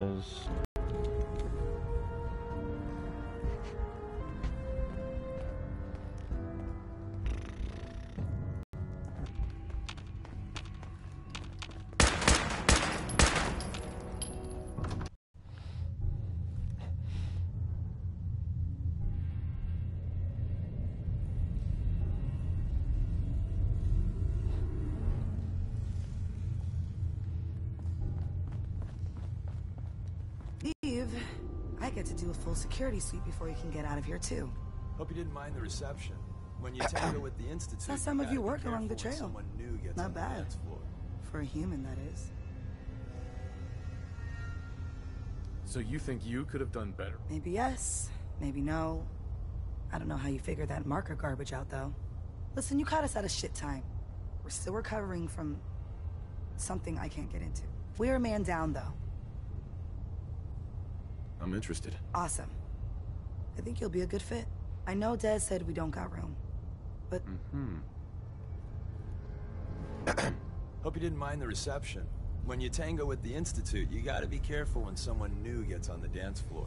Is Steve, I get to do a full security sweep before you can get out of here too. Hope you didn't mind the reception. When you tango with the Institute, Saw some of you work careful along the when trail. Someone new gets Not on the bad. dance floor. For a human, that is. So you think you could have done better? Maybe yes, maybe no. I don't know how you figure that marker garbage out, though. Listen, you caught us at a shit time. We're still recovering from something I can't get into. We're a man down, though. I'm interested. Awesome. I think you'll be a good fit. I know Dez said we don't got room, but... Hope you didn't mind the reception. When you tango with the Institute, you gotta be careful when someone new gets on the dance floor.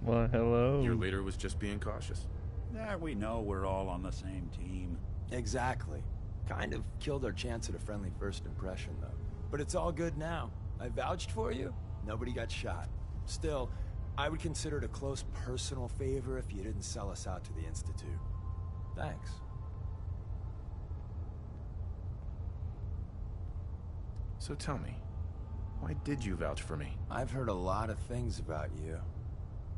well, hello. Your leader was just being cautious. Yeah, we know we're all on the same team. Exactly. Kind of killed our chance at a friendly first impression, though. But it's all good now. I vouched for you. Nobody got shot. Still, I would consider it a close personal favor if you didn't sell us out to the Institute. Thanks. So tell me, why did you vouch for me? I've heard a lot of things about you.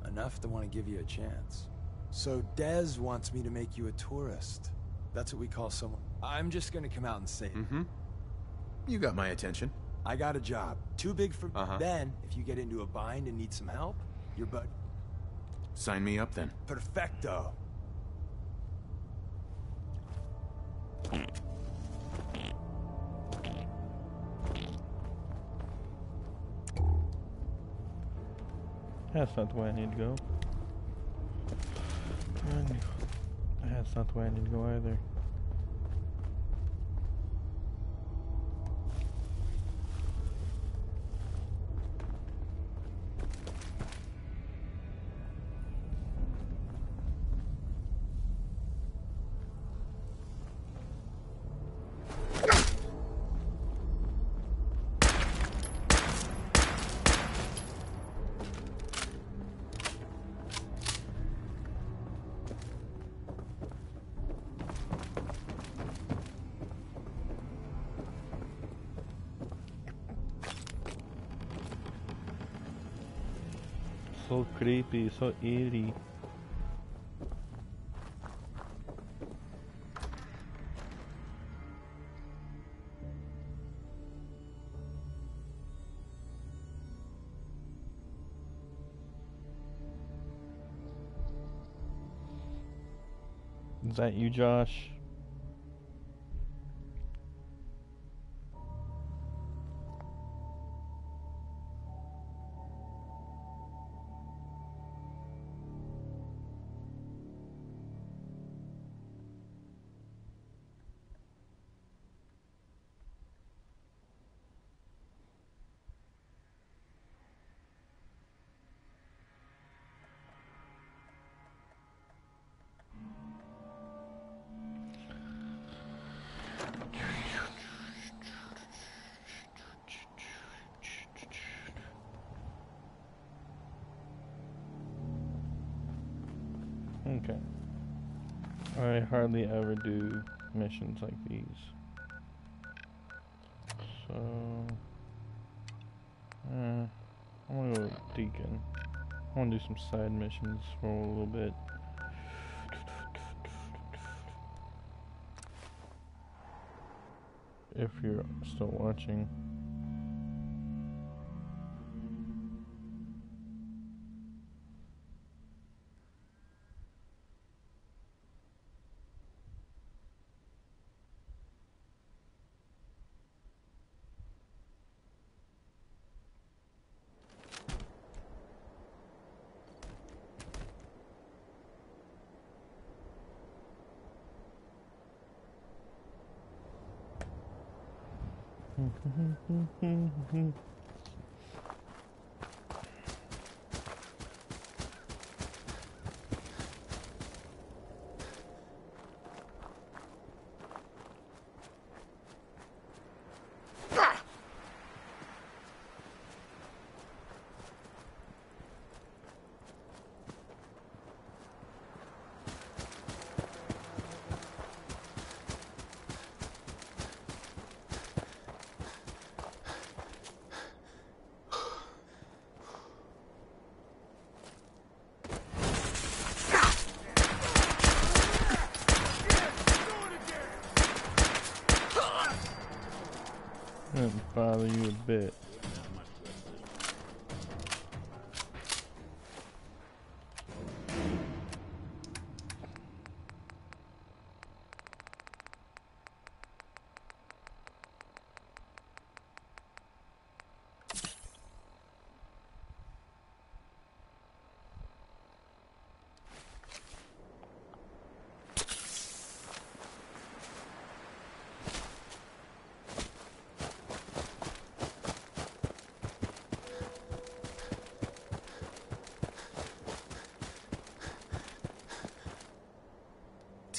Enough to want to give you a chance. So Dez wants me to make you a tourist. That's what we call someone. I'm just gonna come out and say it. You got my attention. I got a job. Too big for... Then, if you get into a bind and need some help, your bud... Sign me up then. Perfecto. That's not the way I need to go. That's not the way I need to go either. So creepy, so eerie. Is that you, Josh? Okay. I hardly ever do missions like these. So... I'm gonna go with Deacon. I wanna do some side missions for a little bit. If you're still watching.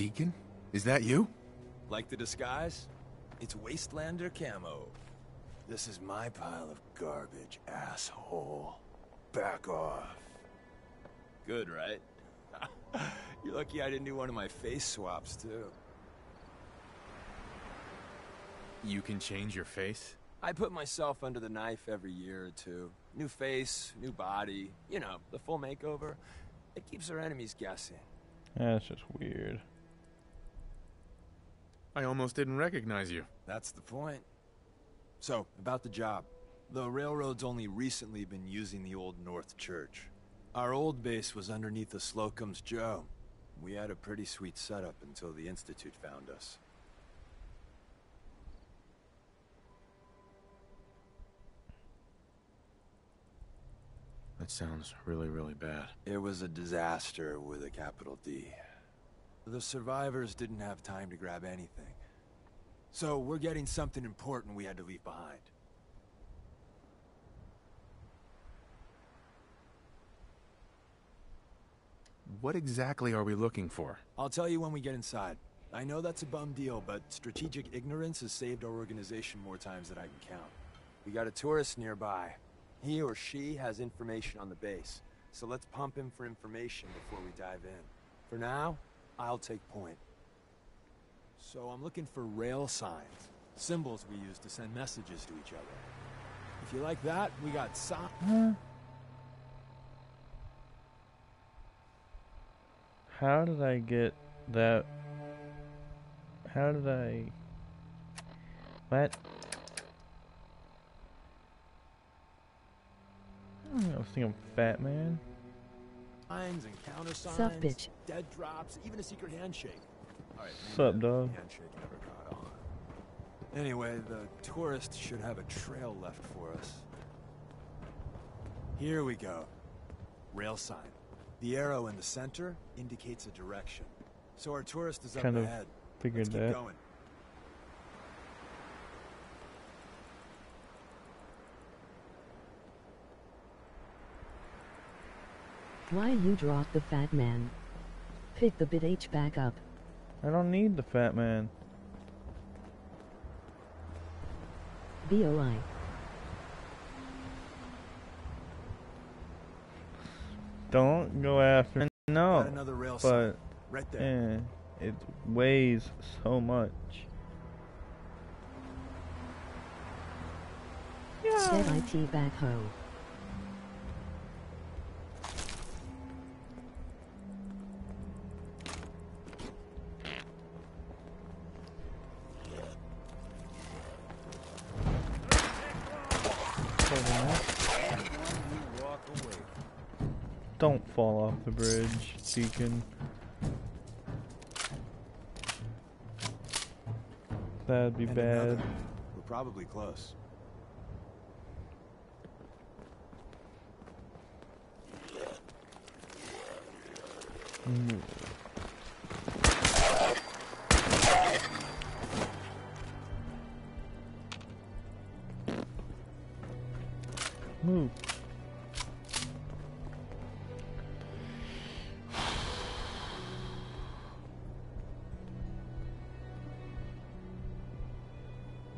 Deacon? Is that you? Like the disguise? It's Wastelander camo. This is my pile of garbage, asshole. Back off. Good, right? You're lucky I didn't do one of my face swaps, too. You can change your face? I put myself under the knife every year or two. New face, new body, you know, the full makeover. It keeps our enemies guessing. That's just weird. I almost didn't recognize you. That's the point. So, about the job. The railroad's only recently been using the old North Church. Our old base was underneath the Slocum's Joe. We had a pretty sweet setup until the Institute found us. That sounds really, really bad. It was a disaster with a capital D. The survivors didn't have time to grab anything. So we're getting something important we had to leave behind. What exactly are we looking for? I'll tell you when we get inside. I know that's a bum deal, but strategic ignorance has saved our organization more times than I can count. We got a tourist nearby. He or she has information on the base, so let's pump him for information before we dive in. For now, I'll take point. So I'm looking for rail signs, symbols we use to send messages to each other. If you like that, we got How did I get that? How did I... What? I was thinking Fat Man. signs and counter signs, Sup, bitch. dead drops, even a secret handshake. All right, maybe Sup, that dog? handshake never caught on. Anyway, the tourist should have a trail left for us. Here we go. Rail sign. The arrow in the center indicates a direction. So our tourist is up Kind of ahead. figured Let's keep that. going. Why you drop the fat man? Pick the bit H back up. I don't need the Fat Man. BOI. Don't go after. No, Got another rail sign. but Right there. it weighs so much. Said IT back ho. Don't fall off the bridge, Deacon. That'd be And bad. another. We're probably close. Mm. Move.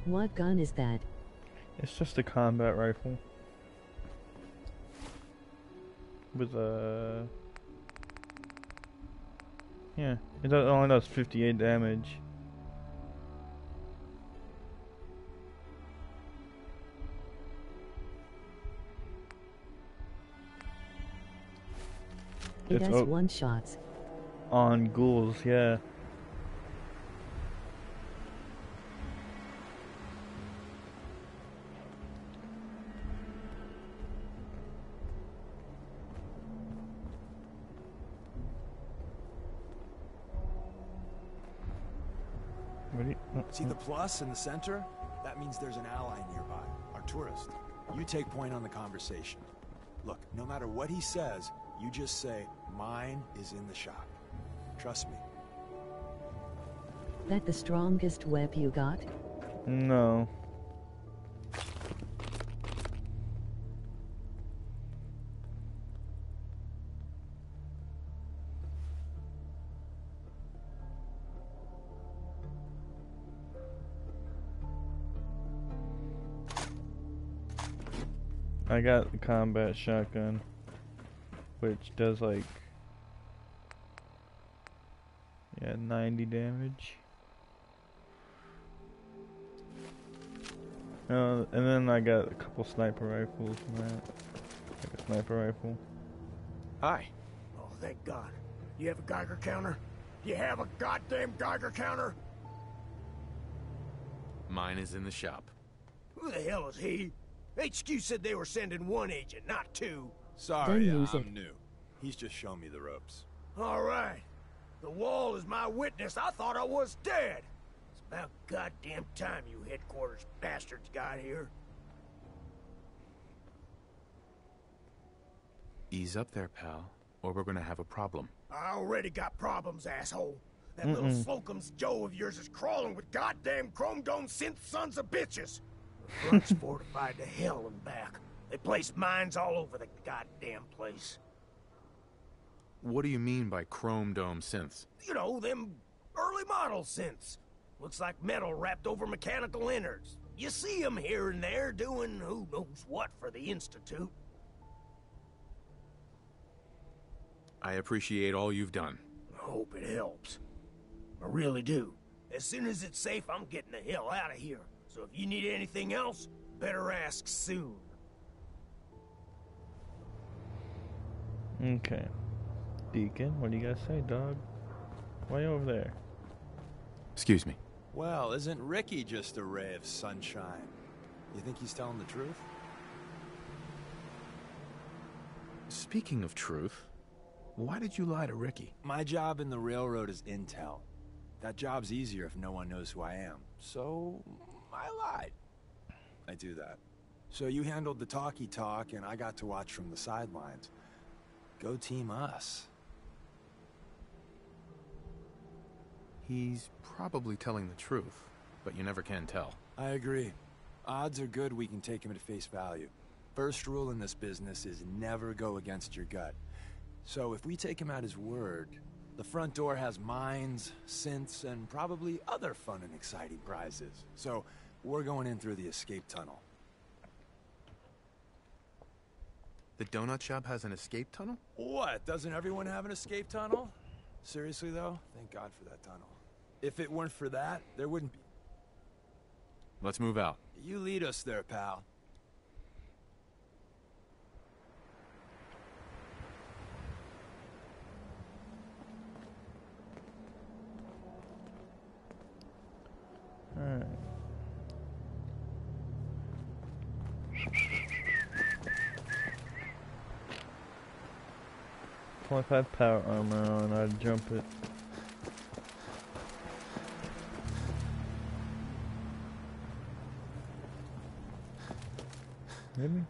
What gun is that? It's just a combat rifle. With a... Yeah, it only does 58 damage. It It's has one shots. on ghouls, yeah. Ready? See the plus in the center? That means there's an ally nearby, our tourist. You take point on the conversation. Look, no matter what he says, you just say, mine is in the shop. Trust me. That the strongest web you got? No. I got the combat shotgun, which does like 90 damage. And then I got a couple sniper rifles from that. Like a sniper rifle. Hi. Oh, thank God. You have a Geiger counter? You have a goddamn Geiger counter? Mine is in the shop. Who the hell is he? HQ said they were sending one agent, not two. Sorry, Don't use I'm it. new. He's just showing me the ropes. All right. The wall is my witness. I thought I was dead. It's about goddamn time you headquarters bastards got here. Ease up there, pal, or we're gonna have a problem. I already got problems, asshole. That little Slocum's Joe of yours is crawling with goddamn chrome dome synth sons of bitches. The front's fortified to hell and back. They placed mines all over the goddamn place. What do you mean by chrome dome synths? You know, them early model synths. Looks like metal wrapped over mechanical innards. You see them here and there doing who knows what for the Institute. I appreciate all you've done. I hope it helps. I really do. As soon as it's safe, I'm getting the hell out of here. So if you need anything else, better ask soon. Okay. Deacon, what do you guys say, dog? Why over there? Excuse me. Well, isn't Ricky just a ray of sunshine? You think he's telling the truth? Speaking of truth, why did you lie to Ricky? My job in the railroad is intel. That job's easier if no one knows who I am. So, I lied. I do that. So you handled the talkie talk, and I got to watch from the sidelines. Go team us. He's probably telling the truth, but you never can tell. I agree. Odds are good we can take him at face value. First rule in this business is never go against your gut. So if we take him at his word, the front door has mines, synths, and probably other fun and exciting prizes. So we're going in through the escape tunnel. The donut shop has an escape tunnel? What? Doesn't everyone have an escape tunnel? Seriously, though? Thank God for that tunnel. If it weren't for that, there wouldn't be... Let's move out. You lead us there, pal. Alright. Well, if I had power armor on, I'd jump it. Maybe?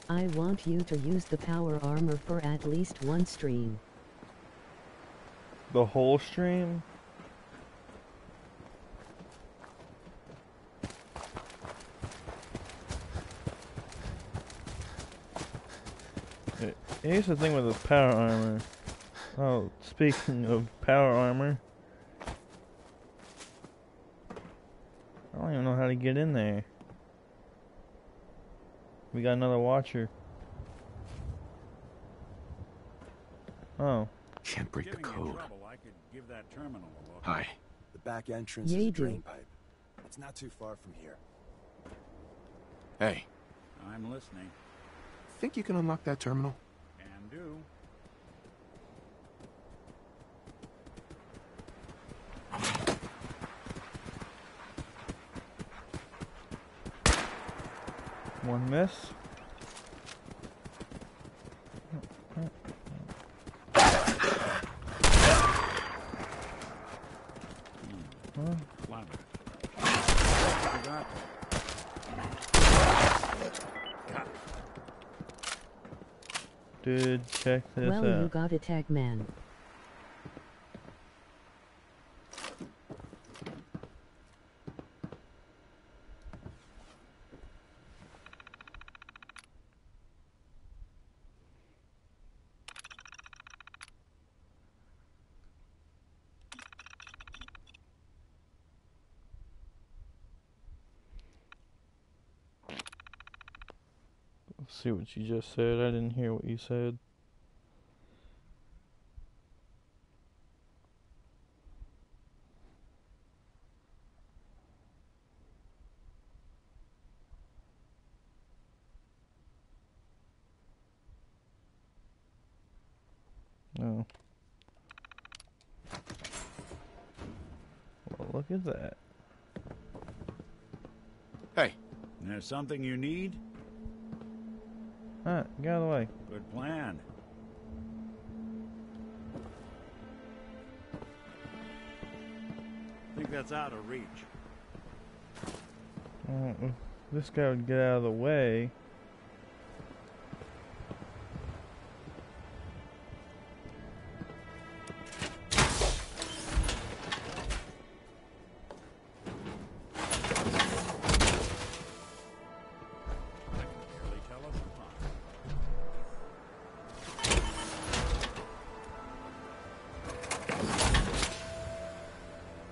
I want you to use the power armor for at least one stream. The whole stream? Here's the thing with the power armor. Oh, speaking of power armor, I don't even know how to get in there. We got another watcher. Oh. Can't break the Giving you code. trouble, I could give that terminal a look. Hi. The back entrance Yeah, is you a do. drain pipe. It's not too far from here. Hey, I'm listening. think you can unlock that terminal? Can do. One miss. Clever. You got Dude, check this Well, you out. got it, tag man. See what you just said. I didn't hear what you said. No. Well, look at that. Hey. There's something you need? Alright, get out of the way. Good plan. I think that's out of reach. If this guy would get out of the way.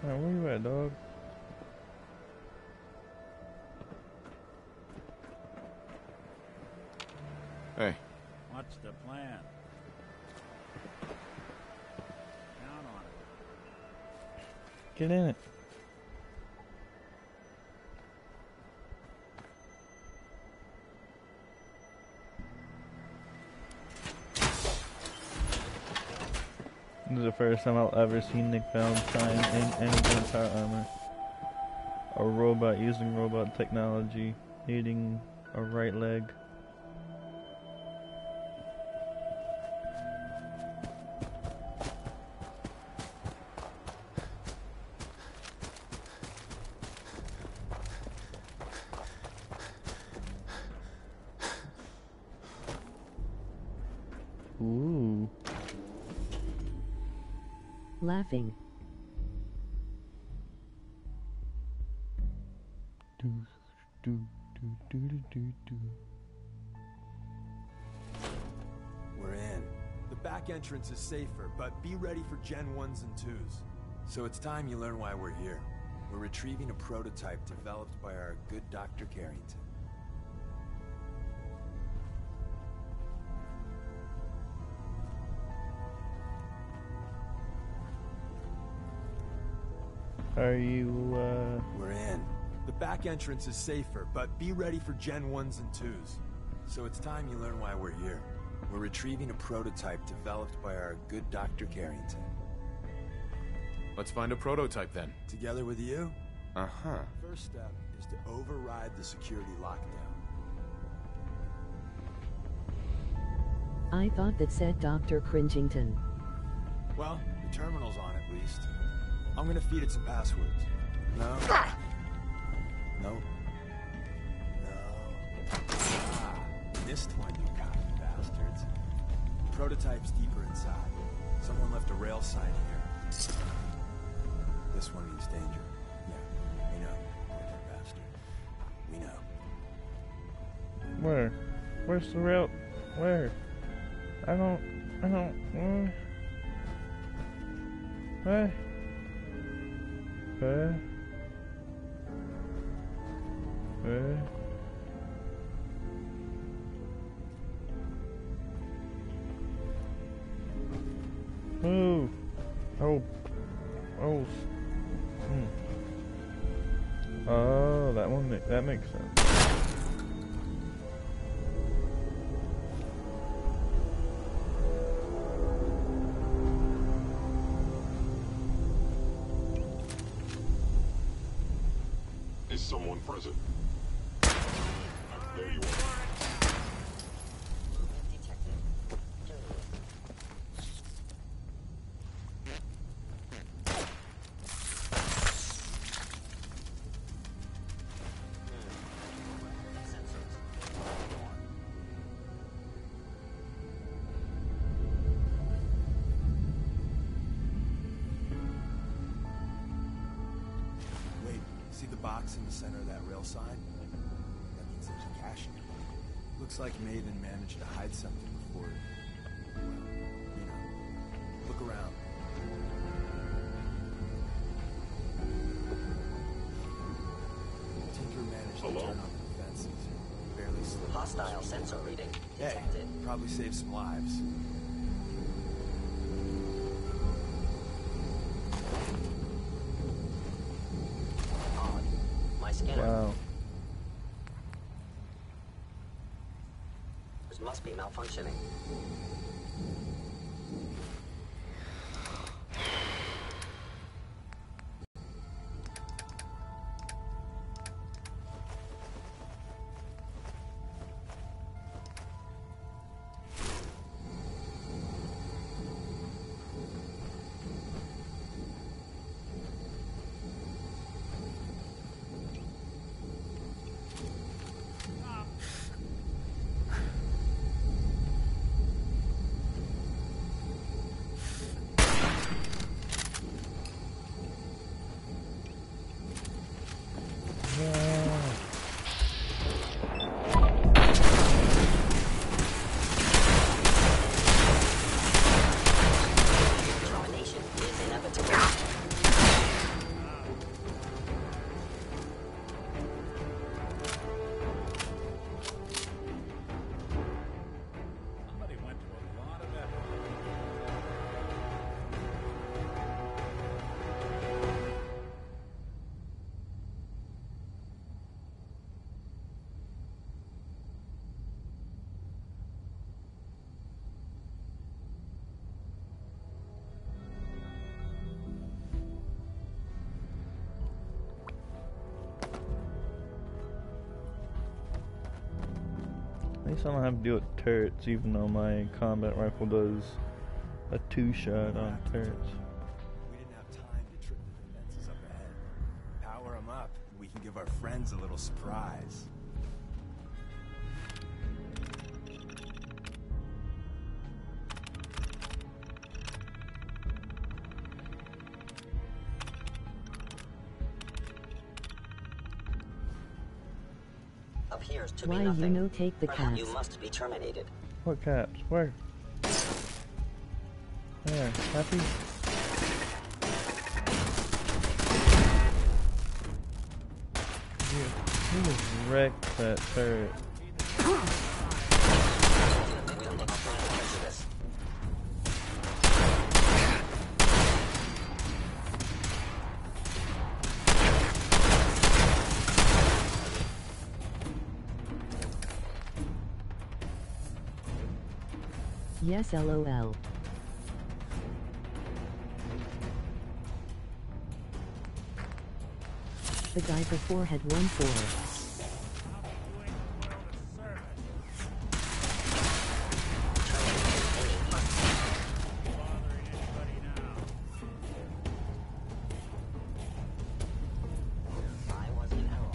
Alright, where you at, dog? Hey. What's the plan? Count on it. Get in it. This is the first time I'll ever see Nick Valentine in any gunpowder armor. A robot using robot technology, needing a right leg. Ooh. Laughing. Do, do, do, do, do, do, do. We're in. The back entrance is safer, but be ready for Gen 1s and 2s. So it's time you learn why we're here. We're retrieving a prototype developed by our good Dr. Carrington. Are you, We're in. The back entrance is safer, but be ready for Gen 1s and 2s. So it's time you learn why we're here. We're retrieving a prototype developed by our good Dr. Carrington. Let's find a prototype then. Together with you? Uh-huh. First step is to override the security lockdown. I thought that said Dr. Cringington. Well, the terminal's on at least. I'm gonna feed it some passwords. No. No. No. Ah, missed one, you cocky bastards. The prototype's deeper inside. Someone left a rail sign here. This one means danger. Yeah, we know. Poor bastard. We know. where? Where's the rail? Where? I don't, where? Where? Where? Where? Move! Oh. Oh. Oh, that one, that makes sense. Is someone present? There you are. See the box in the center of that rail sign? That means there's a cache in it. Looks like Maven managed to hide something before, well, you know. Look around. Tinker managed to turn on the defenses. Barely slipped. Hostile sensor reading Hey, detected. probably save some lives. Odd. My scanner Wow. must be malfunctioning. Termination is inevitable. Somebody went to a lot of effort. At least I don't have to deal with turrets, even though my combat rifle does a 2-shot on turrets. We didn't have time to trip the defenses up ahead. Power them up, and we can give our friends a little surprise. Appears to be Why nothing. you no take the Perhaps caps? you must be terminated. What caps? Where? There. Happy? You just wrecked that turret. Prejudice. Yes, LOL. The guy before had 1-4. I was in error.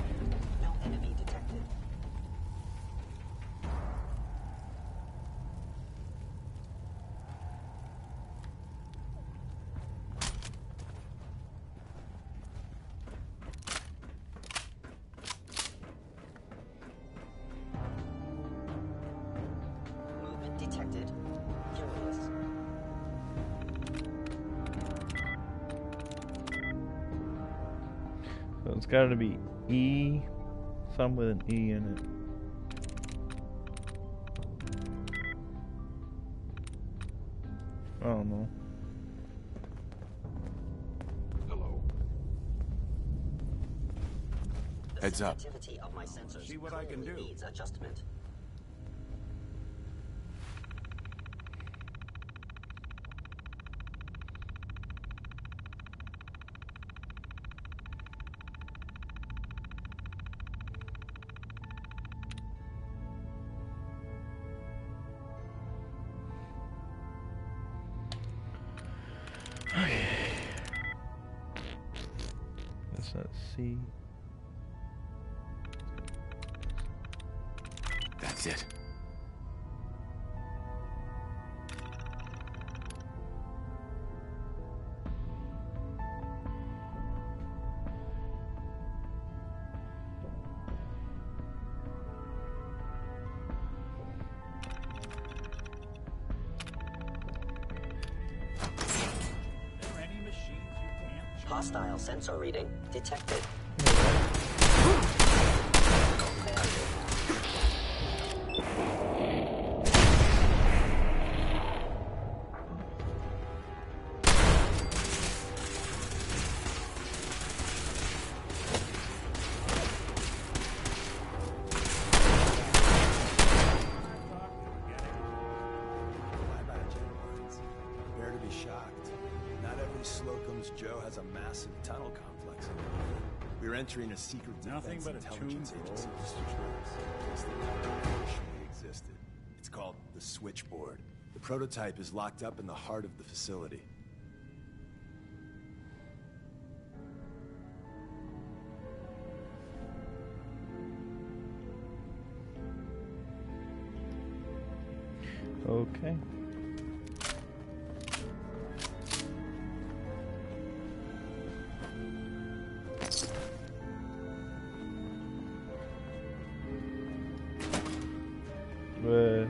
No enemy detected. Movement detected. Curious. So it's gotta be E, some with an E in it. I don't know. Hello. The Heads up. sensitivity of my sensors See what I can clearly do. needs adjustment. That's that C. That's it. Are there any machines you can't check? Hostile sensor reading detected. entering a secret Nothing defense but a intelligence tomb agency for for secrets. At least they never officially existed. It's called the Switchboard. The prototype is locked up in the heart of the facility. Okay. But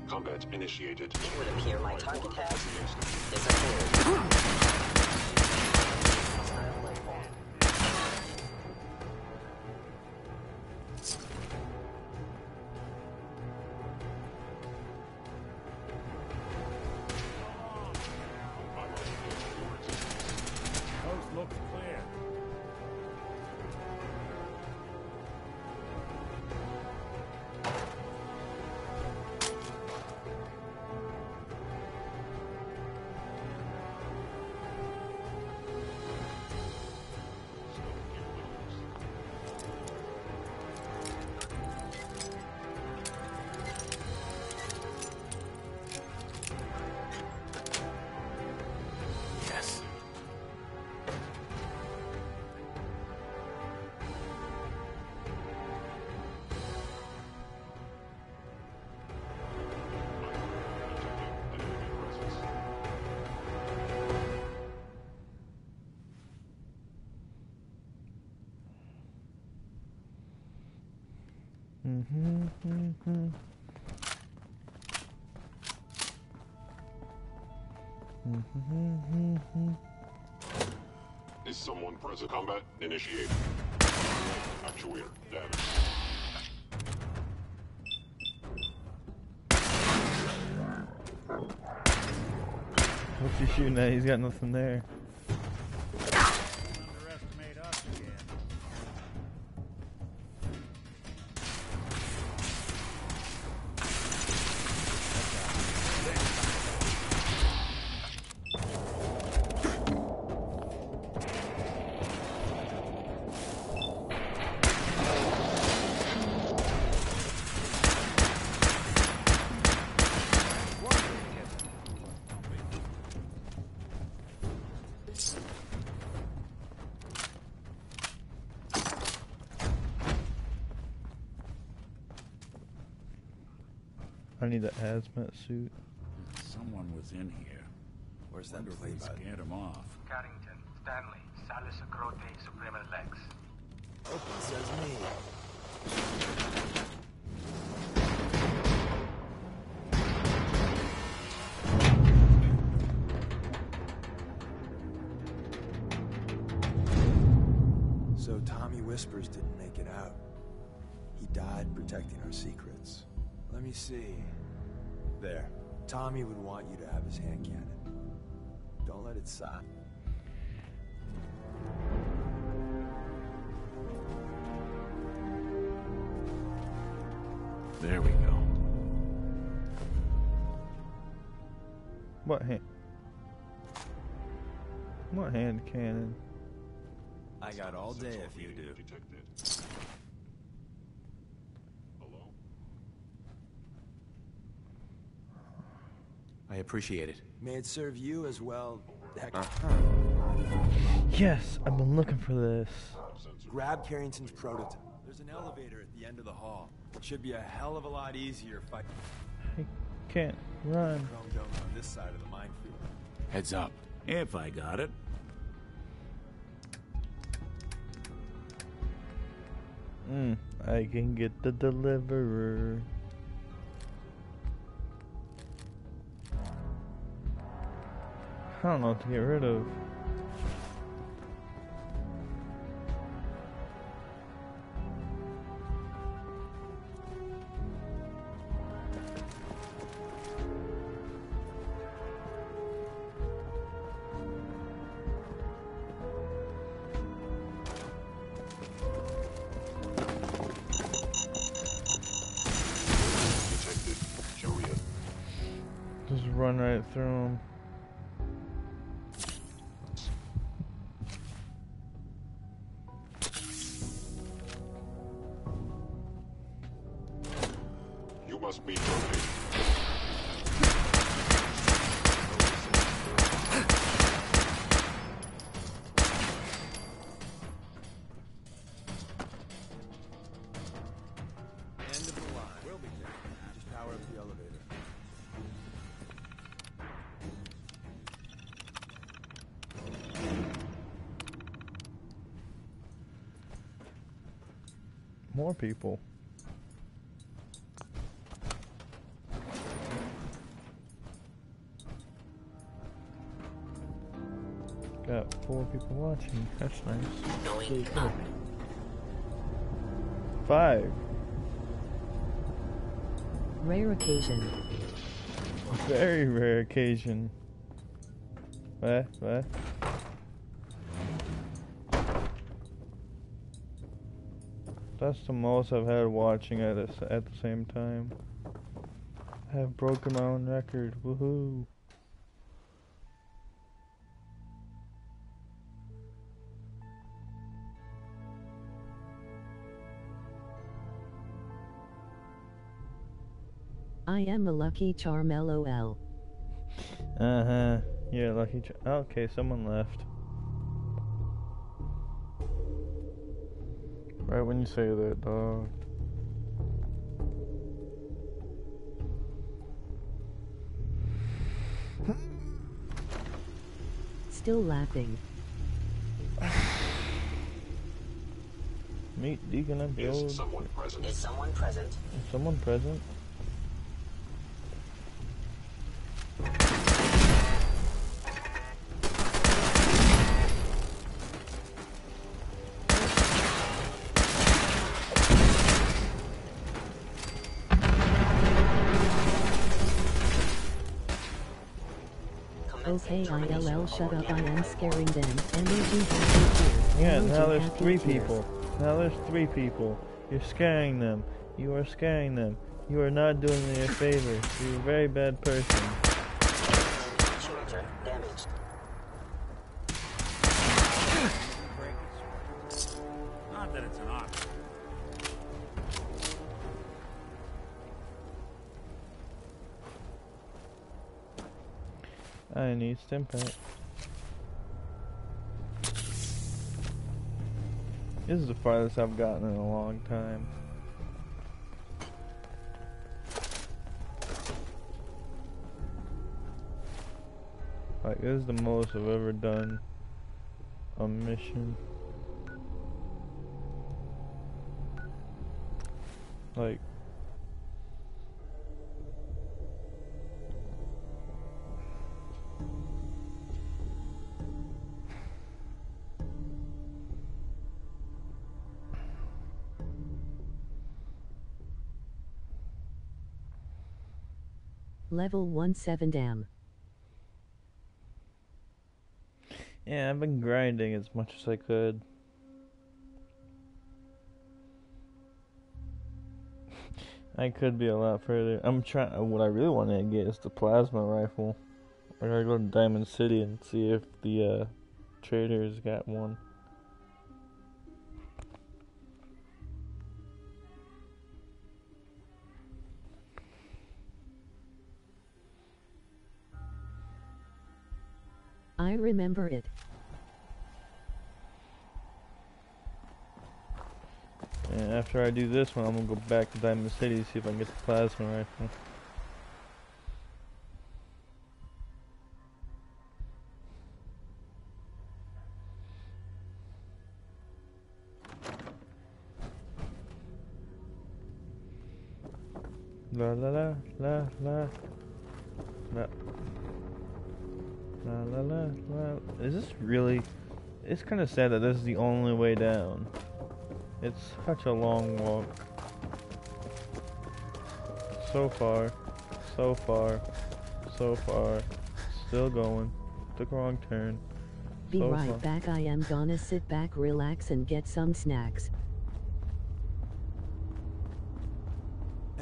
Combat initiated. It would appear my target has disappeared. Coast looks clear. Yes. Is someone present? Combat initiated. Actuator damage. what's he shooting at? He's got nothing there. Underestimate us again. I need that hazmat suit. Someone was in here. Where's that Wonder if play they button? scared him off. Carrington, Stanley, Salis Agrote, Suprema Lex. Open sesame. So Tommy Whispers didn't make it out. He died protecting our secrets. Let me see. There. Tommy would want you to have his hand cannon. Don't let it stop. There we go. What hand? What hand cannon? I got all day if you do. Detected. Hello? I appreciate it. May it serve you as well. Heck, Yes, I've been looking for this. grab Carrington's prototype. There's an elevator at the end of the hall. It should be a hell of a lot easier fighting I can't run. Chrome Dome on this side of the minefield. Heads up. If I got it. I can get the deliverer. I don't know what to get rid of. run right through them. You must be terminated. End of the line. We'll be there. Just power up the elevator. More people. Got 4 people watching. That's nice. Going up. 5. Rare occasion. Very rare occasion. What? That's the most I've had watching at the same time. I have broken my own record. Woohoo! I am a lucky charm, lol. Uh-huh. Yeah, lucky okay, someone left. Right when you say that, dog. Still laughing. Meet Deacon and Bill. Is someone present? Is someone present? Is someone present? Okay, ILL, shut up, I am scaring them. Energy happy. Yeah, Emoji now there's happy 3 tears. people. Now there's 3 people. You're scaring them. You are scaring them. You are not doing me a favor. You're a very bad person. Charger damaged. Not that it's an option. I need Stimpak. This is the farthest I've gotten in a long time. Like, this is the most I've ever done a mission. Like, Level 17 dam. yeah, I've been grinding as much as I could. I could be a lot further. I'm trying. What I really want to get is the plasma rifle. I gotta go to Diamond City and see if the traders got one. I remember it. And after I do this one, I'm gonna go back to Diamond City to see if I can get the plasma rifle. La la la la la la la la la la. Is this really? It's kind of sad that this is the only way down. It's such a long walk. So far, so far, so far. Still going. Took a wrong turn. Be So right far. back. I am gonna sit back, relax, and get some snacks.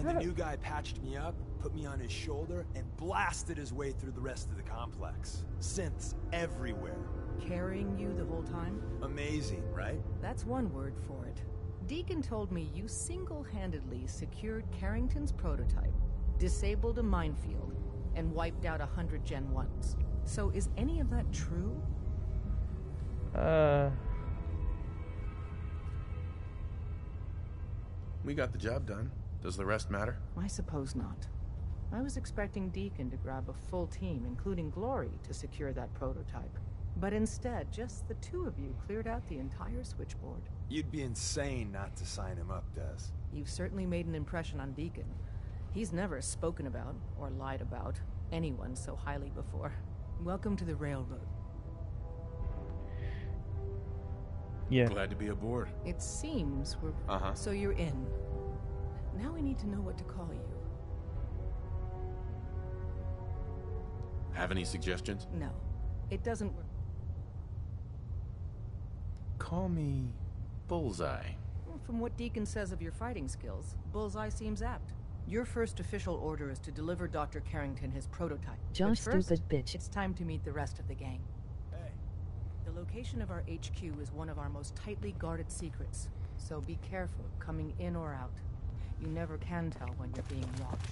And the new guy patched me up, put me on his shoulder, and blasted his way through the rest of the complex. Synths everywhere. Carrying you the whole time? Amazing, right? That's one word for it. Deacon told me you single-handedly secured Carrington's prototype, disabled a minefield, and wiped out 100 Gen 1s. So is any of that true? We got the job done. Does the rest matter? I suppose not. I was expecting Deacon to grab a full team, including Glory, to secure that prototype. But instead, just the two of you cleared out the entire switchboard. You'd be insane not to sign him up, Des. You've certainly made an impression on Deacon. He's never spoken about, or lied about, anyone so highly before. Welcome to the Railroad. Yeah. Glad to be aboard. It seems we're... So you're in. Now we need to know what to call you. Have any suggestions? No. It doesn't work. Call me Bullseye. From what Deacon says of your fighting skills, Bullseye seems apt. Your first official order is to deliver Dr. Carrington his prototype. Josh, First, stupid bitch. It's time to meet the rest of the gang. Hey. The location of our HQ is one of our most tightly guarded secrets, so be careful coming in or out. You never can tell when you're being watched.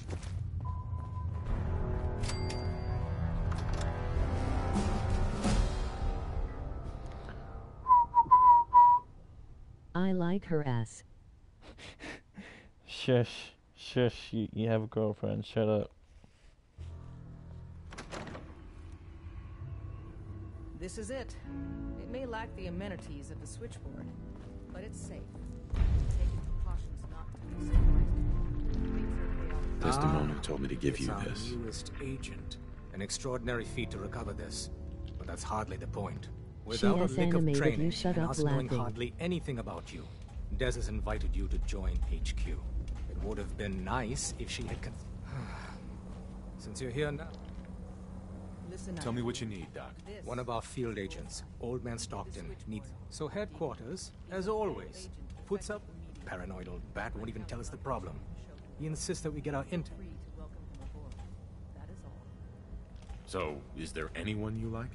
I like her ass. Shush. Shush. You have a girlfriend. Shut up. This is it. It may lack the amenities of the switchboard, but it's safe. Taking precautions not to be surprised. Desdemona told me to give it's you our this. Newest agent. An extraordinary feat to recover this, but that's hardly the point. She Without a has lick of animated training you. Shut and up us knowing laughing. hardly anything about you, Des has invited you to join HQ. It would have been nice if she had Since you're here now... Listen up. Tell me what you need, Doc. One of our field agents, Old Man Stockton, needs... So headquarters, as always, puts up... Paranoid old bat won't even tell us the problem. He insists that we get our intel. So, is there anyone you like?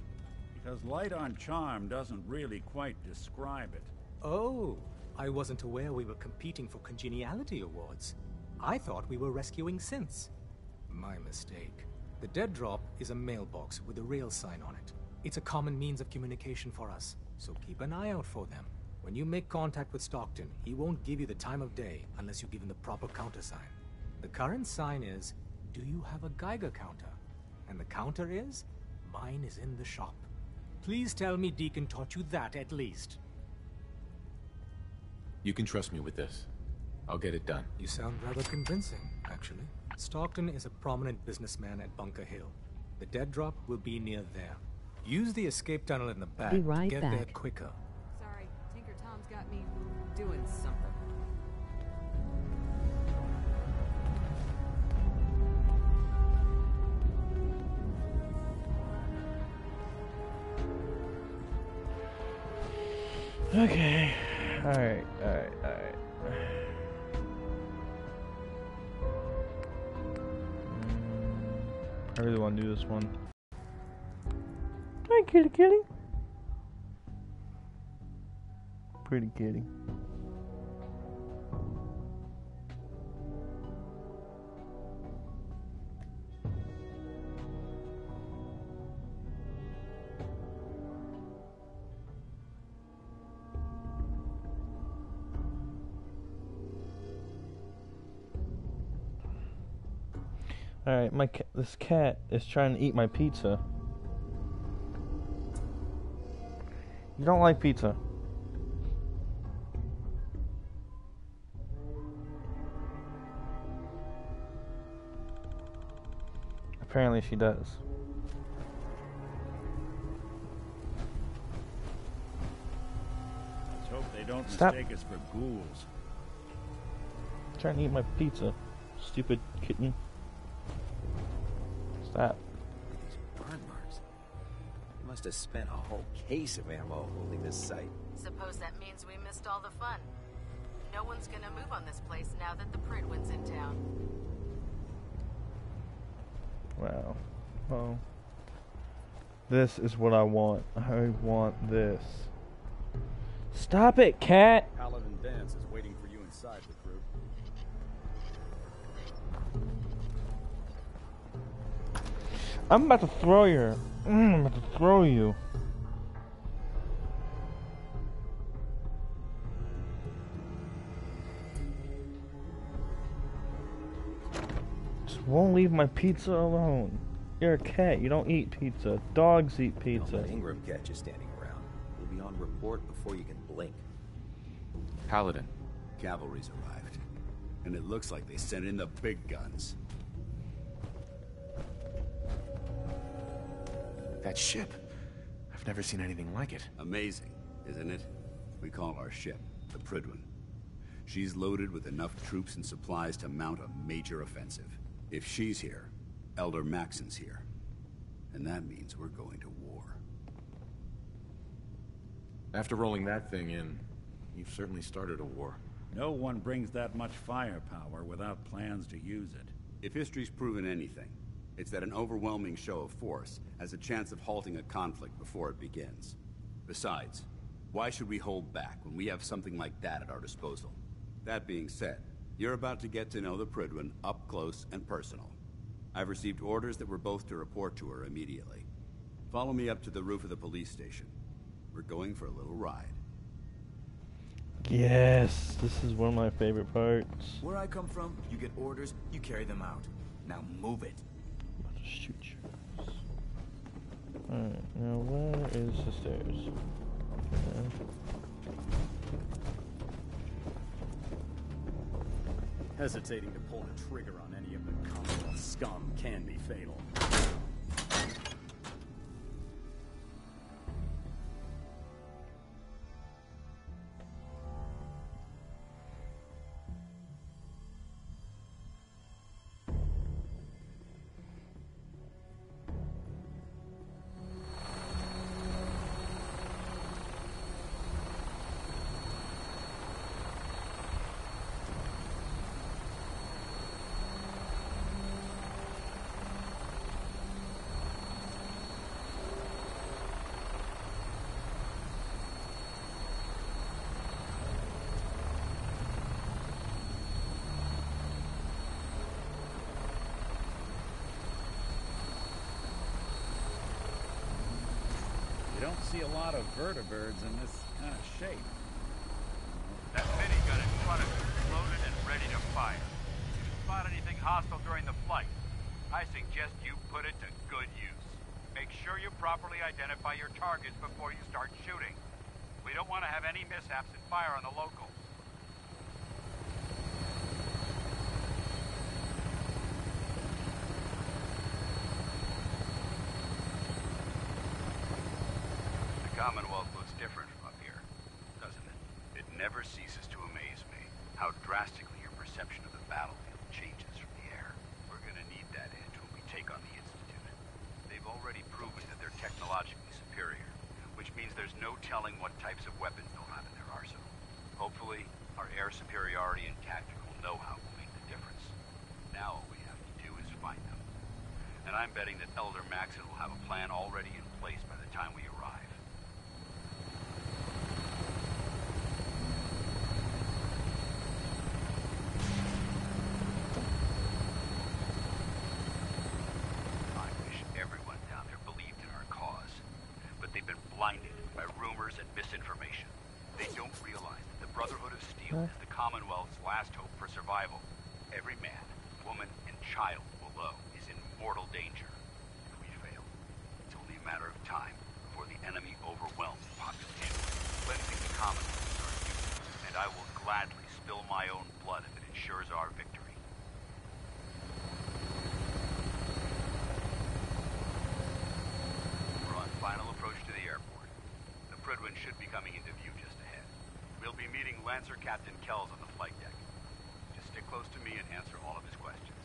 Because light on charm doesn't really quite describe it. Oh, I wasn't aware we were competing for congeniality awards. I thought we were rescuing synths. My mistake. The dead drop is a mailbox with a rail sign on it. It's a common means of communication for us, so keep an eye out for them. When you make contact with Stockton, he won't give you the time of day unless you give him the proper countersign. The current sign is, do you have a Geiger counter? And the counter is, mine is in the shop. Please tell me Deacon taught you that at least. You can trust me with this. I'll get it done. You sound rather convincing, actually. Stockton is a prominent businessman at Bunker Hill. The dead drop will be near there. Use the escape tunnel in the back Be right to get there back. quicker. Sorry, Tinker Tom's got me doing something. Okay. Alright. I really want to do this one. Hi, kitty. Pretty kitty. Alright, this cat is trying to eat my pizza. You don't like pizza. Apparently she does. Let's hope they don't Stop. mistake us for ghouls. Trying to eat my pizza. Stupid kitten. Stop. Burn marks. They must have spent a whole case of ammo holding this site. Suppose that means we missed all the fun. No one's gonna move on this place now that the Pridwin's in town. Wow. Oh. This is what I want. I want this. Stop it, cat! Paladin Dance is waiting for you inside, recruit. I'm about to throw you. I'm about to throw you. Just won't leave my pizza alone. You're a cat. You don't eat pizza. Dogs eat pizza. Don't let Ingram catch you standing around. We'll be on report before you can blink. Paladin. Cavalry's arrived. And it looks like they sent in the big guns. That ship. I've never seen anything like it. Amazing, isn't it? We call our ship the Pridwin. She's loaded with enough troops and supplies to mount a major offensive. If she's here, Elder Maxon's here. And that means we're going to war. After rolling that thing in, you've certainly started a war. No one brings that much firepower without plans to use it. If history's proven anything, it's that an overwhelming show of force has a chance of halting a conflict before it begins. Besides, why should we hold back when we have something like that at our disposal? That being said, you're about to get to know the Pridwin up close and personal. I've received orders that we're both to report to her immediately. Follow me up to the roof of the police station. We're going for a little ride. Yes, this is one of my favorite parts. Where I come from, you get orders, you carry them out. Now move it. I'm about to shoot you. Alright, now where is the stairs? Okay. Hesitating to pull the trigger on any of the Commonwealth scum can be fatal. You don't see a lot of vertibirds in this kind of shape. That minigun in front of you is loaded and ready to fire. If you spot anything hostile during the flight, I suggest you put it to good use. Make sure you properly identify your targets before you start shooting. We don't want to have any mishaps and fire on the locals. Commonwealth looks different from up here, doesn't it? It never ceases to amaze me how drastically your perception of the battlefield changes from the air. We're gonna need that edge when we take on the Institute. They've already proven that they're technologically superior, which means there's no telling what types of weapons they'll have in their arsenal. Hopefully, our air superiority and tactical know-how will make the difference. Now all we have to do is find them. And I'm betting that Elder Maxon will have a plan already in place by the time we arrive. Blinded by rumors and misinformation. They don't realize that the Brotherhood of Steel is the Commonwealth's last hope for survival. Every man, woman, and child below is in mortal danger. If we fail, it's only a matter of time before the enemy overwhelms the population. Cleansing the Commonwealth is our duty, and I will gladly spill my own blood if it ensures our victory. We're on final approach to the airport. The Pridwin should be coming into view just ahead. We'll be meeting Lancer Captain Kells on the flight deck. Just stick close to me and answer all of his questions.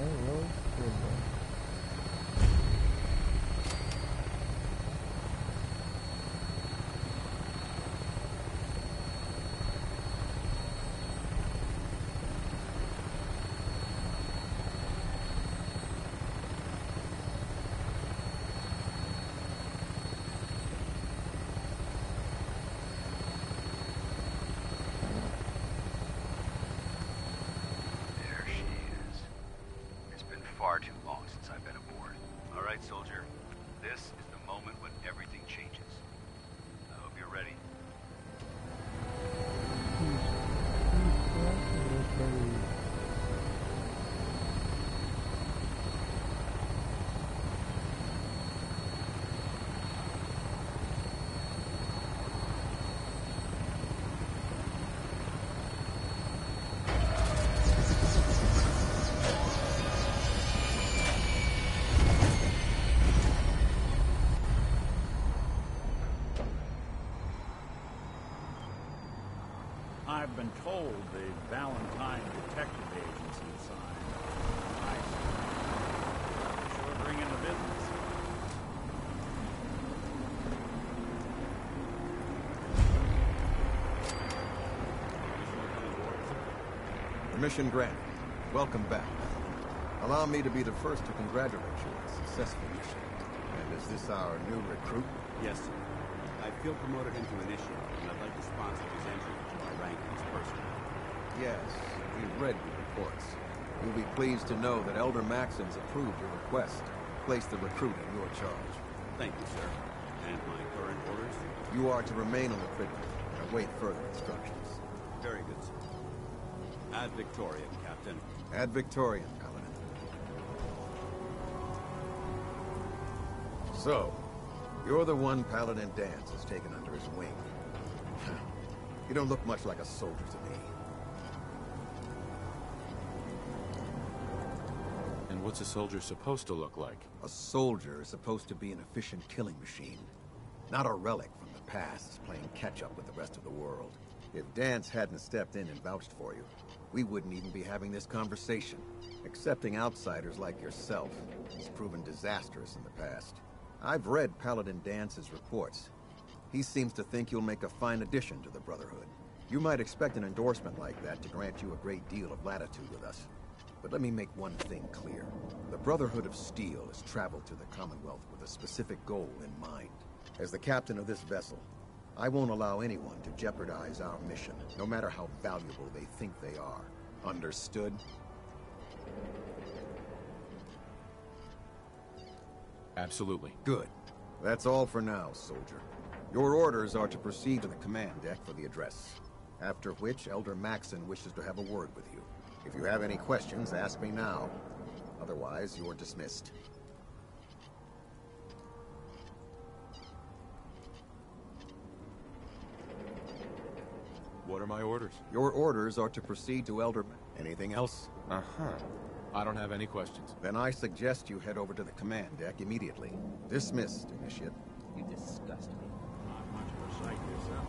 Hello, Silver. There she is. It's been far too long since I've been aboard. All right, soldier. This is the moment when everything changes. I hope you're ready. I've been told the Valentine Detective Agency signed. Nice. Sure bring in the business. Permission granted. Welcome back. Allow me to be the first to congratulate you on a successful mission. And is this our new recruit? Yes, sir. I feel promoted into initiate, and I'd like to sponsor his entry into our rankings personally. Yes, we've read your reports. You'll be pleased to know that Elder Maxon's approved your request. Place the recruit in your charge. Thank you, sir. And my current orders? You are to remain on the frigate and await further instructions. Very good, sir. Ad Victoriam, Captain. Ad Victoriam, Paladin. So, you're the one Paladin Dance has taken under his wing. You don't look much like a soldier to me. And what's a soldier supposed to look like? A soldier is supposed to be an efficient killing machine, not a relic from the past playing catch-up with the rest of the world. If Dance hadn't stepped in and vouched for you, we wouldn't even be having this conversation. Accepting outsiders like yourself has proven disastrous in the past. I've read Paladin Dance's reports. He seems to think you'll make a fine addition to the Brotherhood. You might expect an endorsement like that to grant you a great deal of latitude with us. But let me make one thing clear. The Brotherhood of Steel has traveled to the Commonwealth with a specific goal in mind. As the captain of this vessel, I won't allow anyone to jeopardize our mission, no matter how valuable they think they are. Understood? Absolutely. Good. That's all for now, soldier. Your orders are to proceed to the command deck for the address. After which, Elder Maxon wishes to have a word with you. If you have any questions, ask me now. Otherwise, you're dismissed. What are my orders? Your orders are to proceed to Elder... Anything else? Uh-huh. I don't have any questions. Then I suggest you head over to the command deck immediately. Dismissed, Initiate. You disgust me. Not much of a sight yourself.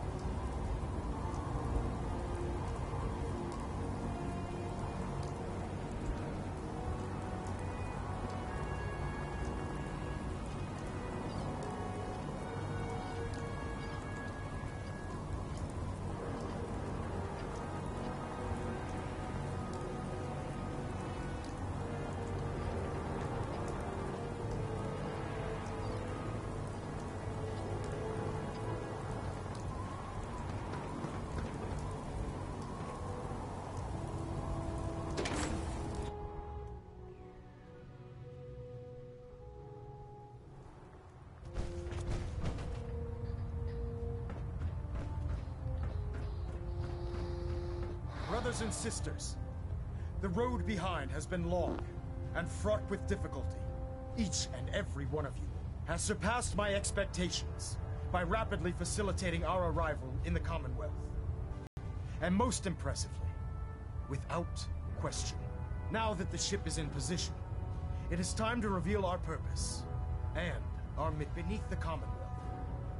Brothers and sisters, the road behind has been long and fraught with difficulty. Each and every one of you has surpassed my expectations by rapidly facilitating our arrival in the Commonwealth. And most impressively, without question, now that the ship is in position, it is time to reveal our purpose and our beneath the Commonwealth.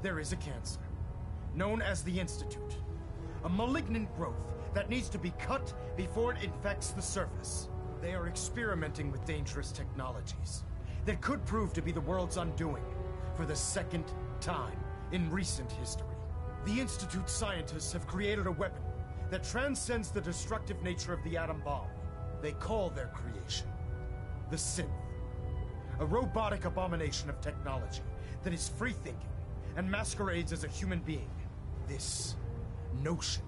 There is a cancer, known as the Institute, a malignant growth that needs to be cut before it infects the surface. They are experimenting with dangerous technologies that could prove to be the world's undoing for the second time in recent history. The Institute's scientists have created a weapon that transcends the destructive nature of the atom bomb. They call their creation the synth, a robotic abomination of technology that is free-thinking and masquerades as a human being. This notion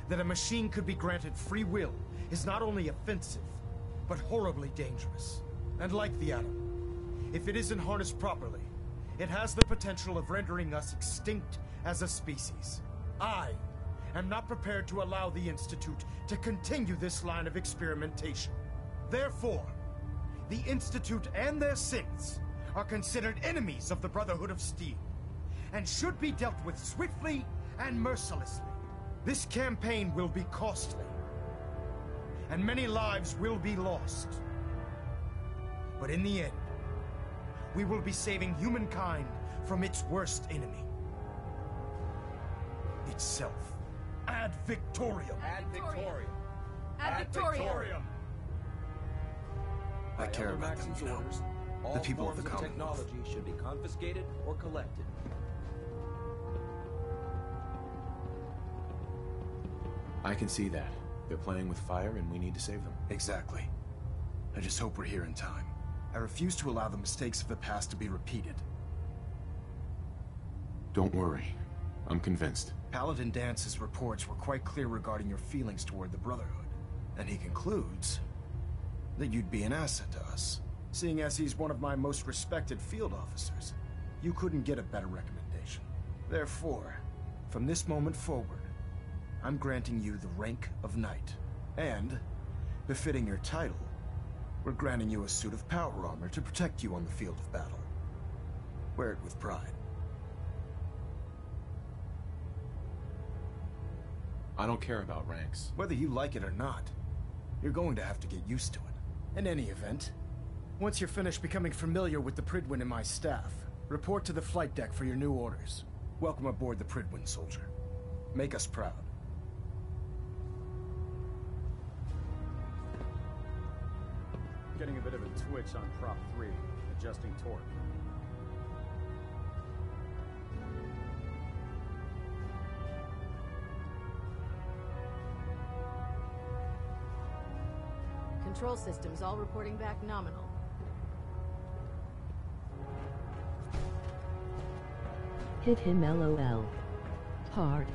that a machine could be granted free will is not only offensive, but horribly dangerous. And like the atom, if it isn't harnessed properly, it has the potential of rendering us extinct as a species. I am not prepared to allow the Institute to continue this line of experimentation. Therefore, the Institute and their synths are considered enemies of the Brotherhood of Steel, and should be dealt with swiftly and mercilessly. This campaign will be costly, and many lives will be lost. But in the end, we will be saving humankind from its worst enemy. Itself. Ad Victoriam. Ad Victoriam. Ad Victoriam. I care about them, you know. All The people of the forms Commonwealth. technology should be confiscated or collected. I can see that. They're playing with fire and we need to save them. Exactly. I just hope we're here in time. I refuse to allow the mistakes of the past to be repeated. Don't worry. I'm convinced. Paladin Dance's reports were quite clear regarding your feelings toward the Brotherhood. And he concludes that you'd be an asset to us. Seeing as he's one of my most respected field officers, you couldn't get a better recommendation. Therefore, from this moment forward, I'm granting you the rank of Knight. And, befitting your title, we're granting you a suit of power armor to protect you on the field of battle. Wear it with pride. I don't care about ranks. Whether you like it or not, you're going to have to get used to it. In any event, once you're finished becoming familiar with the Pridwin and my staff, report to the flight deck for your new orders. Welcome aboard the Pridwin, soldier. Make us proud. Getting a bit of a twitch on prop 3, adjusting torque. Control systems all reporting back nominal. Hit him LOL. Hard.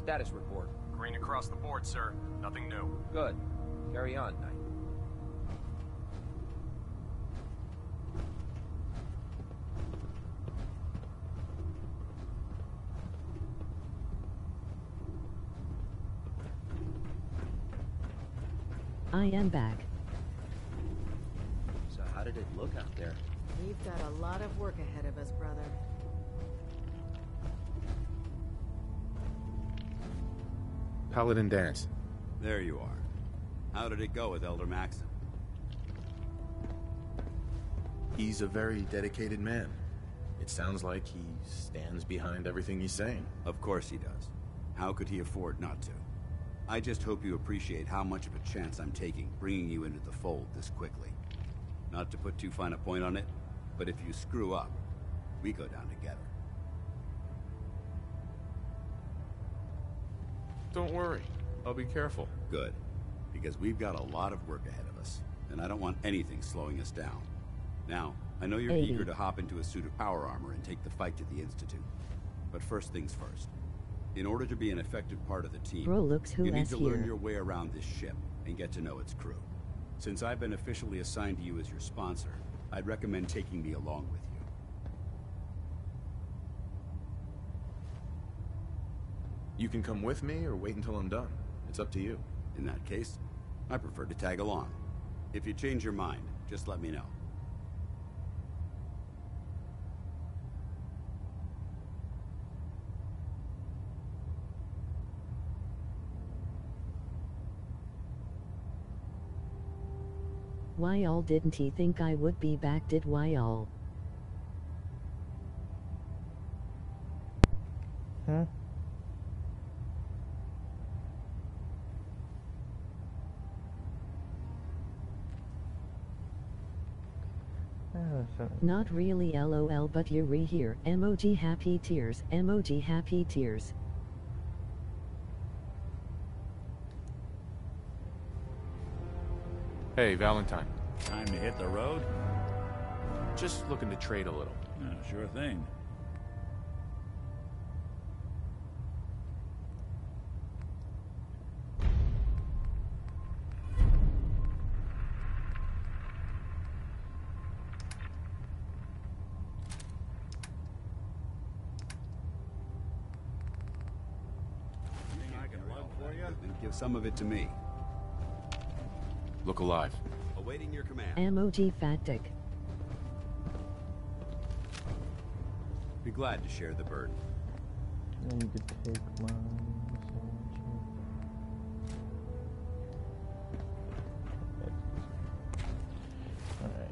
Status report. Green across the board, sir. Nothing new. Good. Carry on, Knight. I am back. So how did it look out there? We've got a lot of work ahead of us, brother. Paladin Dance. There you are. How did it go with Elder Maxim? He's a very dedicated man. It sounds like he stands behind everything he's saying. Of course he does. How could he afford not to? I just hope you appreciate how much of a chance I'm taking bringing you into the fold this quickly. Not to put too fine a point on it, but if you screw up, we go down together. Don't worry. I'll be careful. Good. Because we've got a lot of work ahead of us, and I don't want anything slowing us down. Now, I know you're 80. eager to hop into a suit of power armor and take the fight to the Institute. But first things first. In order to be an effective part of the team, Bro looks who you need has to learn here. your way around this ship and get to know its crew. Since I've been officially assigned to you as your sponsor, I'd recommend taking me along with you. You can come with me or wait until I'm done. It's up to you. In that case, I prefer to tag along. If you change your mind, just let me know. Why all didn't he think I would be back? Did why all? Huh? Not really LOL, but you're here. Emoji happy tears. Emoji happy tears. Hey, Valentine. Time to hit the road? Just looking to trade a little. Sure thing. Then give some of it to me. Look alive. Awaiting your command. Emoji fat dick. Be glad to share the burden. Then you could take mine. Alright.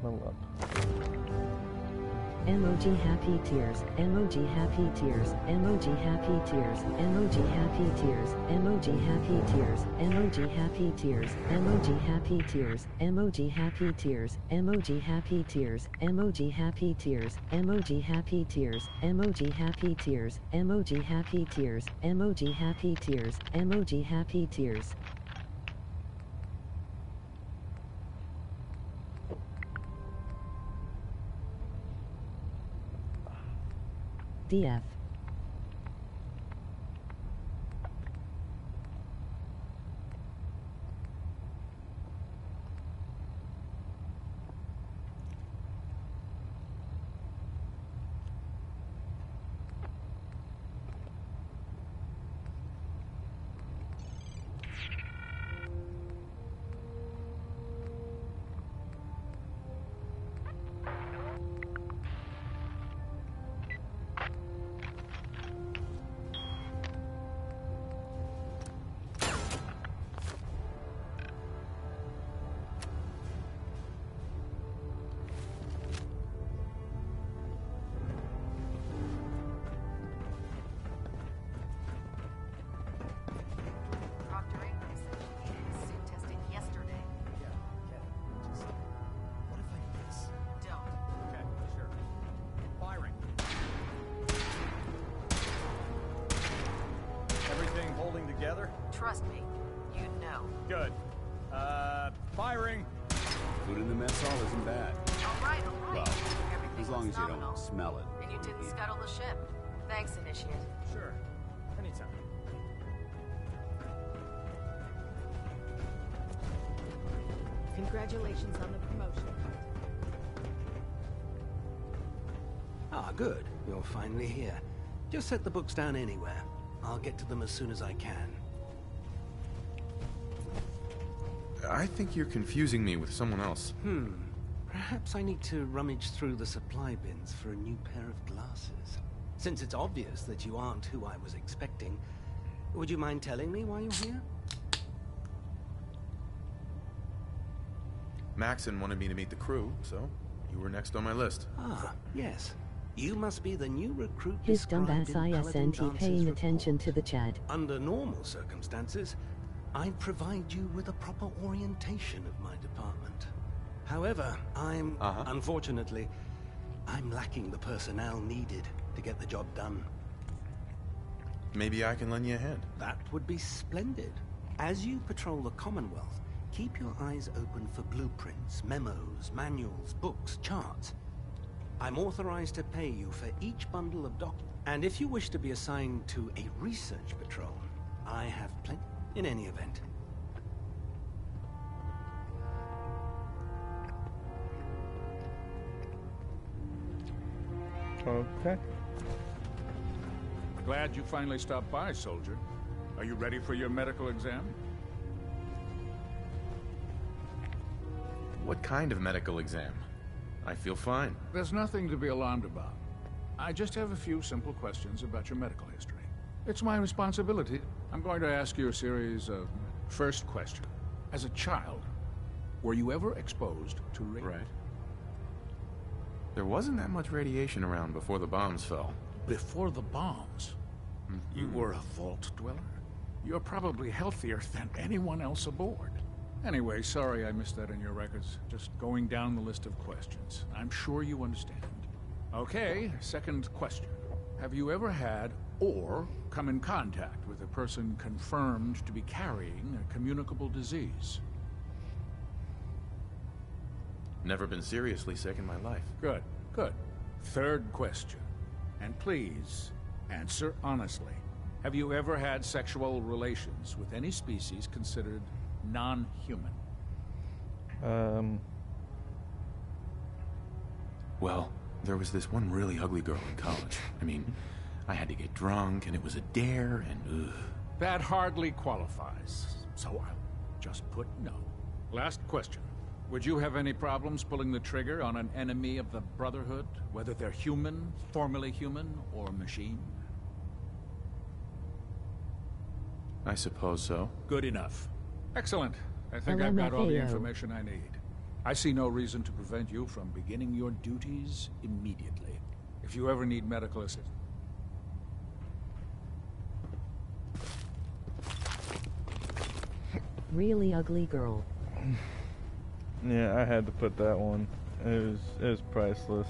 Level up. Emoji happy tears. Emoji happy tears. Emoji happy tears. Emoji happy tears. Emoji happy tears. Emoji happy tears. Emoji happy tears. Emoji happy tears. Emoji happy tears. Emoji happy tears. Emoji happy tears. Emoji happy tears. Emoji happy tears. Emoji happy tears. Emoji happy tears. DF. Trust me, you'd know. Good. Firing. Food in the mess hall isn't bad. All right. Well, Everything as long was as you nominal. don't smell it. And you didn't scuttle the ship. Thanks, Initiate. Sure. Anytime. Congratulations on the promotion. Ah, good. You're finally here. Just set the books down anywhere. I'll get to them as soon as I can. I think you're confusing me with someone else. Perhaps I need to rummage through the supply bins for a new pair of glasses. Since it's obvious that you aren't who I was expecting, would you mind telling me why you're here? Maxon wanted me to meet the crew, so you were next on my list. Ah, yes. You must be the new recruit His described dumbass in Paladin ISNT Dance's paying report. attention to the chat. Under normal circumstances, I'd provide you with a proper orientation of my department. However, unfortunately, I'm lacking the personnel needed to get the job done. Maybe I can lend you a hand. That would be splendid. As you patrol the Commonwealth, keep your eyes open for blueprints, memos, manuals, books, charts. I'm authorized to pay you for each bundle of documents. And if you wish to be assigned to a research patrol, I have plenty. In any event. Okay. Glad you finally stopped by, soldier. Are you ready for your medical exam? What kind of medical exam? I feel fine. There's nothing to be alarmed about. I just have a few simple questions about your medical history. It's my responsibility. I'm going to ask you a series of first questions. As a child, Were you ever exposed to Right. There wasn't that much radiation around before the bombs fell. Before the bombs? You were a vault dweller? You're probably healthier than anyone else aboard. Anyway, sorry I missed that in your records. Just going down the list of questions. I'm sure you understand. Okay, second question. Have you ever had or come in contact with a person confirmed to be carrying a communicable disease? Never been seriously sick in my life. Good, good. Third question. And please, answer honestly. Have you ever had sexual relations with any species considered non-human? Well, there was this one really ugly girl in college. I mean, I had to get drunk, and it was a dare, and ugh. That hardly qualifies, so I'll just put no. Last question. Would you have any problems pulling the trigger on an enemy of the Brotherhood, whether they're human, formerly human, or machine? I suppose so. Good enough. Excellent. I think I've got all the information I need. I see no reason to prevent you from beginning your duties immediately. If you ever need medical assistance. Really ugly girl. Yeah, I had to put that one. It was priceless.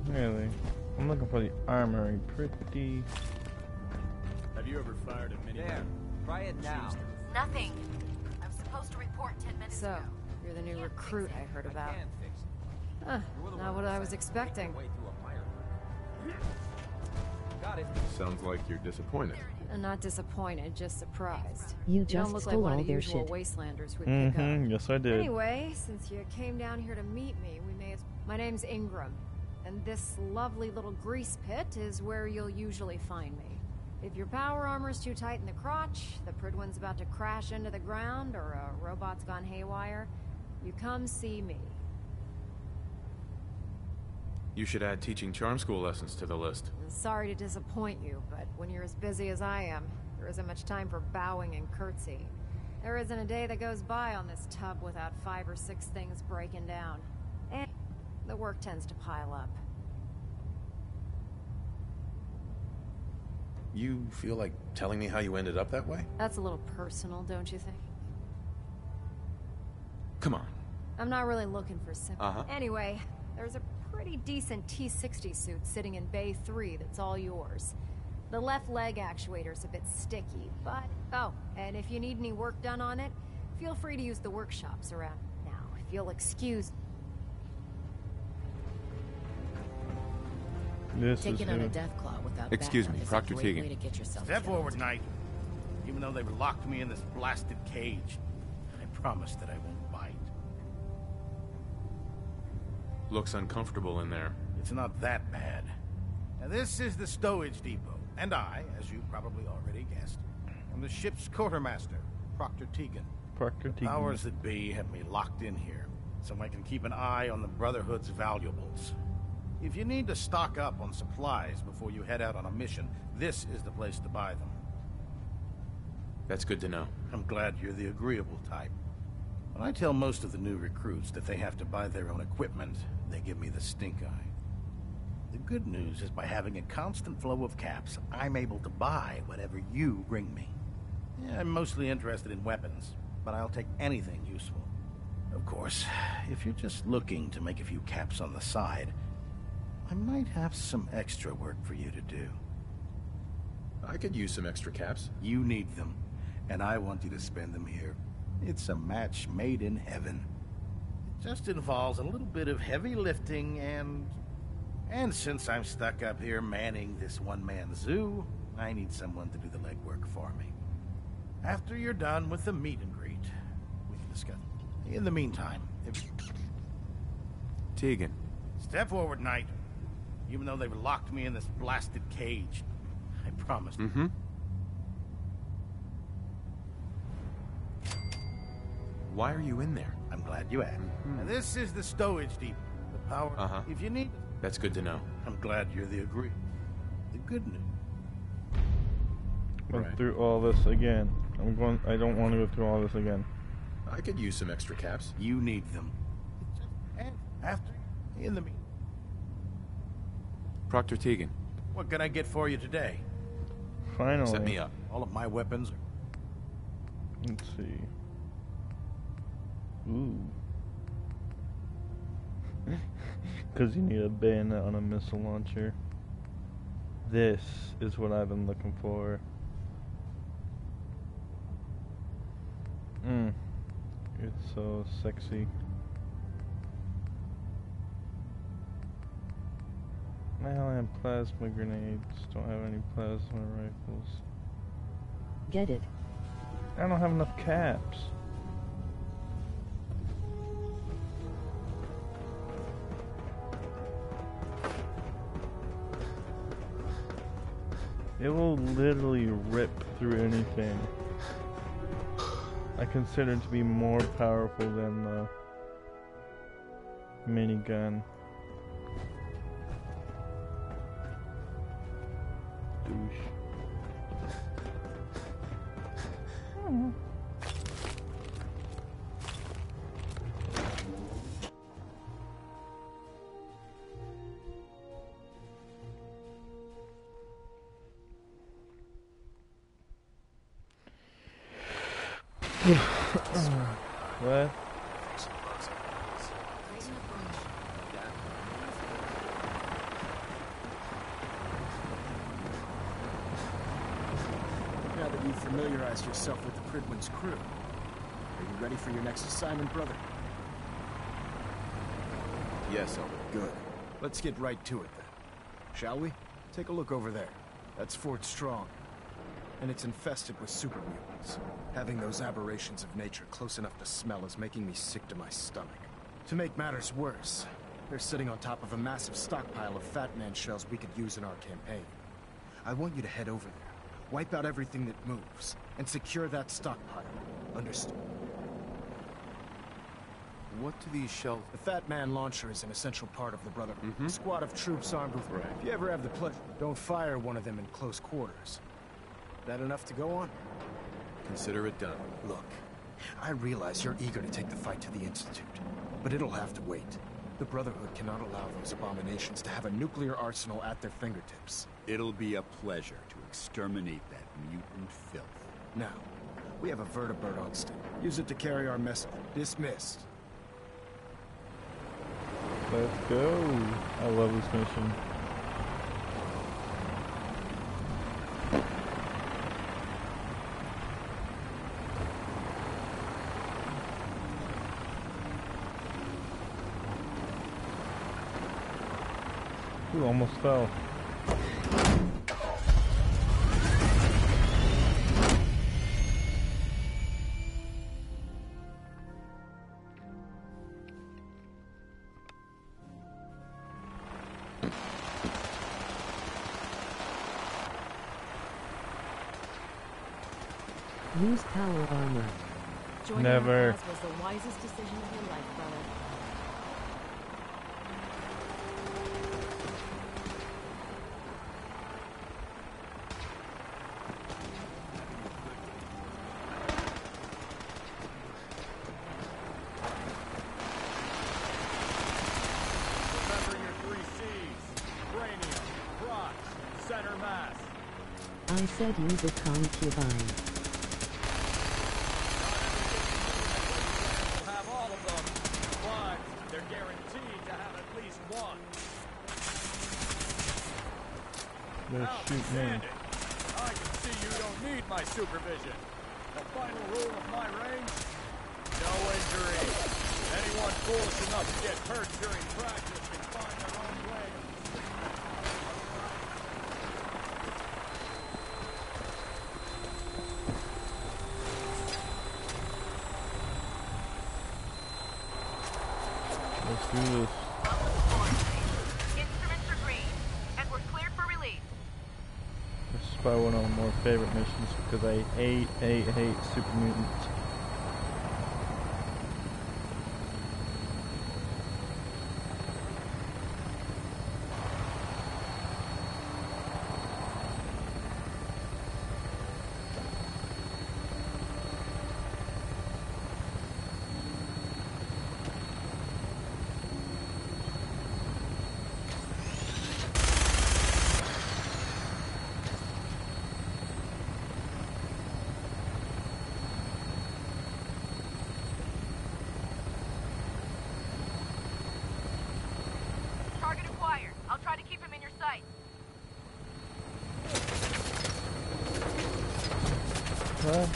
Really? I'm looking for the armory. Pretty. Have you ever fired a mini? There, try it now. Nothing. I was supposed to report 10 minutes ago. So, you're the new recruit I heard about. Huh, not what I was expecting. Got it. Sounds like you're disappointed. I'm not disappointed, just surprised. You don't just look like stole one all of the their usual shit. wastelanders would pick up. Yes, I did. Anyway, since you came down here to meet me, we may as... My name's Ingram, and this lovely little grease pit is where you'll usually find me. If your power armor's too tight in the crotch, the Pridwin's about to crash into the ground, or a robot's gone haywire, you come see me. You should add teaching charm school lessons to the list. I'm sorry to disappoint you, but when you're as busy as I am, there isn't much time for bowing and curtsy. There isn't a day that goes by on this tub without 5 or 6 things breaking down. And the work tends to pile up. You feel like telling me how you ended up that way? That's a little personal, don't you think? Come on. I'm not really looking for sympathy. Uh-huh. Anyway, there's a pretty decent T-60 suit sitting in Bay 3 that's all yours. The left leg actuator's a bit sticky, but... Oh, and if you need any work done on it, feel free to use the workshops around. Now, if you'll excuse... Taking on a Deathclaw without Excuse me, backup is Proctor a great Tegan. way to get yourself Step killed. forward, Knight. Even though they've locked me in this blasted cage, I promise that I won't bite. Looks uncomfortable in there. It's not that bad. Now, this is the stowage depot, and I, as you probably already guessed, am the ship's quartermaster, Proctor Tegan. Proctor The Tegan. powers that be have me locked in here, so I can keep an eye on the Brotherhood's valuables. If you need to stock up on supplies before you head out on a mission, this is the place to buy them. That's good to know. I'm glad you're the agreeable type. When I tell most of the new recruits that they have to buy their own equipment, they give me the stink eye. The good news is by having a constant flow of caps, I'm able to buy whatever you bring me. Yeah, I'm mostly interested in weapons, but I'll take anything useful. Of course, if you're just looking to make a few caps on the side, I might have some extra work for you to do. I could use some extra caps. You need them, and I want you to spend them here. It's a match made in heaven. It just involves a little bit of heavy lifting and since I'm stuck up here manning this one-man zoo, I need someone to do the legwork for me. After you're done with the meet and greet, we can discuss. In the meantime, if... Tegan. Step forward, Knight. Even though they've locked me in this blasted cage, I promised. Mm-hmm. Why are you in there? I'm glad you asked. Now, this is the stowage depot. The power, if you need it. That's good to know. I'm glad you're the agreed. The good news. Went through all this again. I don't want to go through all this again. I could use some extra caps. You need them. And after, in the meantime. Proctor Tegan. What can I get for you today? Finally. Set me up. All of my weapons are... Let's see. Ooh. Because you need a bayonet on a missile launcher. This is what I've been looking for. It's so sexy. Now I have plasma grenades. Don't have any plasma rifles. Get it. I don't have enough caps. It will literally rip through anything. I consider it to be more powerful than the minigun. Douche. What? Now that you've familiarized yourself with the Pridwin's crew, are you ready for your next assignment, brother? Yes, Elder. Good. Let's get right to it then. Shall we? Take a look over there. That's Fort Strong. And it's infested with super mutants. Having those aberrations of nature close enough to smell is making me sick to my stomach. To make matters worse, they're sitting on top of a massive stockpile of Fat Man shells we could use in our campaign. I want you to head over there, wipe out everything that moves, and secure that stockpile. Understood? What do these shells... The Fat Man launcher is an essential part of the Brotherhood. A squad of troops armed with... Right. If you ever have the pleasure, don't fire one of them in close quarters. That enough to go on? Consider it done. Look, I realize you're eager to take the fight to the Institute, but it'll have to wait. The Brotherhood cannot allow those abominations to have a nuclear arsenal at their fingertips. It'll be a pleasure to exterminate that mutant filth. Now, we have a vertibird on stick. Use it to carry our message. Dismissed. Let's go. I love this mission. Ooh, almost fell. Use power armor. Joining Never. our cause was the wisest decision of your life, brother. Remember your 3 C's. Cranium, crotch, center mass. I said use a concubine. We'll have all of them, but they're guaranteed to have at least one. They're shooting me. Outstanding. I can see you don't need my supervision. The final rule of my range? No injury. Anyone foolish enough to get hurt during practice can find their own way. Let's do this. Instruments are green, and we're cleared for release. This is probably one of my more favorite missions because I hate super mutants. What?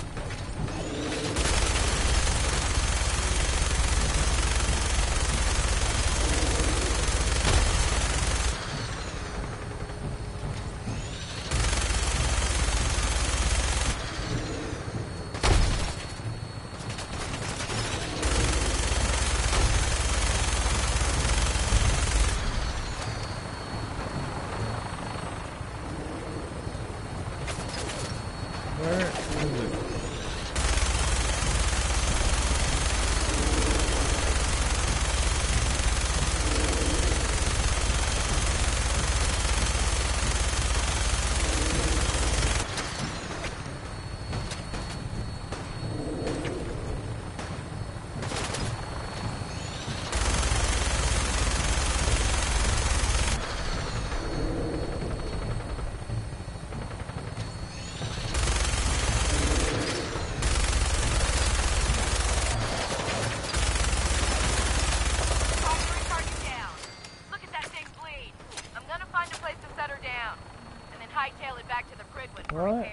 What?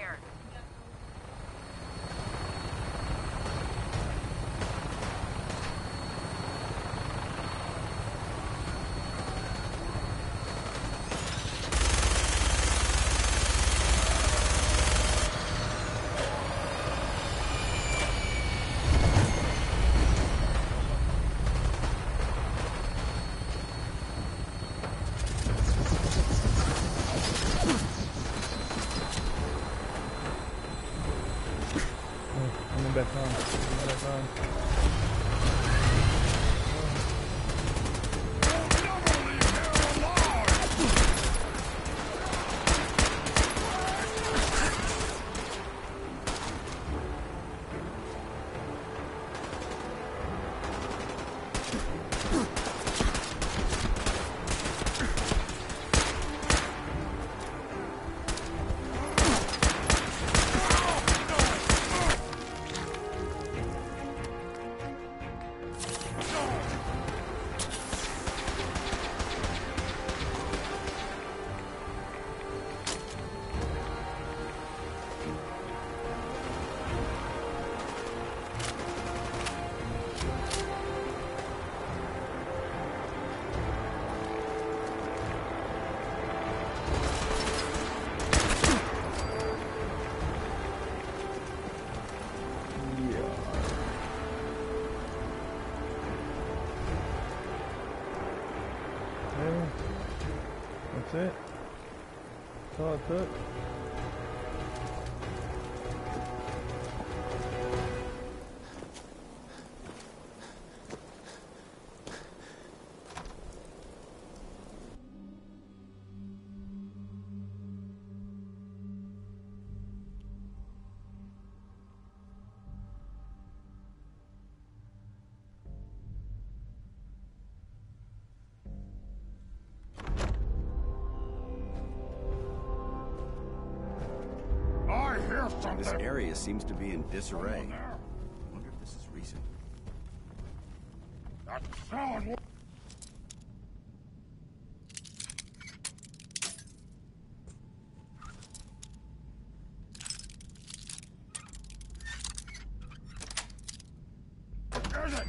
Back on. Back on. That's it. That's all it took. This area seems to be in disarray. I wonder if this is recent.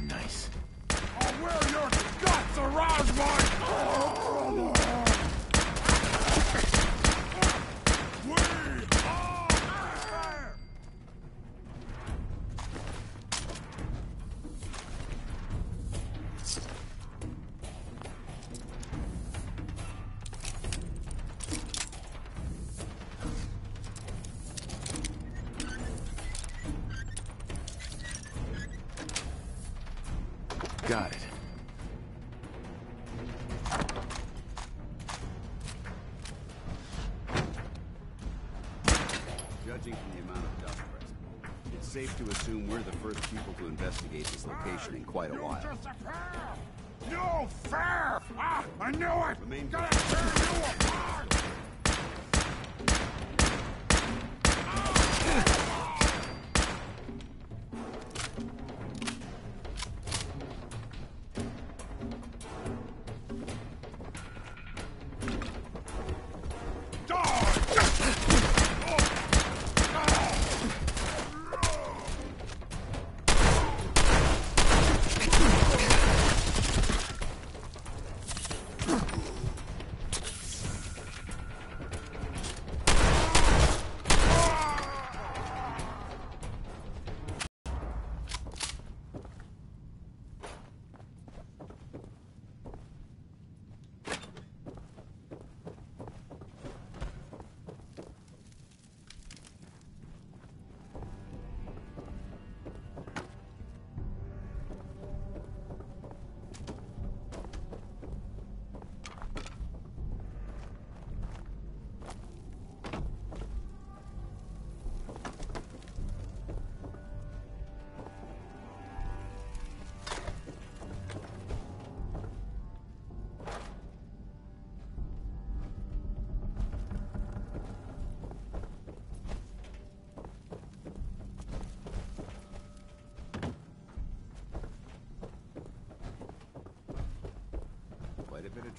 Nice. I'll wear your guts around my... Got it. Judging from the amount of dust present, it's safe to assume we're the first people to investigate this location in quite a while. No fair! Ah, I knew it! Remain Gonna tear you apart!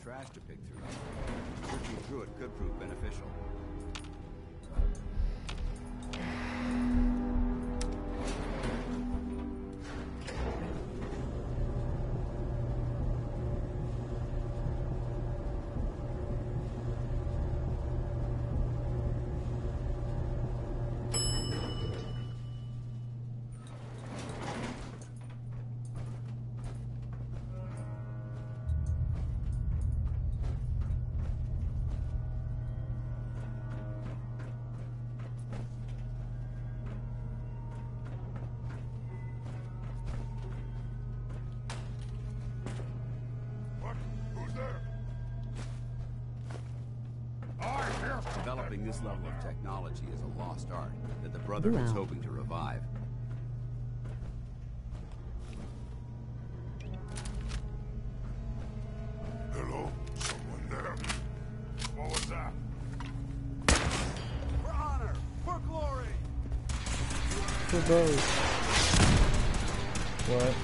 trash to pick through. Searching through it could prove beneficial. Developing this level of technology is a lost art that the Brotherhood is hoping to revive. Hello? Someone there? What was that? For honor! For glory! For those. What?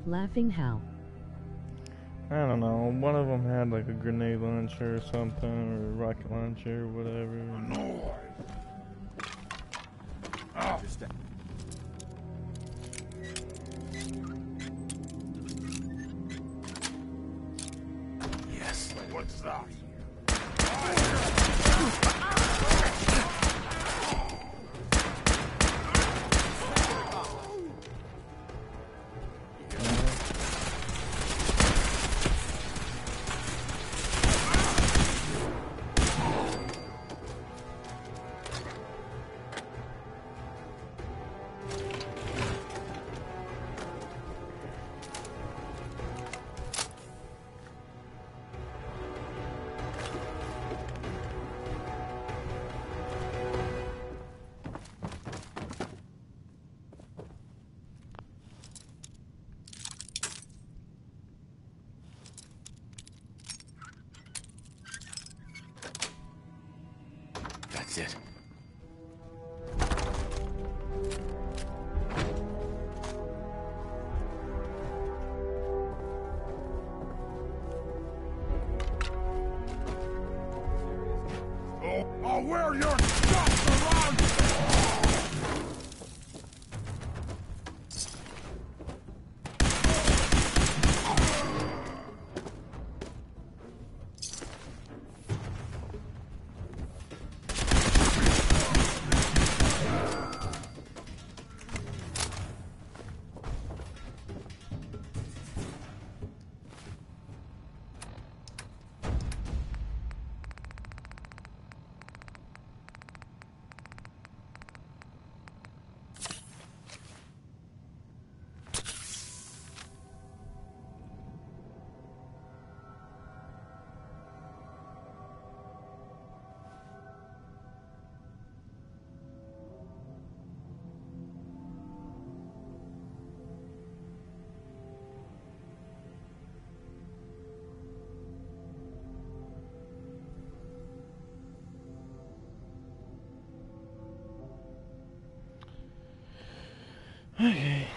Laughing Hal. I don't know. One of them had like a grenade launcher or something, or a rocket launcher or whatever. No. Yes. What's that? That's it. I'll wear your stuff around! Okay.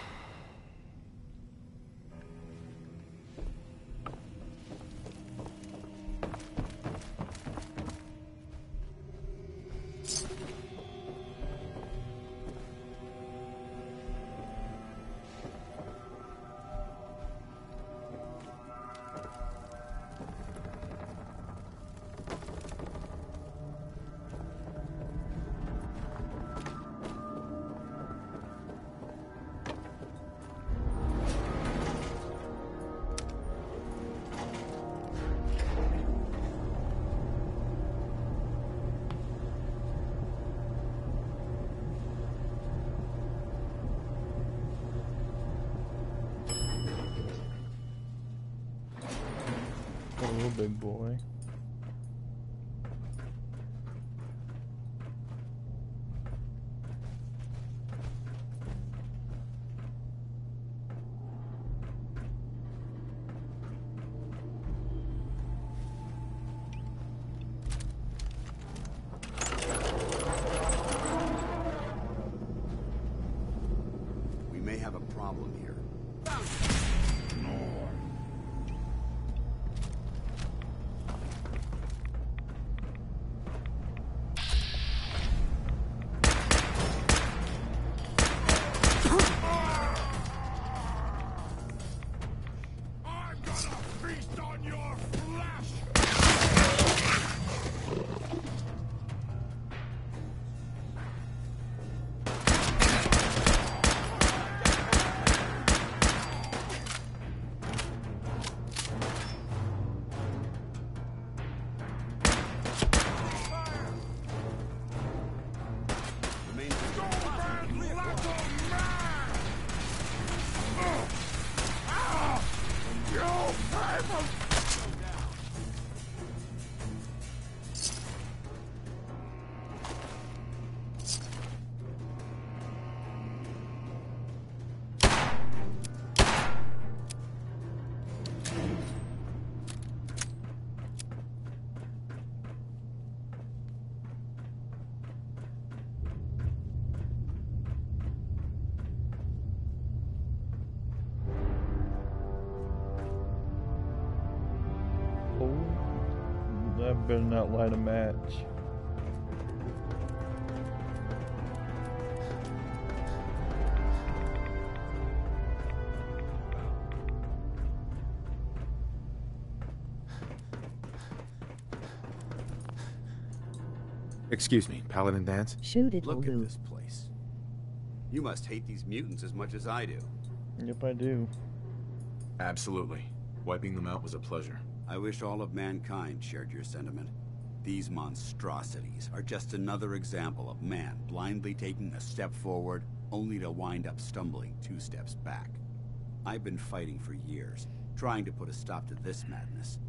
big boy. We may have a problem here. Feast on your flesh! I better not light a match. Excuse me, Paladin Dance? Shoot it, Look at this place. You must hate these mutants as much as I do. Yep, I do. Absolutely. Wiping them out was a pleasure. I wish all of mankind shared your sentiment. These monstrosities are just another example of man blindly taking a step forward, only to wind up stumbling 2 steps back. I've been fighting for years, trying to put a stop to this madness.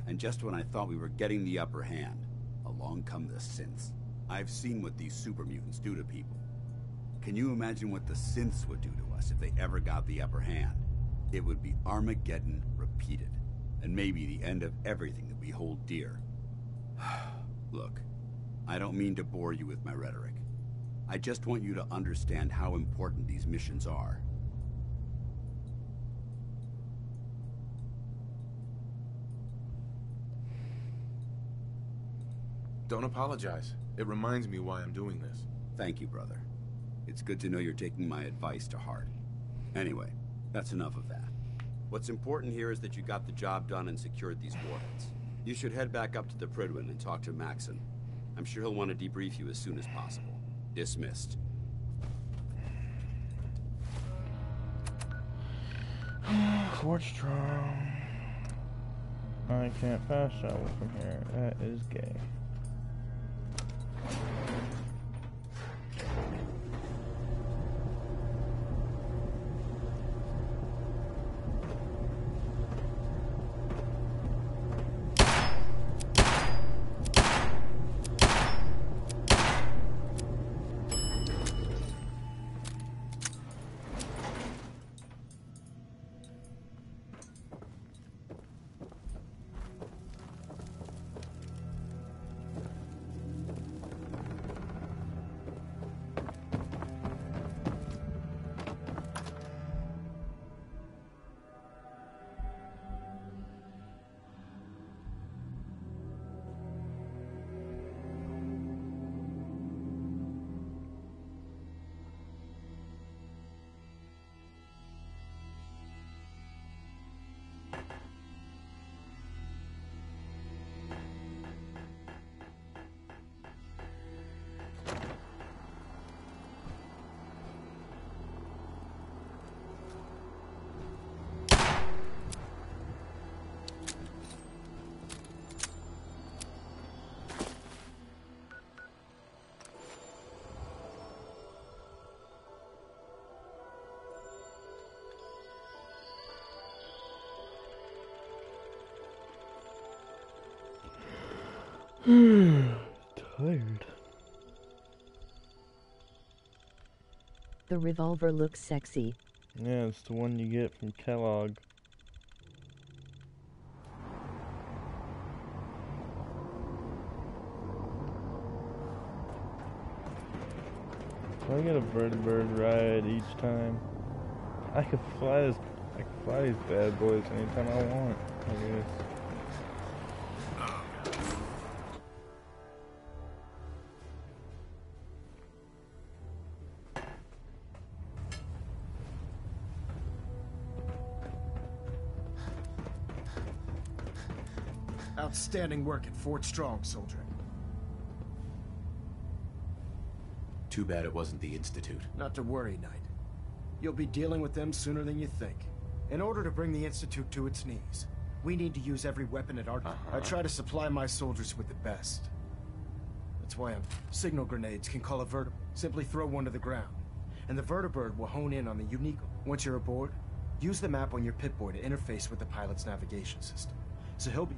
And just when I thought we were getting the upper hand, along come the synths. I've seen what these super mutants do to people. Can you imagine what the synths would do to us if they ever got the upper hand? It would be Armageddon repeated, and maybe the end of everything that we hold dear. Look, I don't mean to bore you with my rhetoric. I just want you to understand how important these missions are. Don't apologize. It reminds me why I'm doing this. Thank you, brother. It's good to know you're taking my advice to heart. Anyway, that's enough of that. What's important here is that you got the job done and secured these warheads. You should head back up to the Prydwen and talk to Maxon. I'm sure he'll want to debrief you as soon as possible. Dismissed. Fort Strong. I can't fast travel from here. That is gay. Tired. The revolver looks sexy. Yeah, it's the one you get from Kellogg. I get a vertibird ride each time. I can fly these bad boys anytime I want, I guess. Outstanding work at Fort Strong, soldier. Too bad it wasn't the Institute. Not to worry, Knight. You'll be dealing with them sooner than you think. In order to bring the Institute to its knees, we need to use every weapon at our... I try to supply my soldiers with the best. That's why signal grenades can call a vertibird. Simply throw one to the ground, and the vertibird will hone in on the unique... Once you're aboard, use the map on your Pip-Boy to interface with the pilot's navigation system. So he'll be...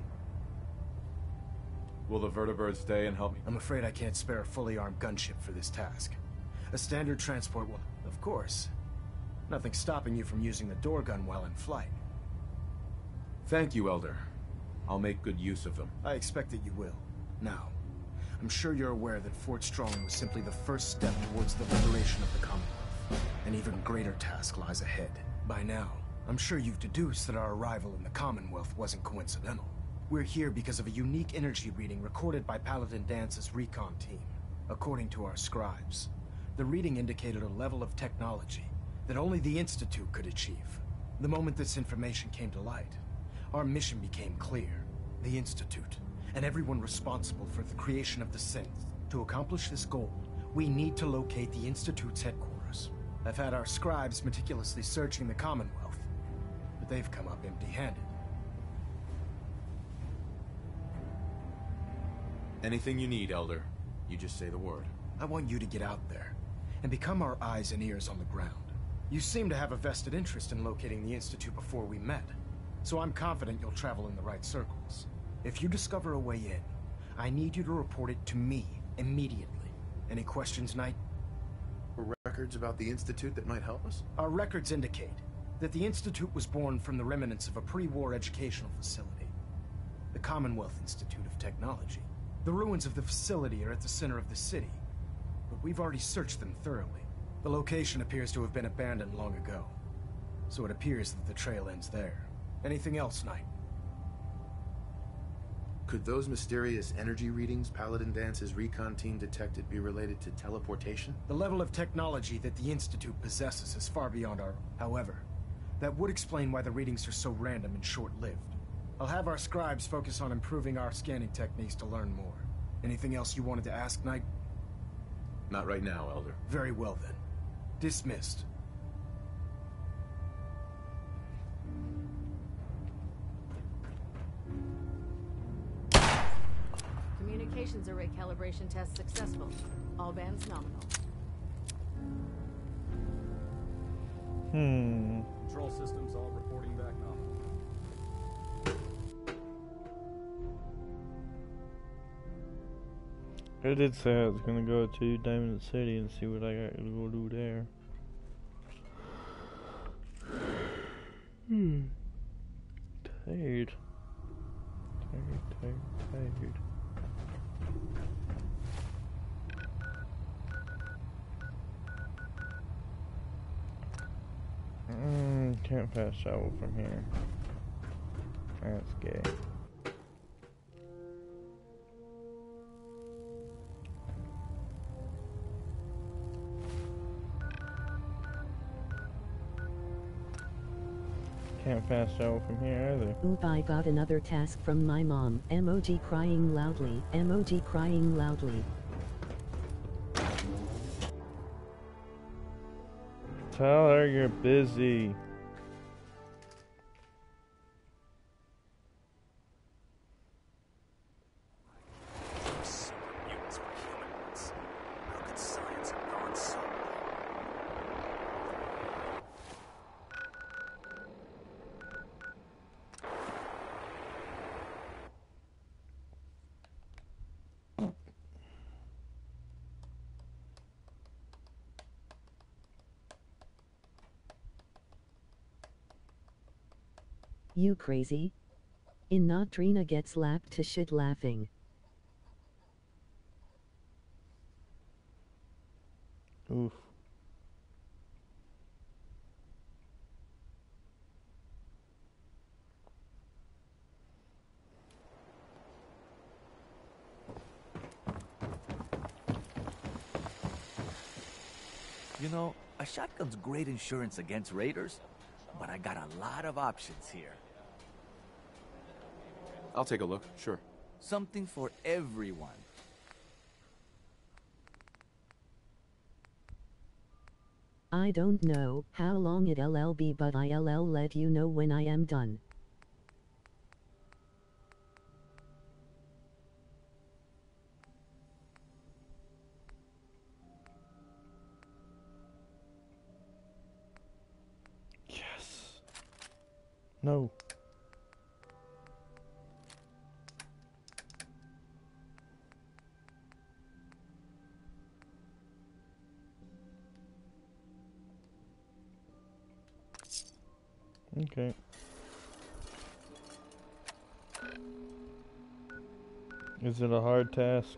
Will the vertibird stay and help me? I'm afraid I can't spare a fully armed gunship for this task. A standard transport will... Of course. Nothing stopping you from using the door gun while in flight. Thank you, Elder. I'll make good use of them. I expect that you will. Now, I'm sure you're aware that Fort Strong was simply the first step towards the liberation of the Commonwealth. An even greater task lies ahead. By now, I'm sure you've deduced that our arrival in the Commonwealth wasn't coincidental. We're here because of a unique energy reading recorded by Paladin Dance's recon team. According to our scribes, the reading indicated a level of technology that only the Institute could achieve. The moment this information came to light, our mission became clear. The Institute, and everyone responsible for the creation of the synth. To accomplish this goal, we need to locate the Institute's headquarters. I've had our scribes meticulously searching the Commonwealth, but they've come up empty-handed. Anything you need, Elder. You just say the word. I want you to get out there and become our eyes and ears on the ground. You seem to have a vested interest in locating the Institute before we met, so I'm confident you'll travel in the right circles. If you discover a way in, I need you to report it to me immediately. Any questions, Knight? Records about the Institute that might help us? Our records indicate that the Institute was born from the remnants of a pre-war educational facility, the Commonwealth Institute of Technology. The ruins of the facility are at the center of the city, but we've already searched them thoroughly. The location appears to have been abandoned long ago, so it appears that the trail ends there. Anything else, Knight? Could those mysterious energy readings Paladin Dance's recon team detected be related to teleportation? The level of technology that the Institute possesses is far beyond our... However, that would explain why the readings are so random and short-lived. I'll have our scribes focus on improving our scanning techniques to learn more. Anything else you wanted to ask, Knight? Not right now, Elder. Very well, then. Dismissed. Communications array calibration test successful. All bands nominal. Control systems all reporting back nominal. I did say I was gonna go to Diamond City and see what I got to go do there. Tired. Tired. Can't fast travel from here. That's gay. Can't fast travel from here either. Oop, I got another task from my mom. Emoji crying loudly. Emoji crying loudly. Tell her you're busy. You crazy? In not Trina gets lapped to shit laughing. Oof. You know, a shotgun's great insurance against raiders, but I got a lot of options here. I'll take a look, sure. Something for everyone. I don't know how long it'll be, but I'll let you know when I am done. Yes. No. Okay. Is it a hard task?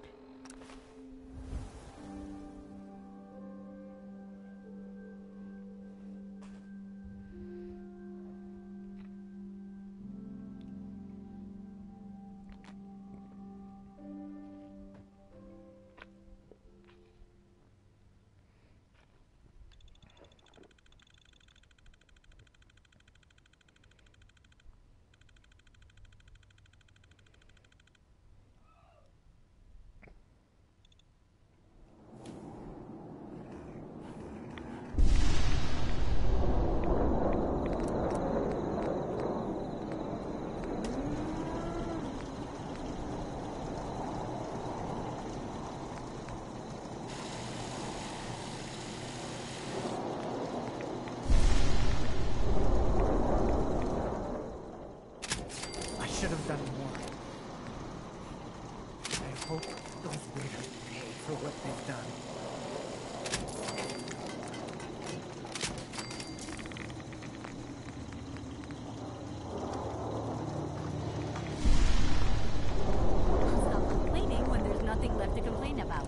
I should have done more. I hope those raiders pay for what they've done. Stop complaining when there's nothing left to complain about.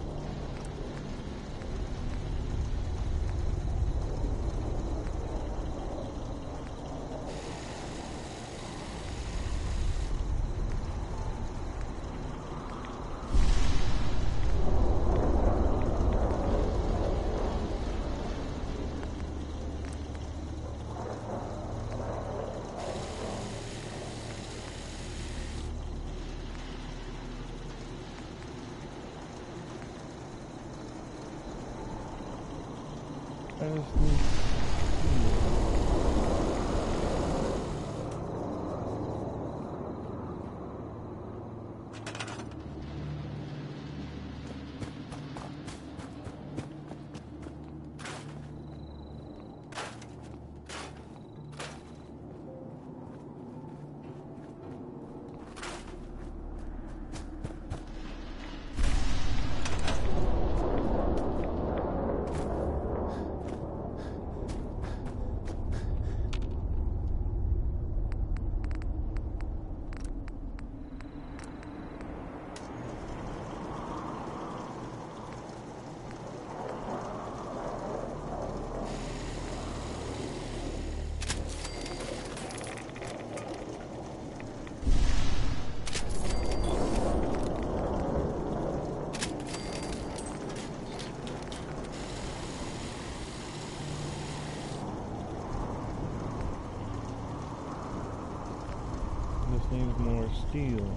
This needs more steel.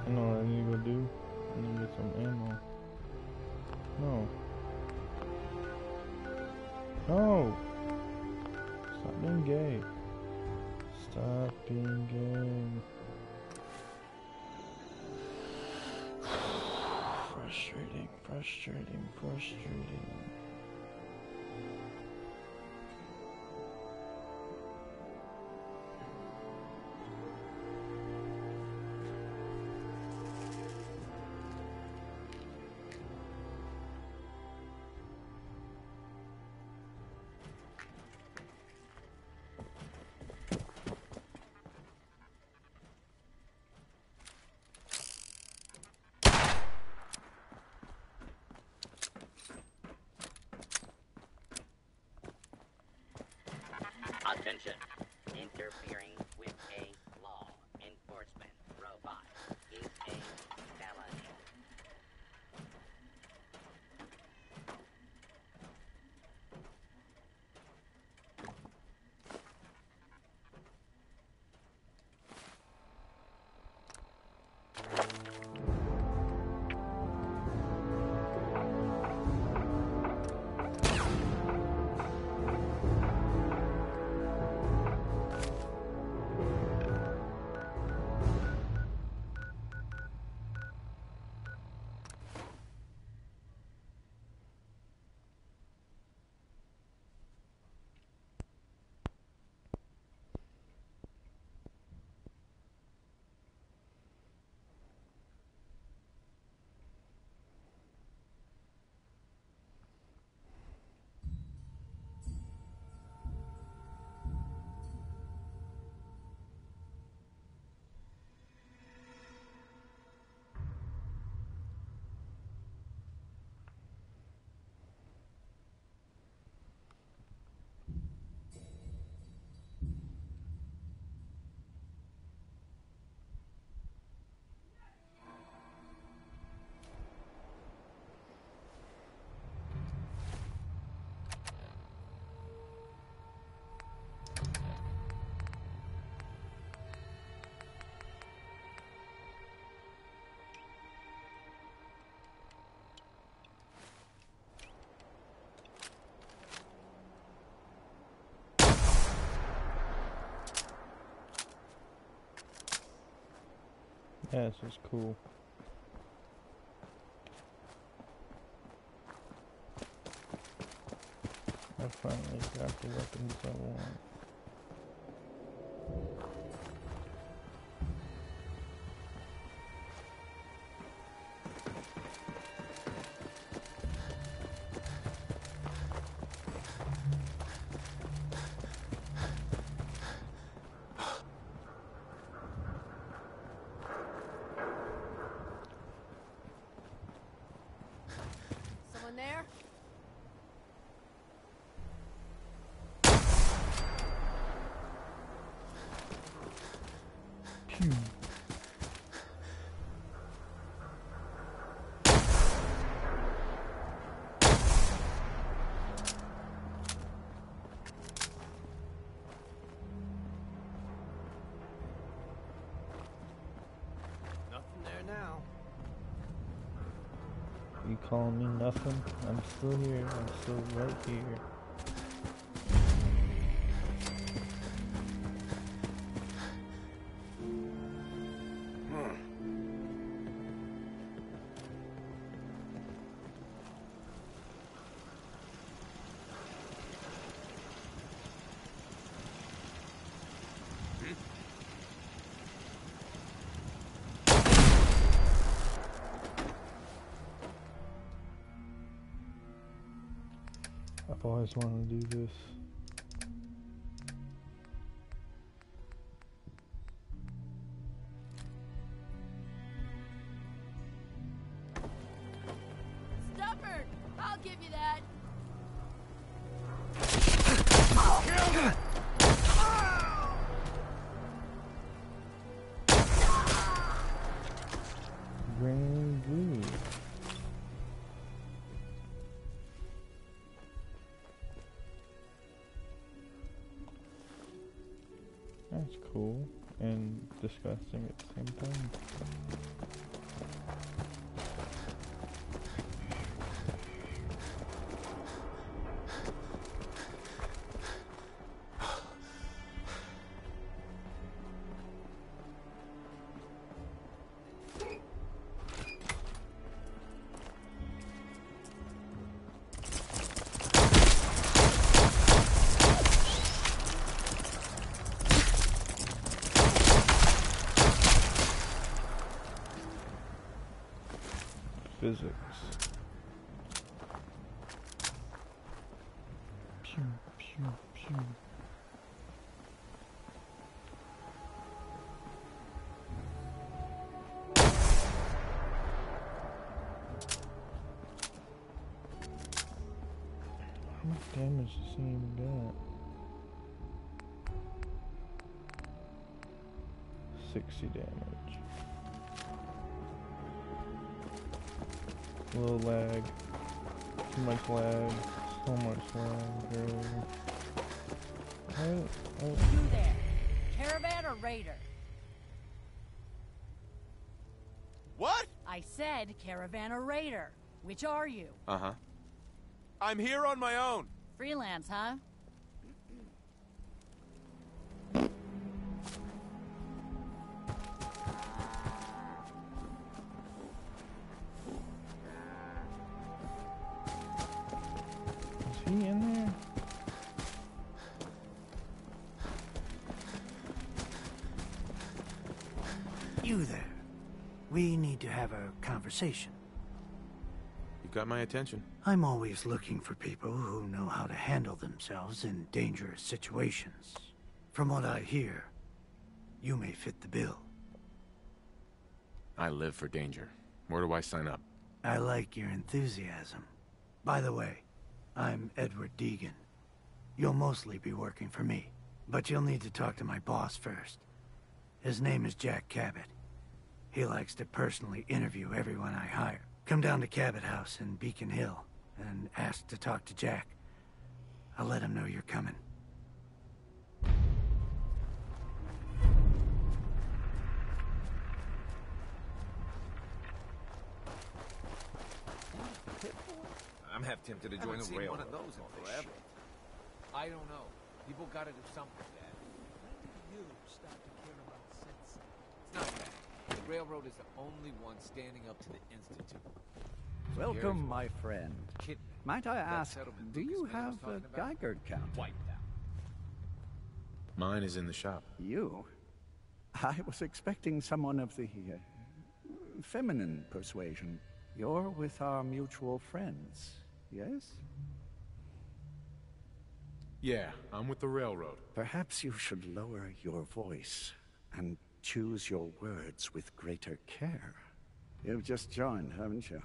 You know what I need to go do? I need to get some ammo. No. No! Stop being gay. Stop being gay. Frustrating, frustrating, frustrating. Attention. Interfering with a law enforcement robot is a felony. Yeah, this is cool. I finally got the weapons I want. Someone there? Pew. Nothing there now. You calling me nothing? I'm still here. I'm still right here. I've always wanted to do this. Stubborn! I'll give you that. Green blue. That's cool. and disgusting at the same time. Physics. Pew, pew, pew. How much damage does he even get? 60 damage. Low lag. Too much lag. So much lag, girl. You there. Caravan or raider? What? I said caravan or raider. Which are you? Uh-huh. I'm here on my own. Freelance, huh? Is he in there? You there. We need to have a conversation. You got my attention. I'm always looking for people who know how to handle themselves in dangerous situations. From what I hear, you may fit the bill. I live for danger. Where do I sign up? I like your enthusiasm. By the way, I'm Edward Deegan. You'll mostly be working for me, but you'll need to talk to my boss first. His name is Jack Cabot. He likes to personally interview everyone I hire. Come down to Cabot House in Beacon Hill and ask to talk to Jack. I'll let him know you're coming. I'm half tempted to join the railroad. One of those in forever. I don't know. People gotta do something, Dad. When did you start to care about sense? It's not that. The railroad is the only one standing up to the Institute. Welcome, my friend. Might I ask, do you have a Geiger counter? Wiped out. Mine is in the shop. You? I was expecting someone of the feminine persuasion. You're with our mutual friends, yes? Yeah, I'm with the railroad. Perhaps you should lower your voice and choose your words with greater care. You've just joined, haven't you?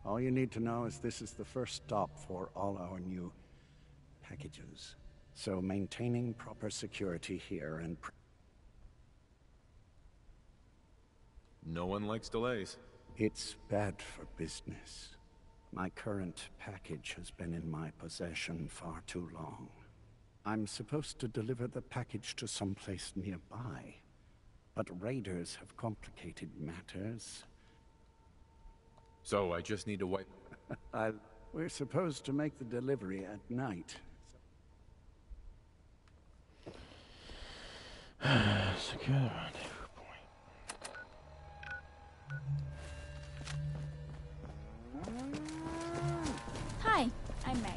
All you need to know is this is the first stop for all our new packages. So maintaining proper security here and... No one likes delays. It's bad for business. My current package has been in my possession far too long. I'm supposed to deliver the package to someplace nearby, but raiders have complicated matters. So I just need to wipe... We're supposed to make the delivery at night. Secure the rendezvous point. Hi, I'm Meg.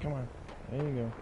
Come on. There you go.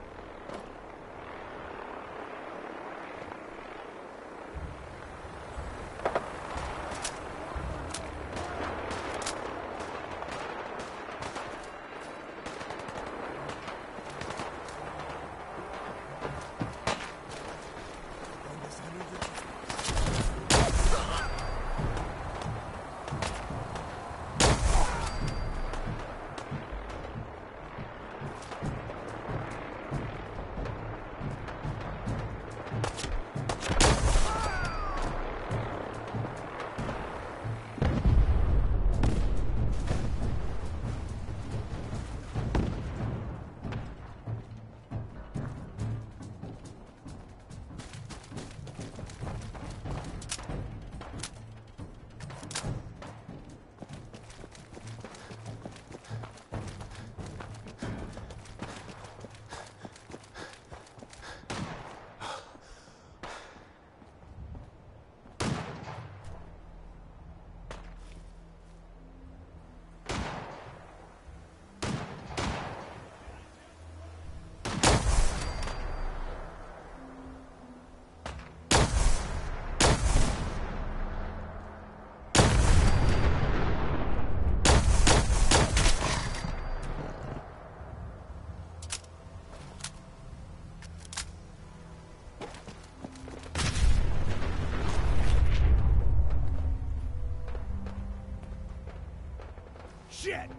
Shit!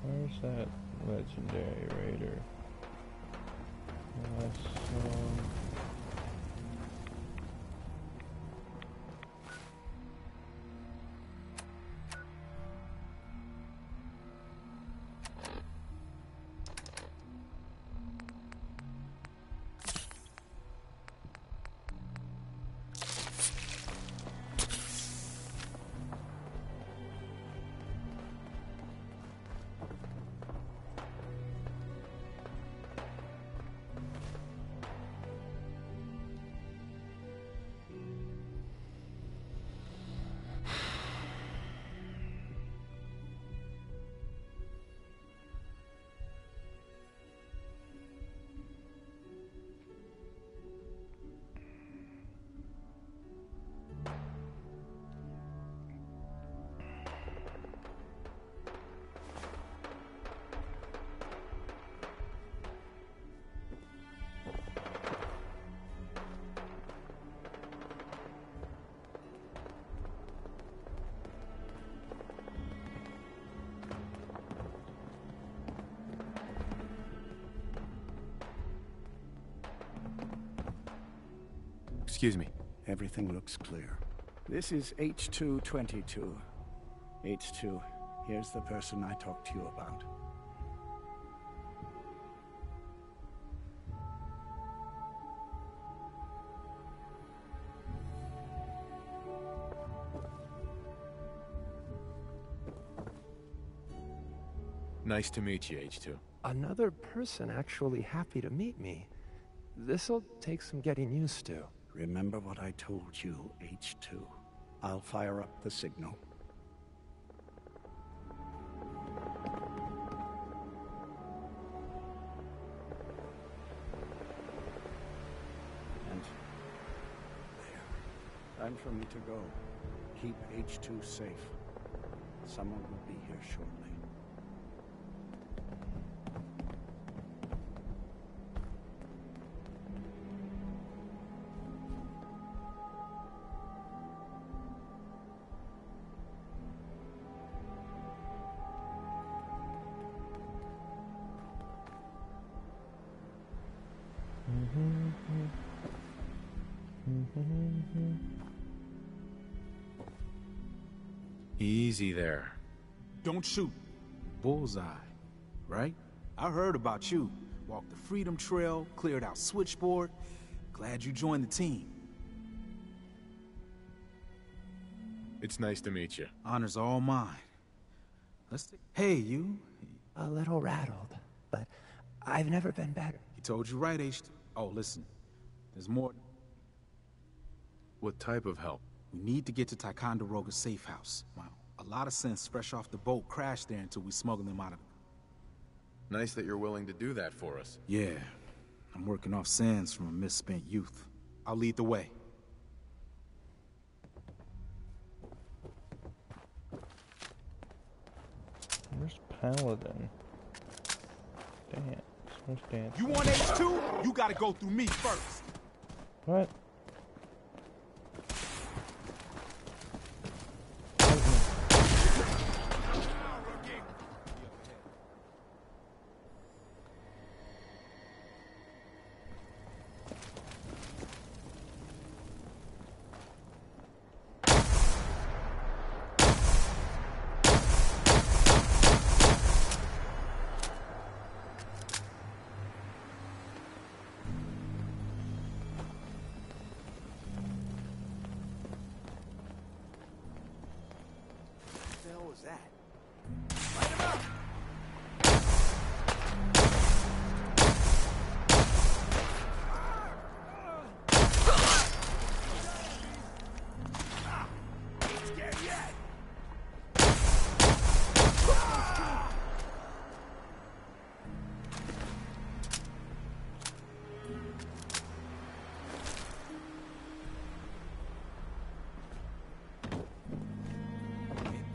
Where's that legendary raider? Excuse me. Everything looks clear. This is H222. H2, here's the person I talked to you about. Nice to meet you, H2. Another person actually happy to meet me. This'll take some getting used to. Remember what I told you, H2. I'll fire up the signal. And there. Time for me to go. Keep H2 safe. Someone will be here shortly. Easy there. Don't shoot. Bullseye, right? I heard about you. Walked the Freedom Trail, cleared out Switchboard. Glad you joined the team. It's nice to meet you. Honor's all mine. Hey, you. A little rattled, but I've never been better. He told you right, H2. Oh, listen. There's more. What type of help? We need to get to Ticonderoga's safe house. Wow, a lot of sense fresh off the boat crashed there until we smuggled them out of it. Nice that you're willing to do that for us. Yeah, I'm working off sands from a misspent youth. I'll lead the way. Where's Paladin? Dance. Where's dance? You want H2? You gotta go through me first. What?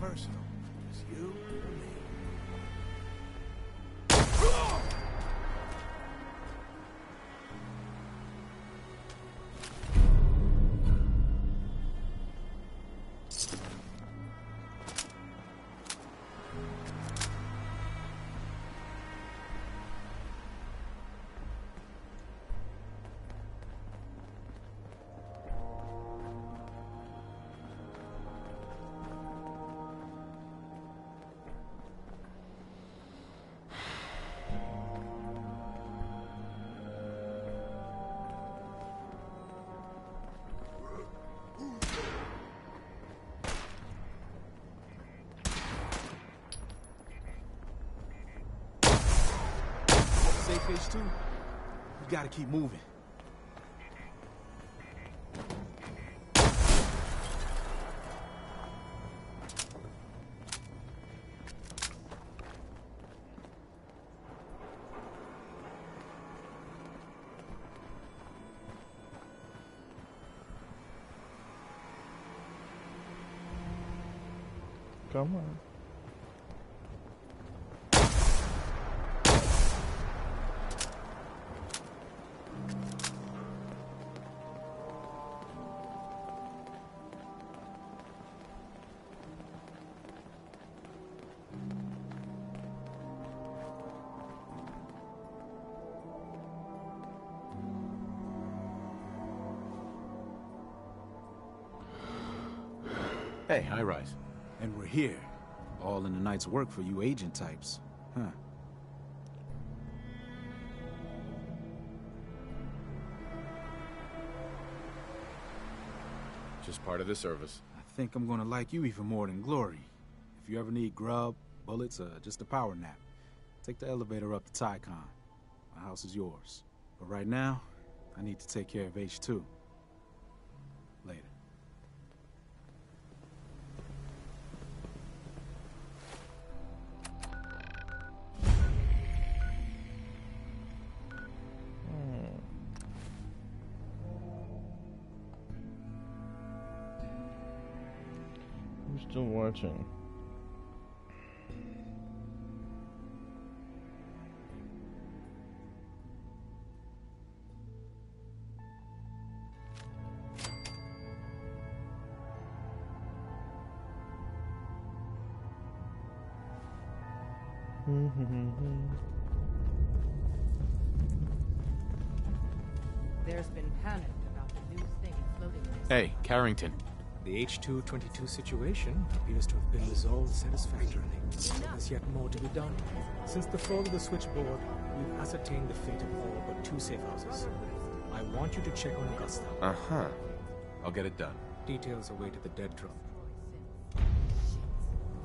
Personal. Just you and me. Safe H2? You gotta keep moving. Come on. Hey, high rise. And we're here. All in the night's work for you agent types. Huh. Just part of the service. I think I'm gonna like you even more than Glory. If you ever need grub, bullets, or just a power nap, take the elevator up to Tycon. My house is yours. But right now, I need to take care of H2. Later. Who's still watching? There's been panic about the new thing floating in the Hey, Carrington. The H-222 situation appears to have been resolved satisfactorily. There's yet more to be done. Since the fall of the switchboard, we've ascertained the fate of all but 2 safe houses. I want you to check on Augusta. Uh-huh. I'll get it done. Details await at the dead drop.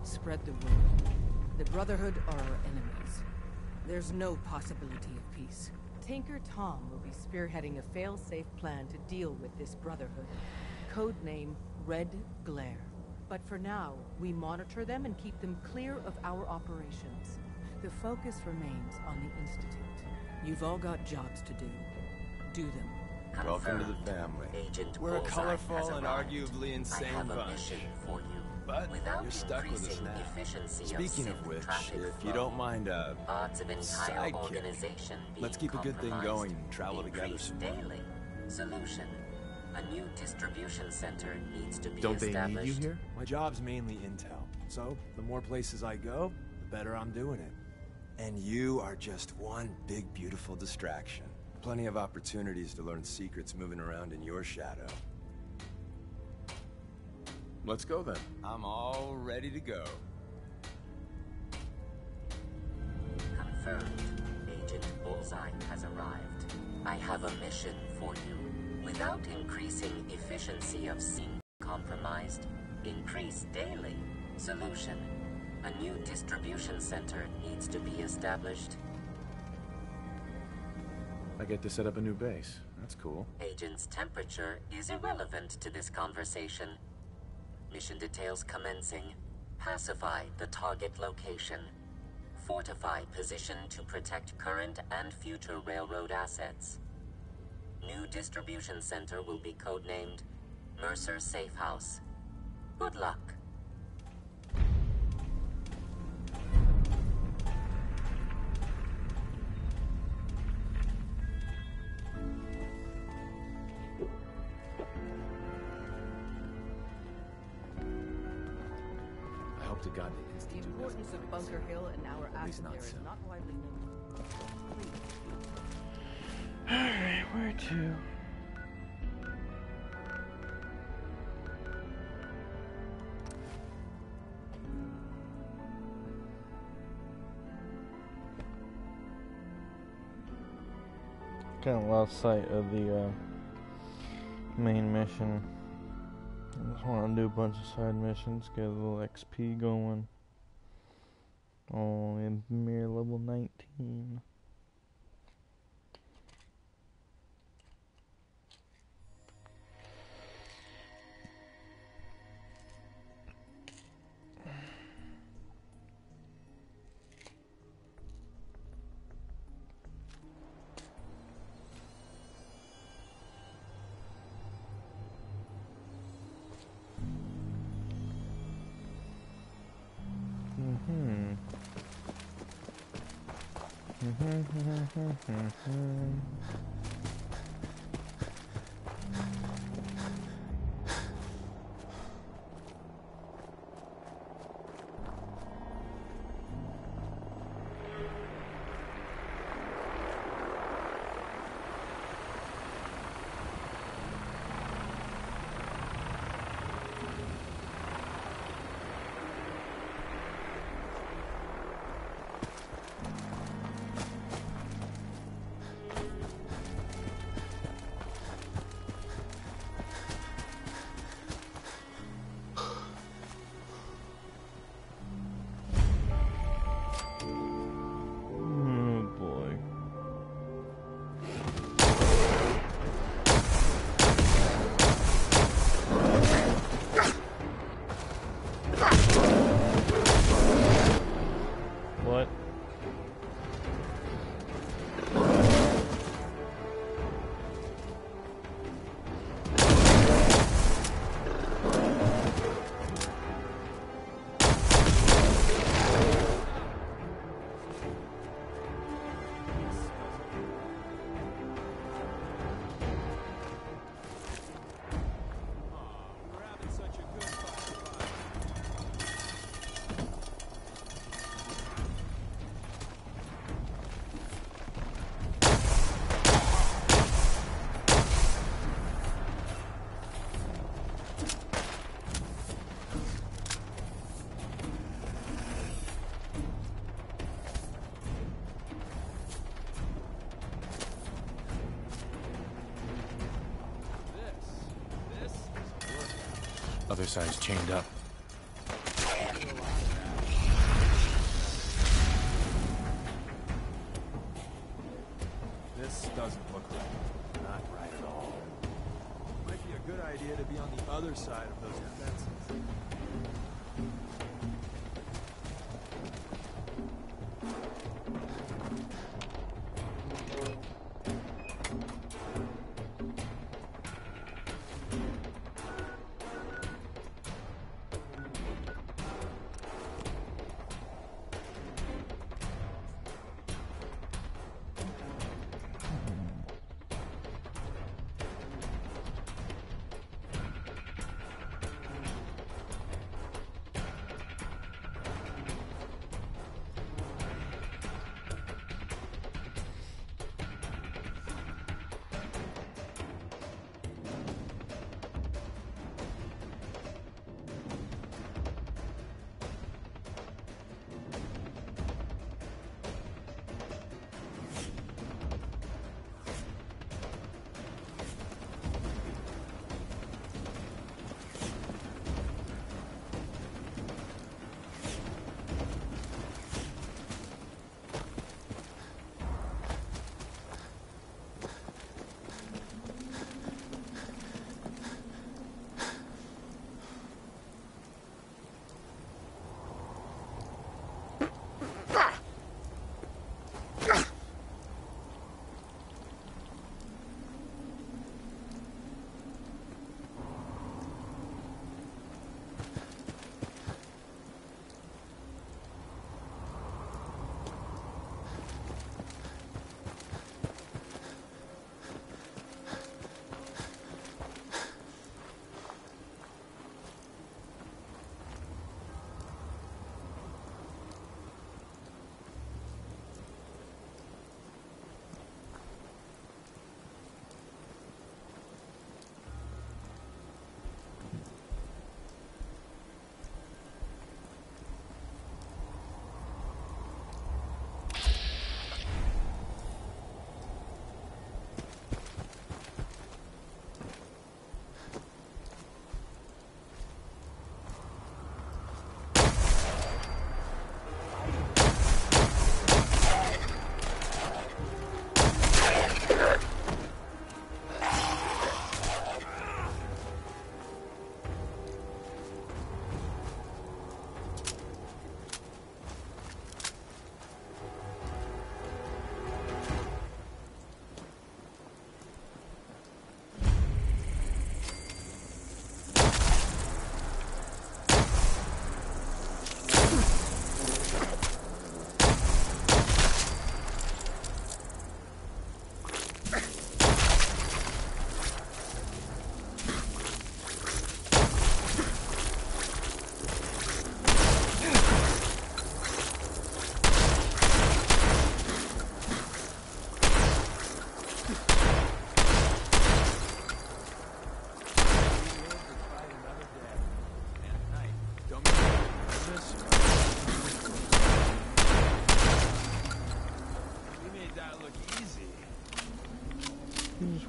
Spread the word. The Brotherhood are our enemies. There's no possibility of peace. Tinker Tom will be spearheading a fail-safe plan to deal with this Brotherhood. Codename Red Glare. But for now, we monitor them and keep them clear of our operations. The focus remains on the Institute. You've all got jobs to do. Do them. Welcome to the family. We're a colorful and arguably insane bunch. But you're stuck with us now. Speaking of which, if you don't mind a sidekick, let's keep a good thing going and travel together some more. Solution. A new distribution center needs to be Don't they established. need you here? My job's mainly intel, so the more places I go, the better I'm doing it. And you are just one big, beautiful distraction. Plenty of opportunities to learn secrets moving around in your shadow. Let's go then. I'm all ready to go. Confirmed. Agent Bullseye has arrived. I have a mission for you. Without increasing efficiency of scene compromised, increase daily. Solution. A new distribution center needs to be established. I get to set up a new base. That's cool. Agent's temperature is irrelevant to this conversation. Mission details commencing. Pacify the target location. Fortify position to protect current and future railroad assets. New distribution center will be codenamed Mercer Safe House. Good luck. I hope to God the Institute The importance of Bunker Hill and our asset there is not widely known. Alright, where to? Kind of lost sight of the main mission. I just want to do a bunch of side missions, get a little XP going. Only a mere level 19. Other side's chained up. This doesn't look right. Not right at all. Might be a good idea to be on the other side of those defenses.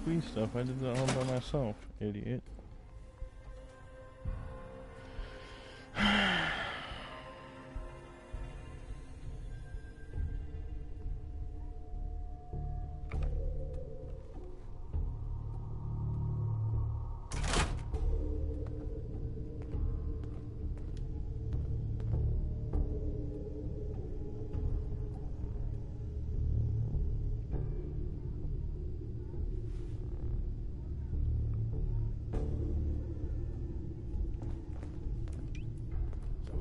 Squeeze stuff. I did that all by myself, idiot.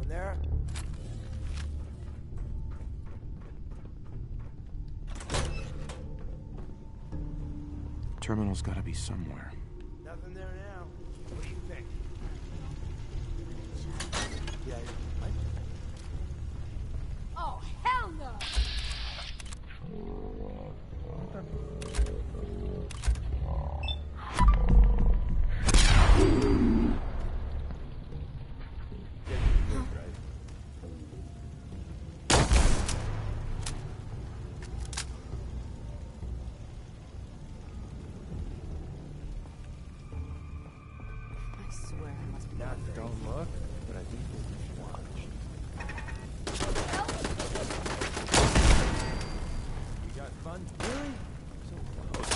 There? Terminal's gotta be somewhere. Nothing there now. What do you think? Yeah, right? Oh, hell no! Don't look, but I think we'll watch. You got fun? Really? So close.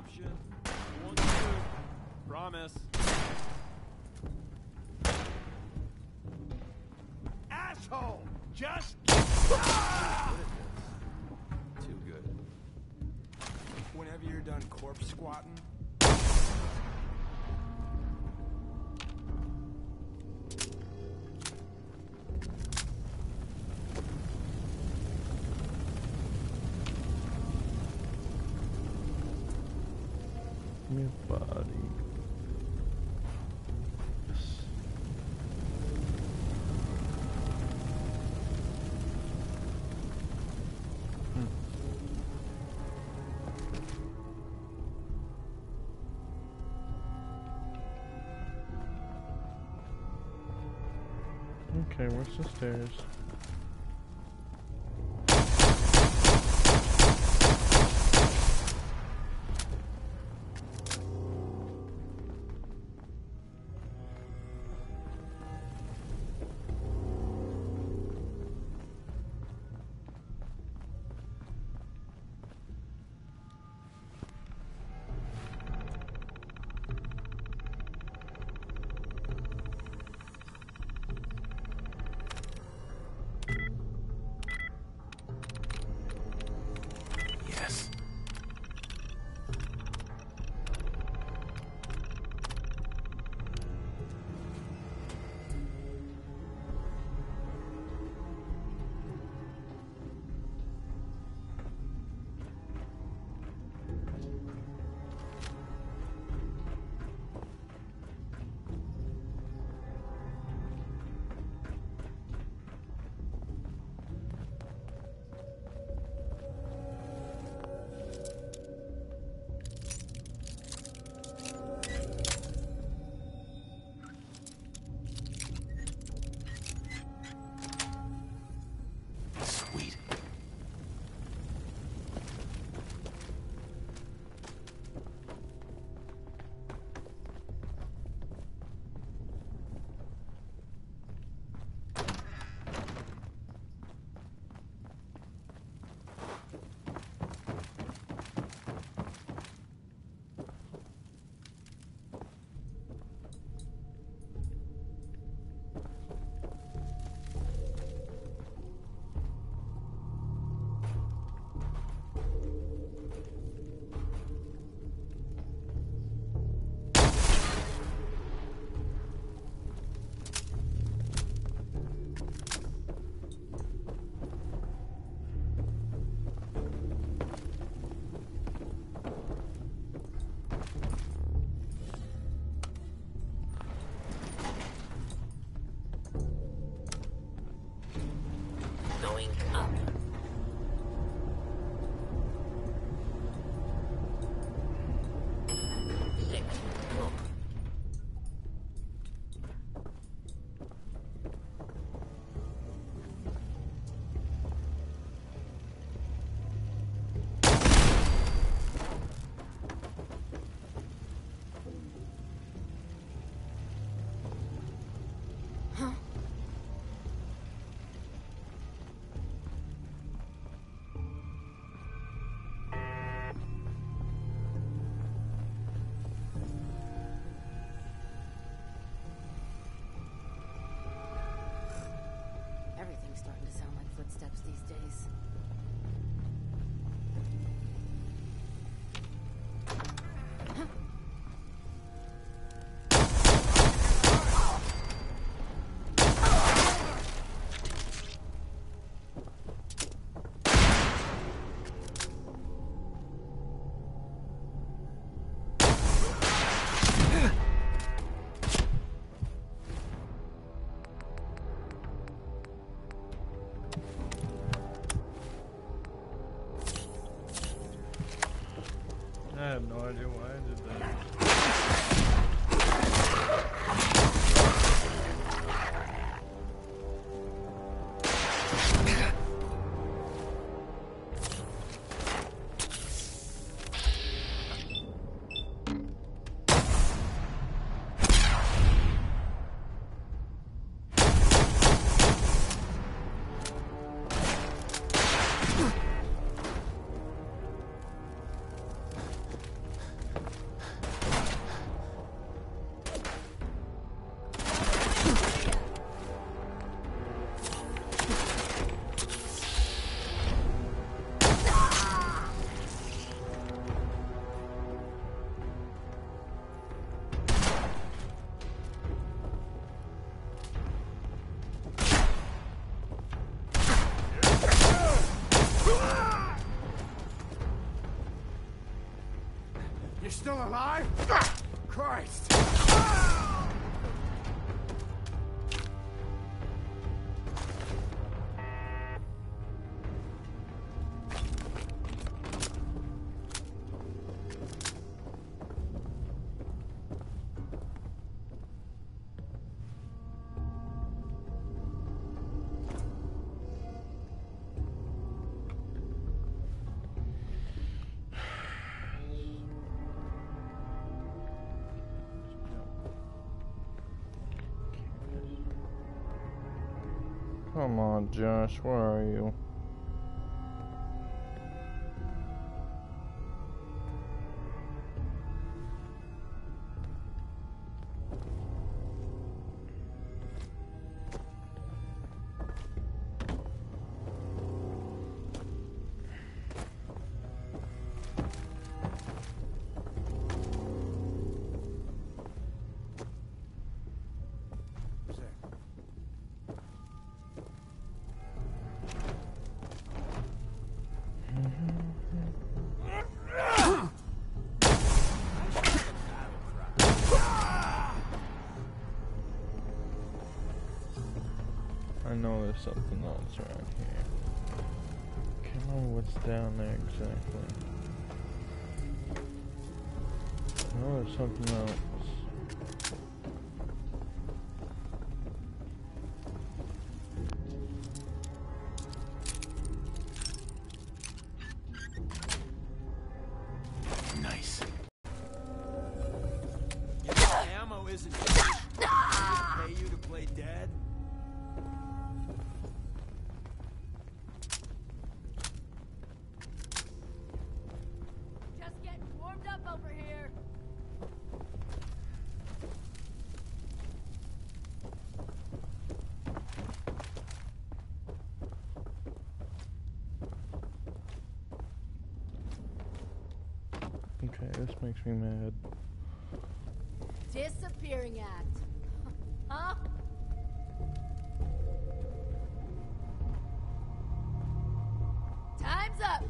option. One, two. Promise. Asshole! Just Too good. Whenever you're done corpse squatting, Your body. Yes. Okay, where's the stairs? Yes. Sweet. Going up. Sixth floor. Everything's starting to sound like footsteps these days. I have no idea why I did that. still alive? Christ! Come on, Josh, where are you? I know there's something else around here. Can't remember what's down there exactly. I know there's something else. Nice. Your ammo isn't pay you to play dead? Just getting warmed up over here. Okay, this makes me mad. Disappearing act. Huh? Time's up.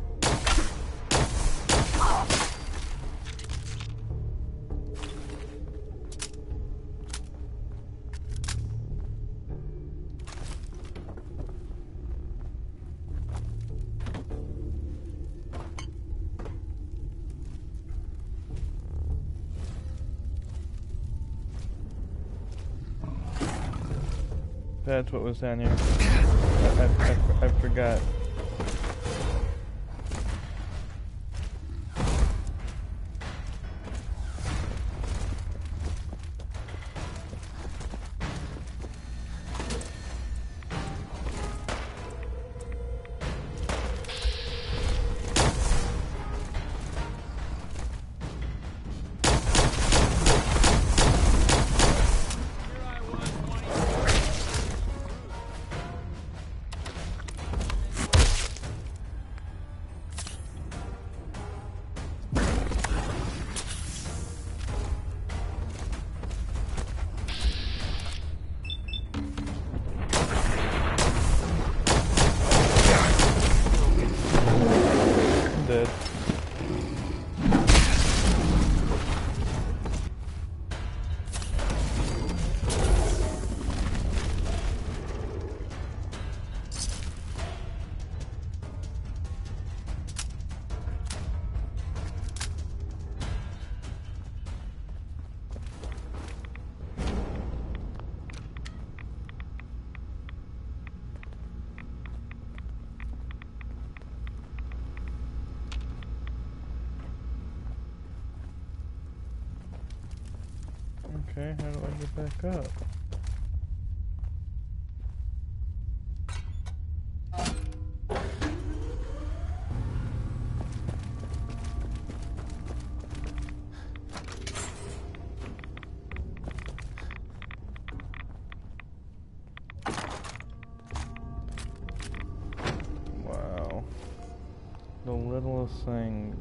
That's what was down here. I forgot. Dead. Okay, how do I get back up? Wow. The littlest things.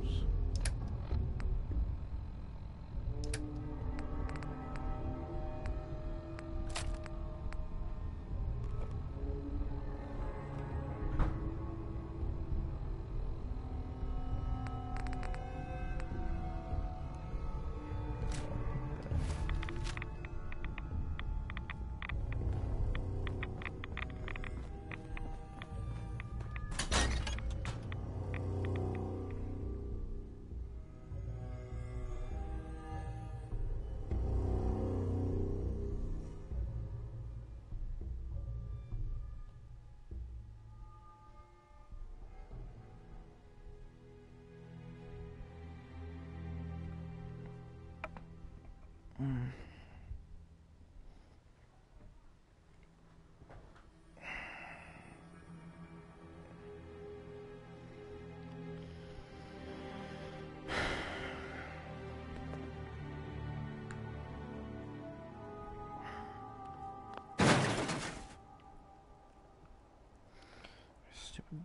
Stupid.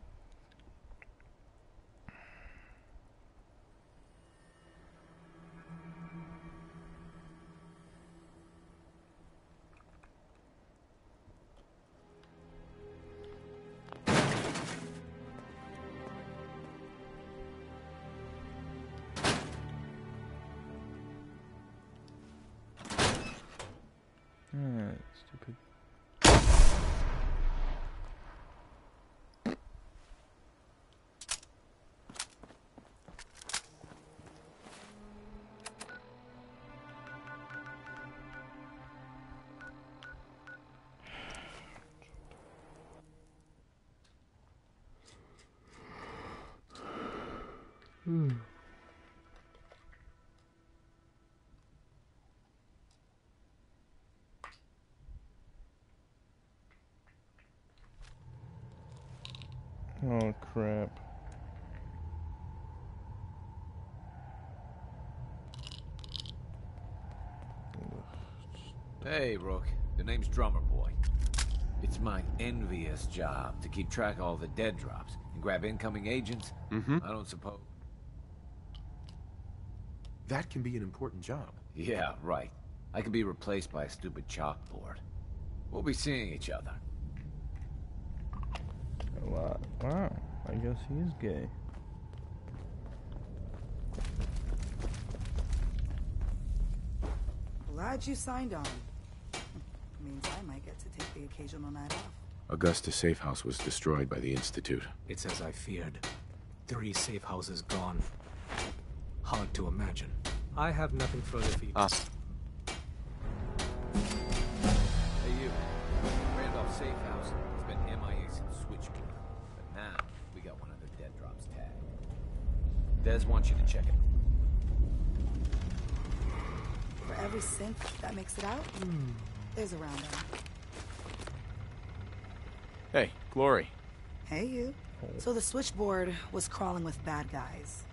Stupid. Oh crap. Hey, Rook. The name's Drummer Boy. It's my envious job to keep track of all the dead drops and grab incoming agents. I don't suppose... That can be an important job. Yeah, right. I could be replaced by a stupid chalkboard. We'll be seeing each other. Wow, I guess he's gay. Glad you signed on. Means I might get to take the occasional night off. Augusta's safe house was destroyed by the Institute. It's as I feared. 3 safe houses gone. Hard to imagine. I have nothing further for you. Hey, you. Randolph safe house has been MIA since Switchboard. But now, we got one of their dead drops tagged. Des wants you to check it. For every synth that makes it out, there's a round up. Hey, Glory. Hey, you. So the switchboard was crawling with bad guys.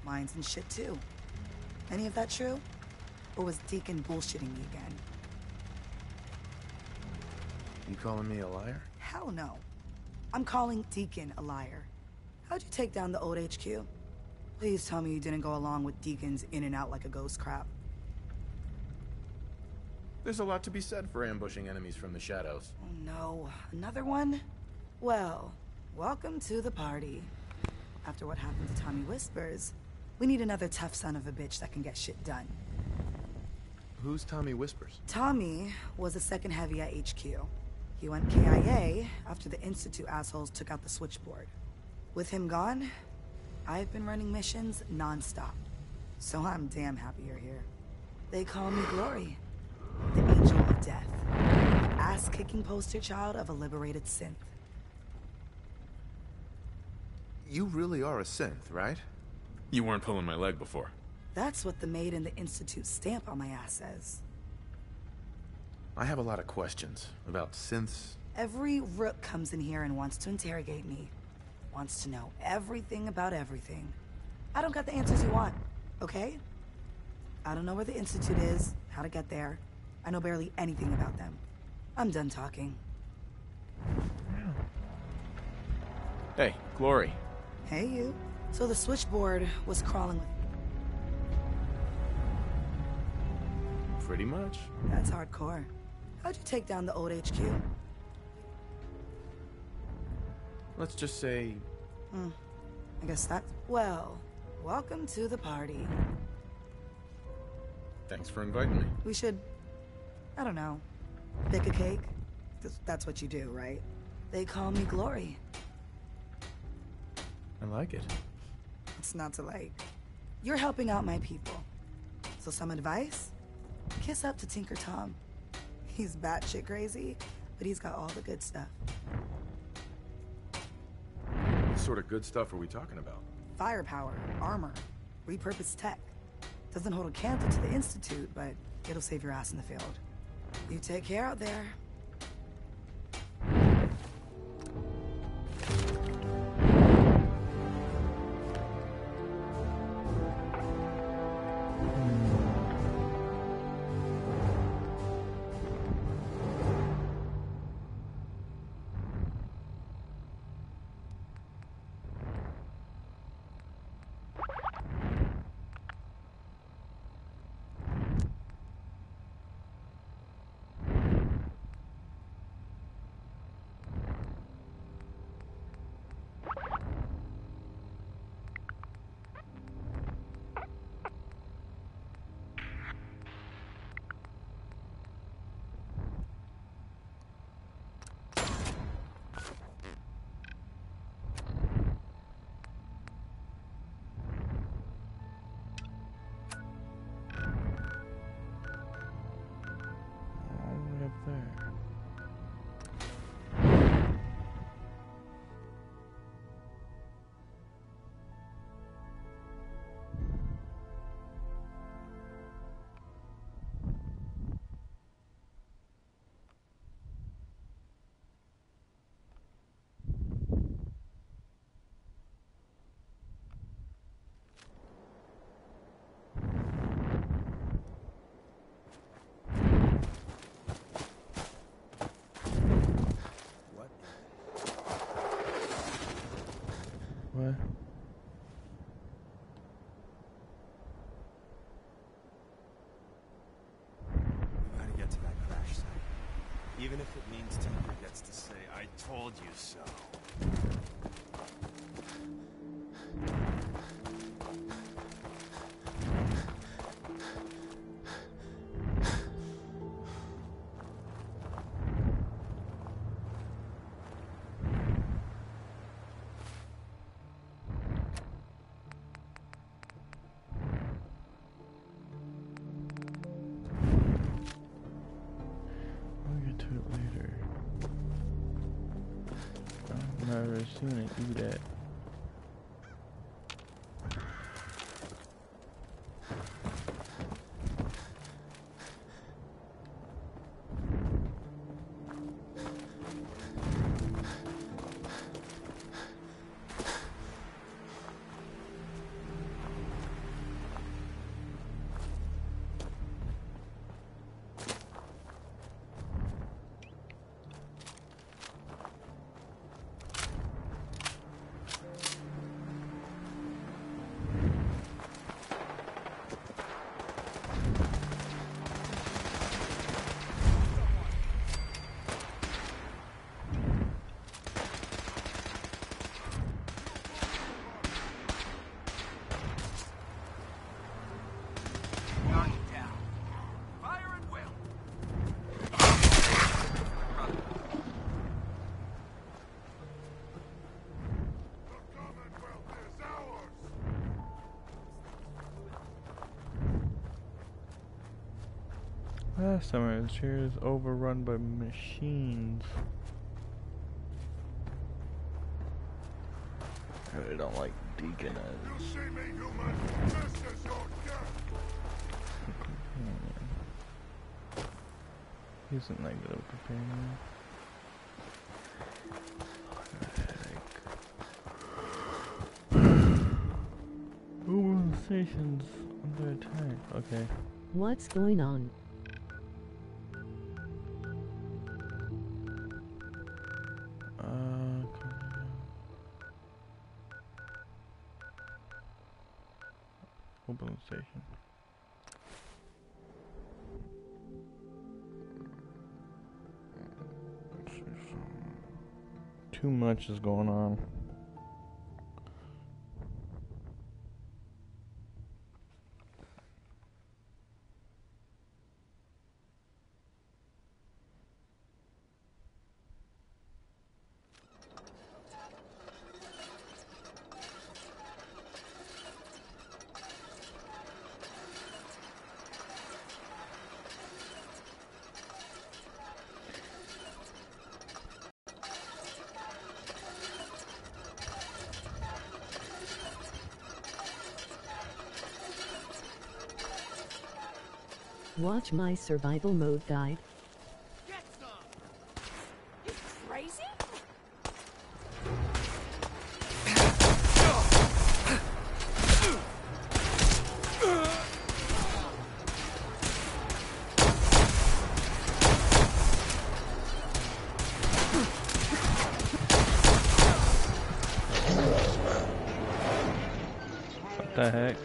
Mines and shit, too. Any of that true? Or was Deacon bullshitting me again? You calling me a liar? Hell no. I'm calling Deacon a liar. How'd you take down the old HQ? Please tell me you didn't go along with Deacon's in and out like a ghost crap. There's a lot to be said for ambushing enemies from the shadows. Oh no, another one? Well, welcome to the party. After what happened to Tommy Whispers, we need another tough son of a bitch that can get shit done. Who's Tommy Whispers? Tommy was the second heavy at HQ. He went KIA after the Institute assholes took out the switchboard. With him gone, I've been running missions non-stop. So I'm damn happy you're here. They call me Glory, the Angel of Death. Ass-kicking poster child of a liberated synth. You really are a synth, right? You weren't pulling my leg before. That's what the maid in the Institute stamp on my ass says. I have a lot of questions about synths. Every rook comes in here and wants to interrogate me. Wants to know everything about everything. I don't got the answers you want, okay? I don't know where the Institute is, how to get there. I know barely anything about them. I'm done talking. Hey, Glory. Hey, you. So the switchboard was crawling with... Pretty much. That's hardcore. How'd you take down the old HQ? Let's just say... I guess that... Well, welcome to the party. Thanks for inviting me. We should... I don't know. Bake a cake? That's what you do, right? They call me Glory. I like it. It's not to like. You're helping out my people. So some advice? Kiss up to Tinker Tom. He's batshit crazy, but he's got all the good stuff. What sort of good stuff are we talking about? Firepower, armor, repurposed tech. Doesn't hold a candle to the Institute, but It'll save your ass in the field. You take care out there. What? We gotta get to that crash site. Even if it means Tinker gets to say, I told you so. Never seen it do that. Last summer, the chair is overrun by machines. I really don't like Deacon as. He isn't that good of a companion. Ooh, station's under attack. Okay. What's going on? Open station. Too much is going on. Watch my survival mode guide. You crazy? What the heck?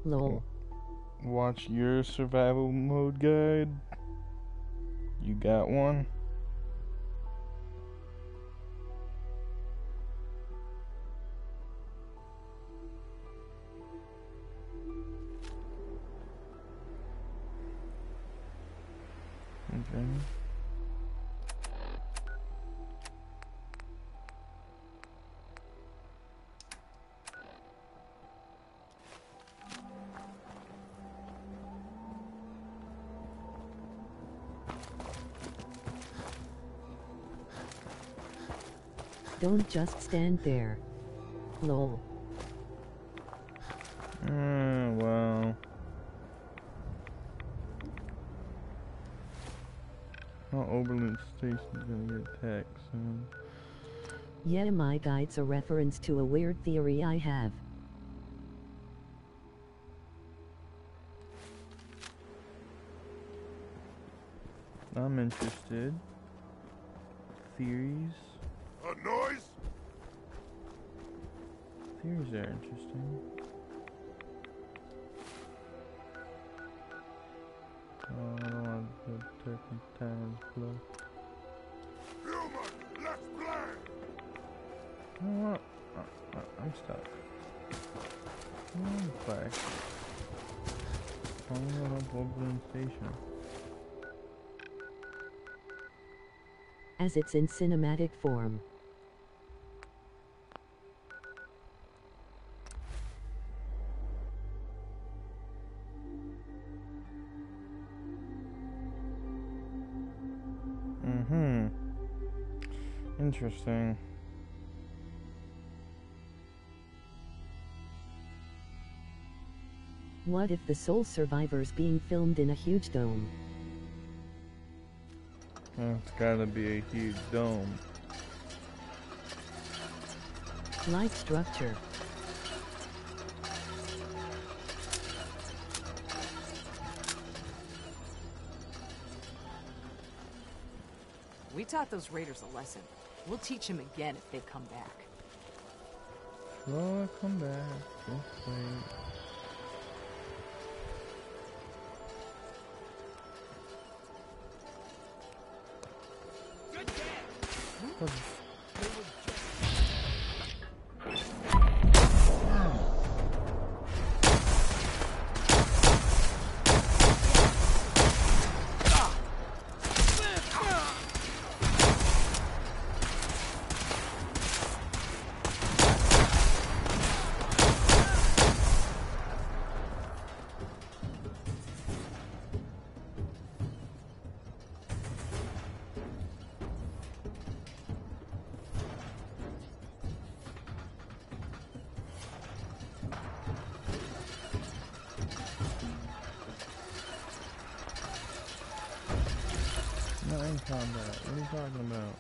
Lol. Watch your survival mode guide. You got one? Okay. Don't just stand there. Lol. Well. Oh, Oberlin Station's gonna get attacked soon. Yeah, my guide's a reference to a weird theory I have. I'm interested. Theories? A noise? Theories are interesting. Oh, I don't want the turpentine flow. Human, let's play! You know what? I'm stuck. I'm play. I'm gonna help Oberlin Station. As it's in cinematic form. Interesting. What if the sole survivor's being filmed in a huge dome? It's gotta be a huge dome. Light structure. We taught those raiders a lesson. We'll teach them again if they come back. Well, come back. Just wait. Not in combat. What are you talking about?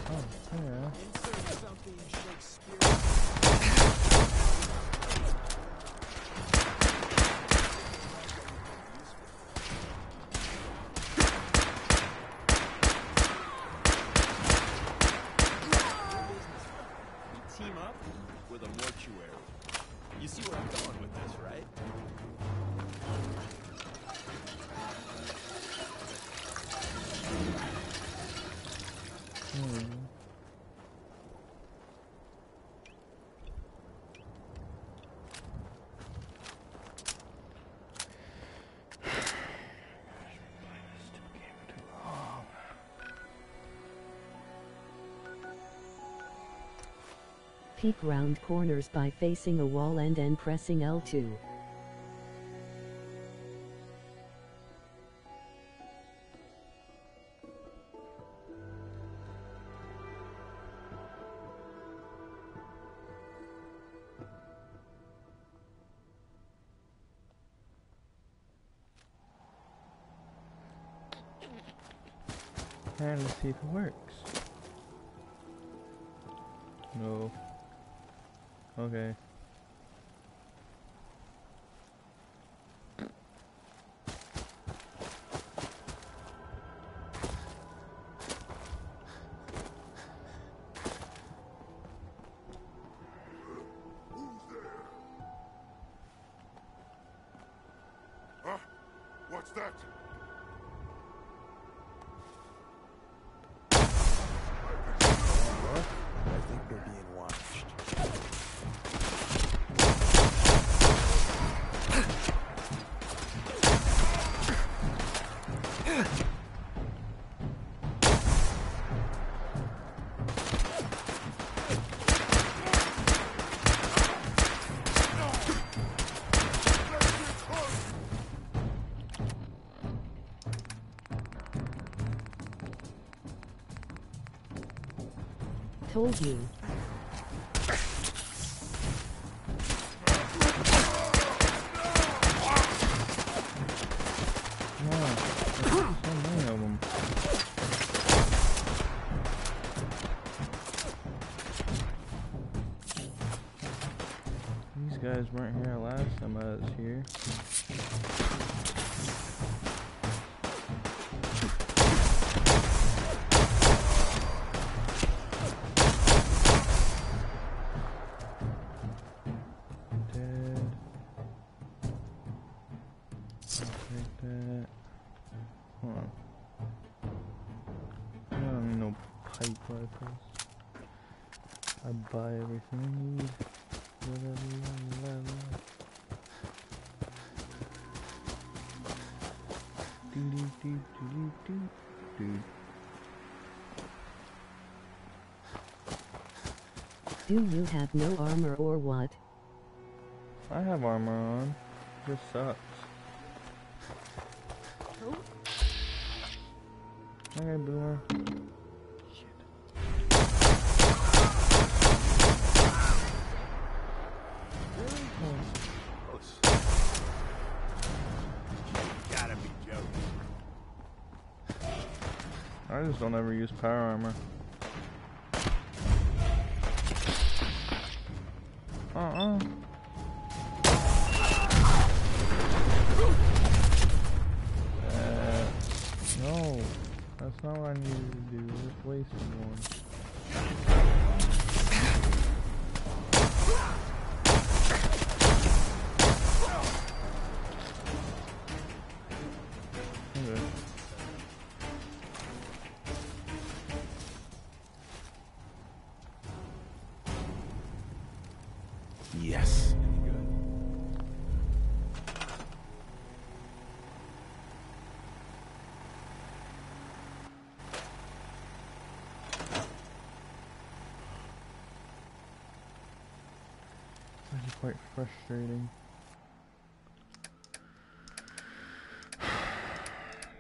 Oh, yeah. Insert something Shakespeare. Team up with a mortuary. You see where I'm going with this, right? Peek round corners by facing a wall and then pressing L2. And let's see if it works. No. Okay. Huh? What's that? I think we're being watched. Told you. So many of them. These guys weren't here last time I was here. I buy everything I need. Do you have no armor or what? I have armor on. This sucks. Okay, Boomer. I just don't ever use power armor. No, that's not what I needed to do. Just wasted one. Okay. Yes. This is quite frustrating.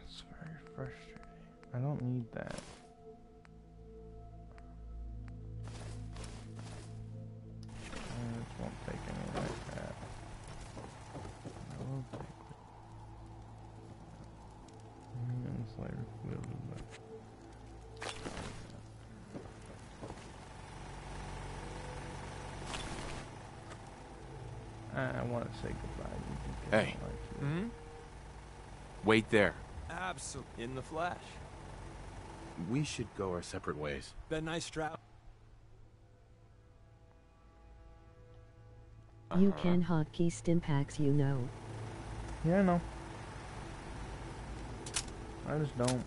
It's very frustrating. I don't need that. This won't take any like that. I will take it. Even slider field, but I want to say goodbye. You can get Hey. Wait there. Absolutely. In the flesh. We should go our separate ways. Been nice travel. You can hotkey stimpaks, you know. Yeah, I know. I just don't.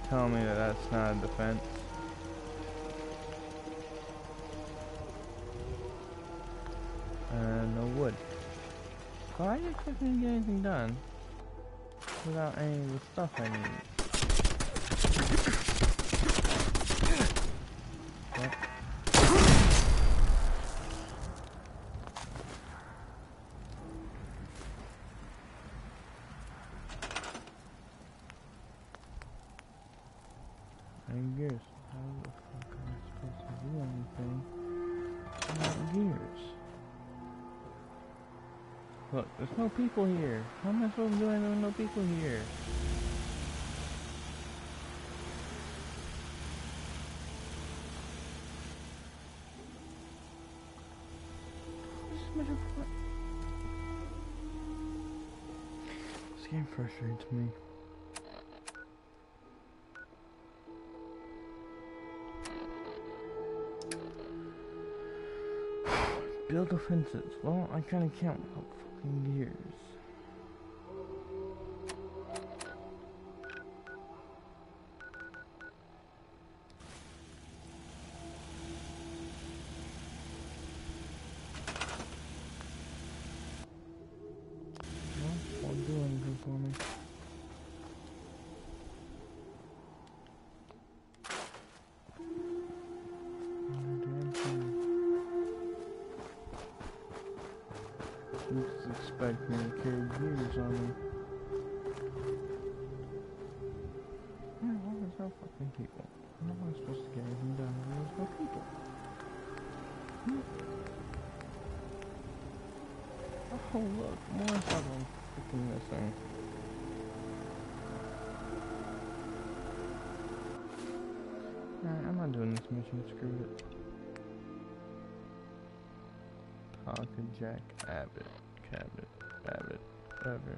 tell me that that's not a defense? No wood. So I didn't expect me to get anything done without any of the stuff I need. Yep. Gears. How the fuck am I supposed to do anything without gears? Look, there's no people here. How am I supposed to do anything with no people here? This game frustrates me. Build offenses. Well, I kinda can't without fucking gears. Well, won't do anything for me. You just expect me to carry gears on me. Well, there's no fucking people. How am I supposed to get anything done when there's no people? Oh look, more stuff I'm freaking missing. Alright, I'm not doing this mission, screw it. Pocket Jack Abbott, Cabot, Abbott, whatever.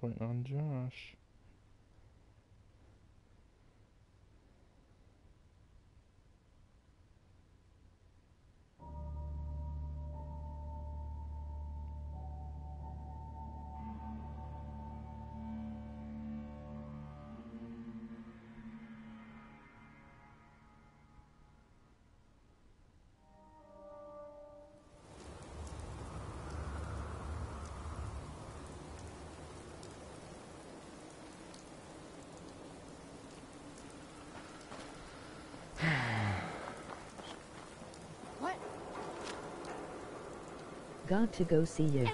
Waiting on Josh. Got to go see you.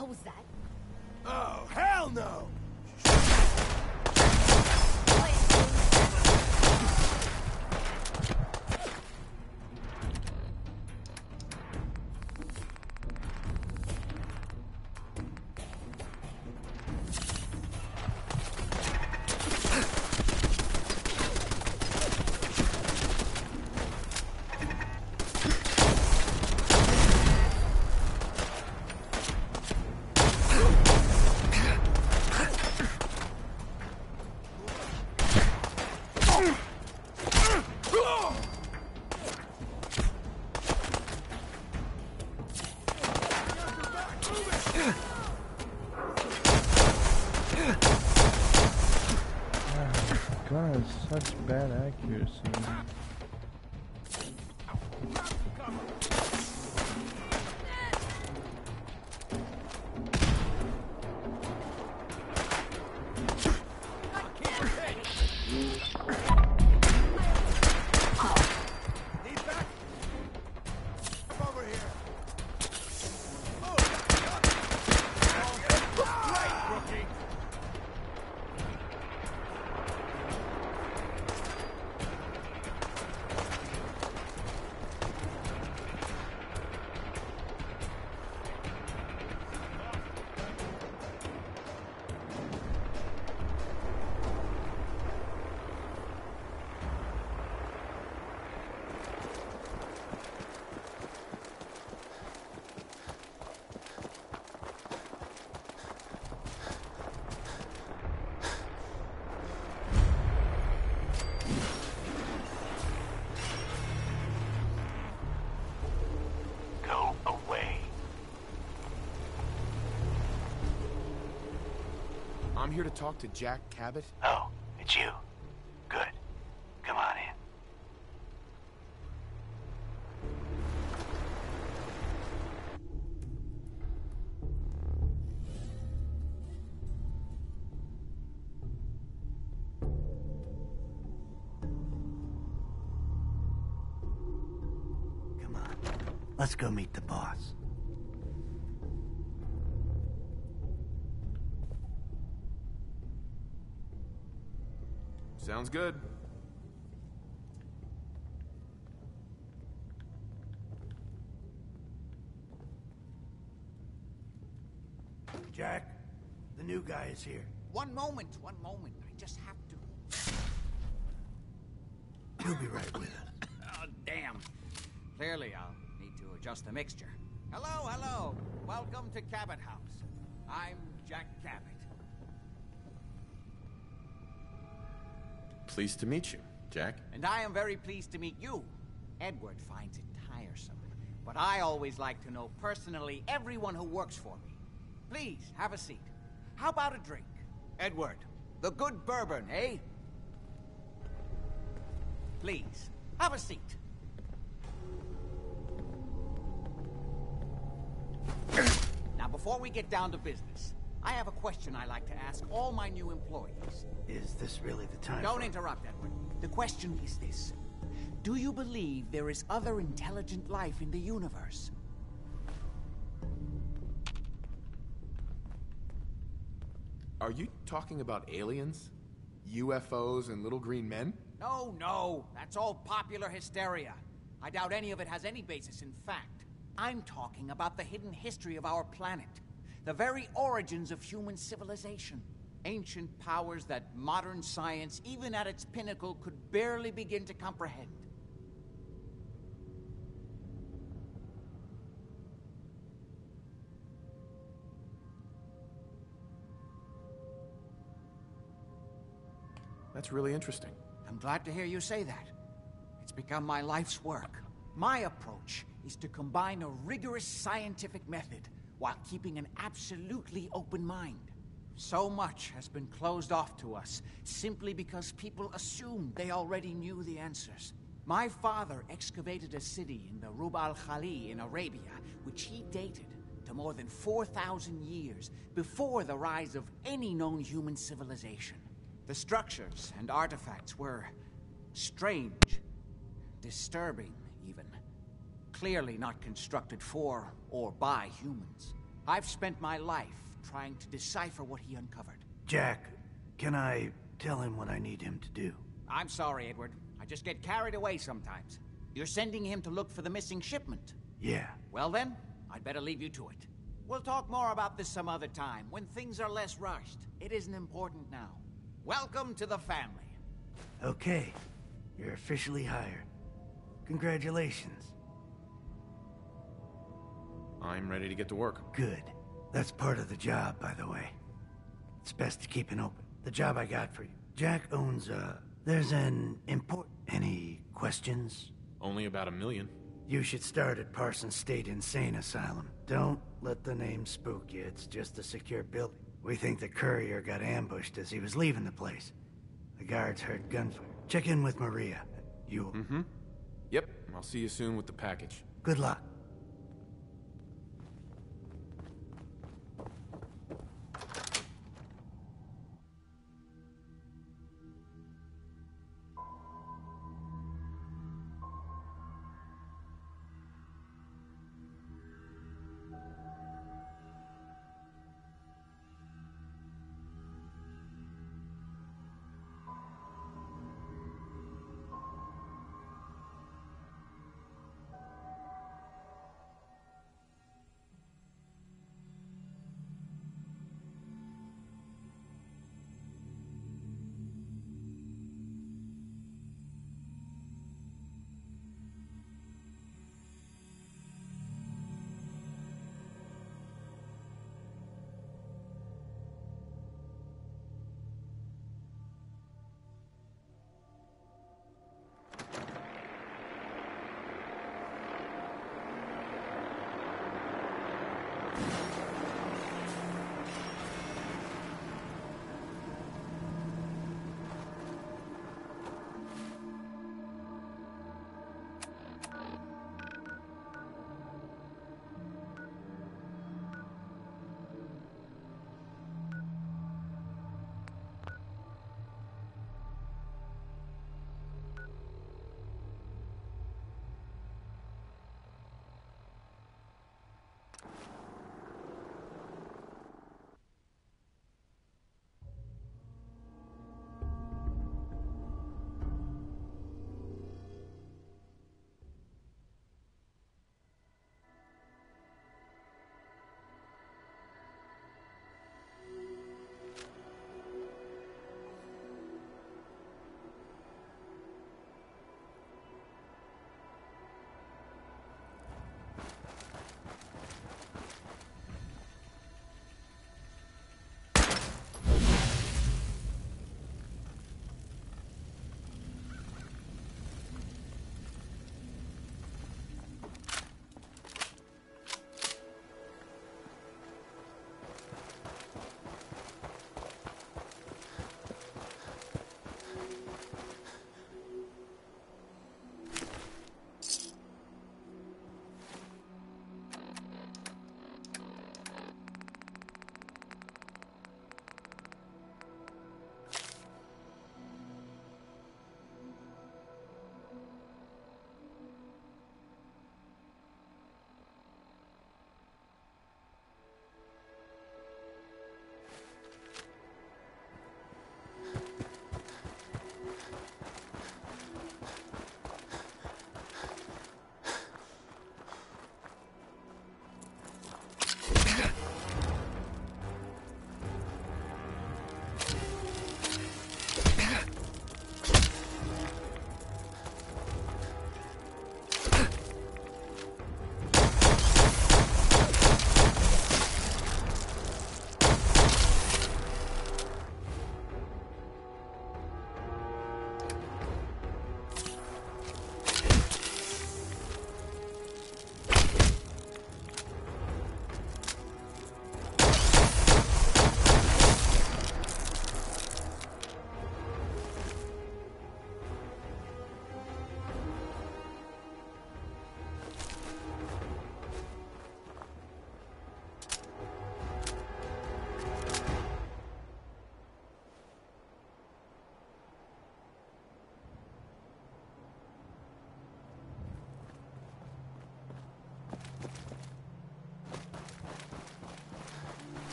hell was that? Oh, hell no! God, such bad accuracy. I'm here to talk to Jack Cabot. Oh, it's you. Good. Come on in. Come on. Let's go meet the boss. Sounds good. Jack, the new guy is here. One moment. I just have to. He'll be right with us. Oh, damn. Clearly, I'll need to adjust the mixture. Hello. Welcome to Cabot House. I'm Jack Cabot. Pleased to meet you, Jack. And I am very pleased to meet you. Edward finds it tiresome, but I always like to know personally everyone who works for me. Please, have a seat. How about a drink? Edward, the good bourbon, eh? Please, have a seat. Now, before we get down to business, I have a question I like to ask all my new employees. Is this really the time? Don't interrupt, Edward. The question is this. Do you believe there is other intelligent life in the universe? Are you talking about aliens? UFOs and little green men? No. That's all popular hysteria. I doubt any of it has any basis in fact. I'm talking about the hidden history of our planet. The very origins of human civilization. Ancient powers that modern science, even at its pinnacle, could barely begin to comprehend. That's really interesting. I'm glad to hear you say that. It's become my life's work. My approach is to combine a rigorous scientific method while keeping an absolutely open mind. So much has been closed off to us simply because people assumed they already knew the answers. My father excavated a city in the Rub al-Khali in Arabia, which he dated to more than 4,000 years before the rise of any known human civilization. The structures and artifacts were strange, disturbing even. Clearly not constructed for or by humans. I've spent my life trying to decipher what he uncovered. Jack, can I tell him what I need him to do? I'm sorry, Edward. I just get carried away sometimes. You're sending him to look for the missing shipment? Yeah. Well then, I'd better leave you to it. We'll talk more about this some other time, when things are less rushed. It isn't important now. Welcome to the family. Okay. You're officially hired. Congratulations. I'm ready to get to work. Good. That's part of the job, by the way. It's best to keep it open. The job I got for you. Jack owns, there's an import... Any questions? Only about 1 million. You should start at Parsons State Insane Asylum. Don't let the name spook you. It's just a secure building. We think the courier got ambushed as he was leaving the place. The guards heard gunfire. Check in with Maria. You... Mm-hmm. Yep. I'll see you soon with the package. Good luck.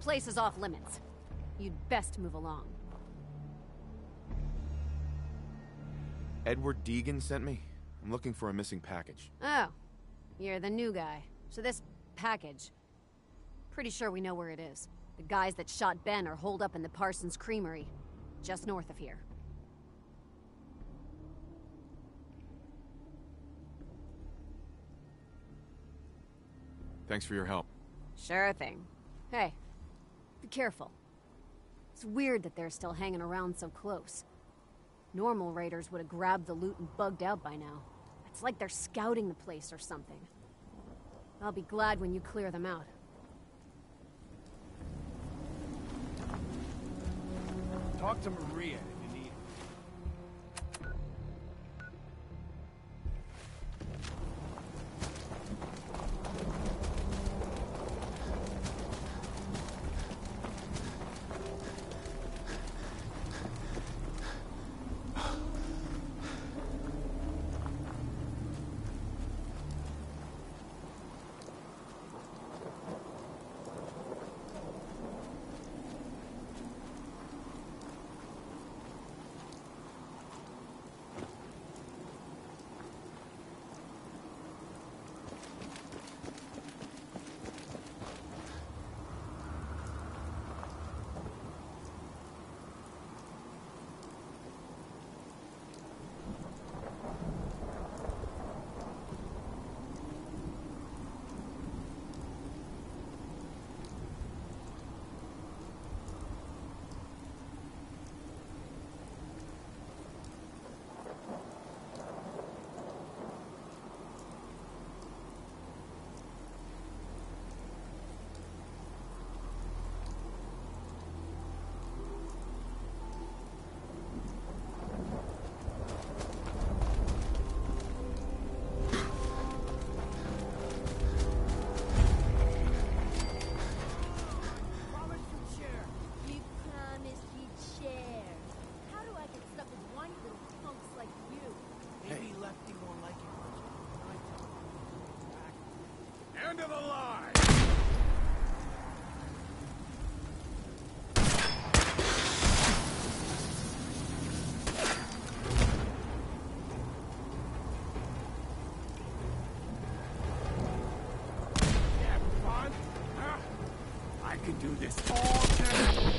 place is off limits. You'd best move along. Edward Deegan sent me. I'm looking for a missing package. Oh, you're the new guy. So this package... Pretty sure we know where it is. The guys that shot Ben are holed up in the Parsons Creamery, just north of here. Thanks for your help. Sure thing. Hey, be careful. It's weird that they're still hanging around so close. Normal raiders would have grabbed the loot and bugged out by now. It's like they're scouting the place or something. I'll be glad when you clear them out. Talk to Maria if you need her. End of the line! Having fun? Huh? I could do this all day!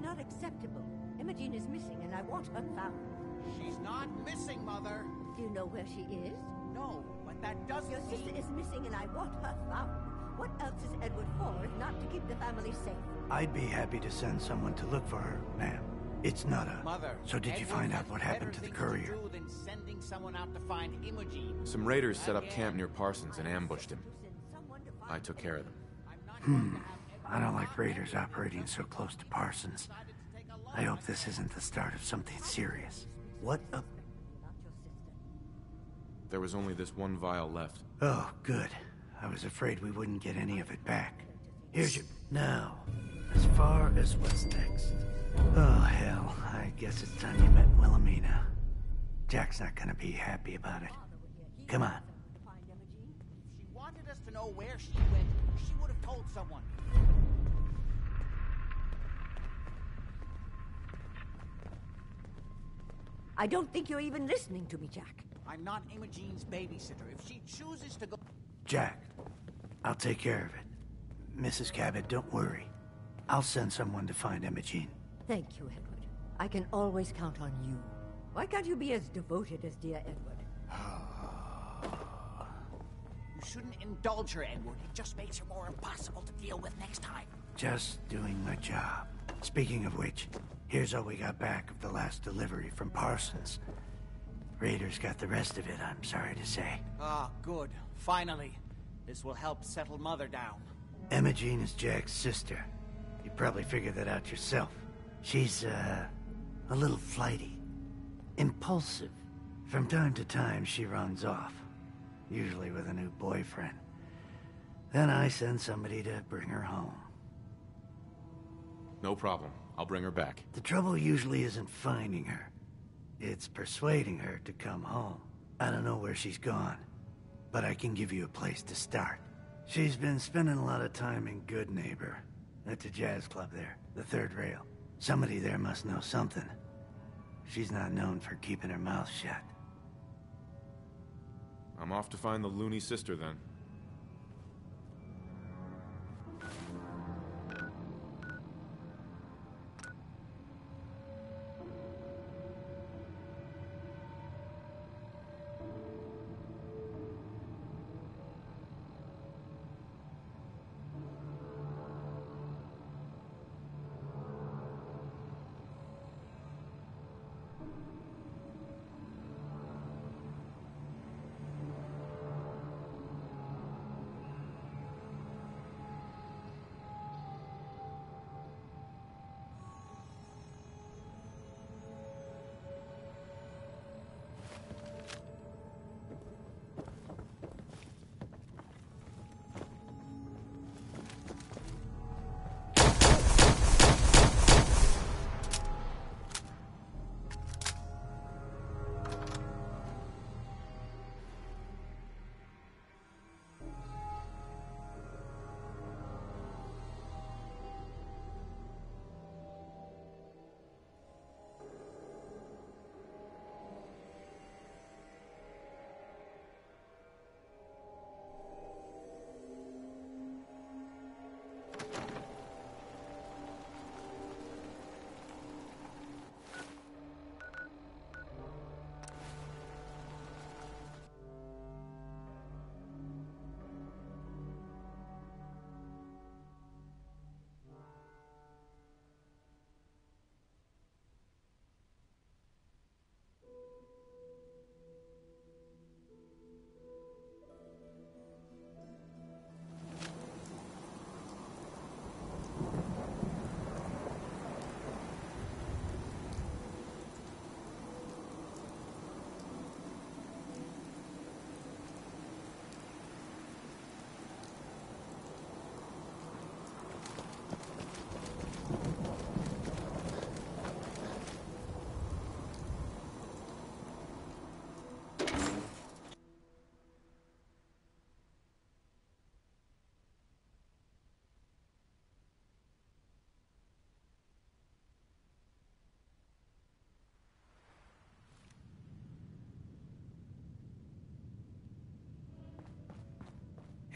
not acceptable. Imogen is missing, and I want her found. She's not missing, Mother. Do you know where she is? No, but that doesn't Your sister is missing, and I want her found. What else is Edward for if not to keep the family safe? I'd be happy to send someone to look for her, ma'am. It's not a... Mother, so did you Edward find has out what happened to the courier? better things to do than sending someone out to find Imogen. Some raiders set up camp near Parsons and ambushed him. I took care of them. I don't like raiders operating so close to Parsons. I hope this isn't the start of something serious. What a... There was only this one vial left. Oh, good. I was afraid we wouldn't get any of it back. Here's your... Now, as far as what's next. Oh, hell. I guess it's time you met Wilhelmina. Jack's not gonna be happy about it. Come on. If she wanted us to know where she went, she would have told someone. I don't think you're even listening to me, Jack. I'm not Imogen's babysitter. If she chooses to go... Jack, I'll take care of it. Mrs. Cabot, don't worry. I'll send someone to find Imogen. Thank you, Edward. I can always count on you. Why can't you be as devoted as dear Edward? You shouldn't indulge her, Edward. It just makes her more impossible to deal with next time. Just doing my job. Speaking of which, here's all we got back of the last delivery from Parsons. Raiders got the rest of it, I'm sorry to say. Ah, good. Finally. This will help settle Mother down. Imogen is Jack's sister. You probably figured that out yourself. She's, a little flighty. Impulsive. From time to time, she runs off. Usually with a new boyfriend. Then I send somebody to bring her home. No problem. I'll bring her back. The trouble usually isn't finding her. It's persuading her to come home. I don't know where she's gone, but I can give you a place to start. She's been spending a lot of time in Good Neighbor. That's a jazz club there, the third rail. Somebody there must know something. She's not known for keeping her mouth shut. I'm off to find the loony sister then.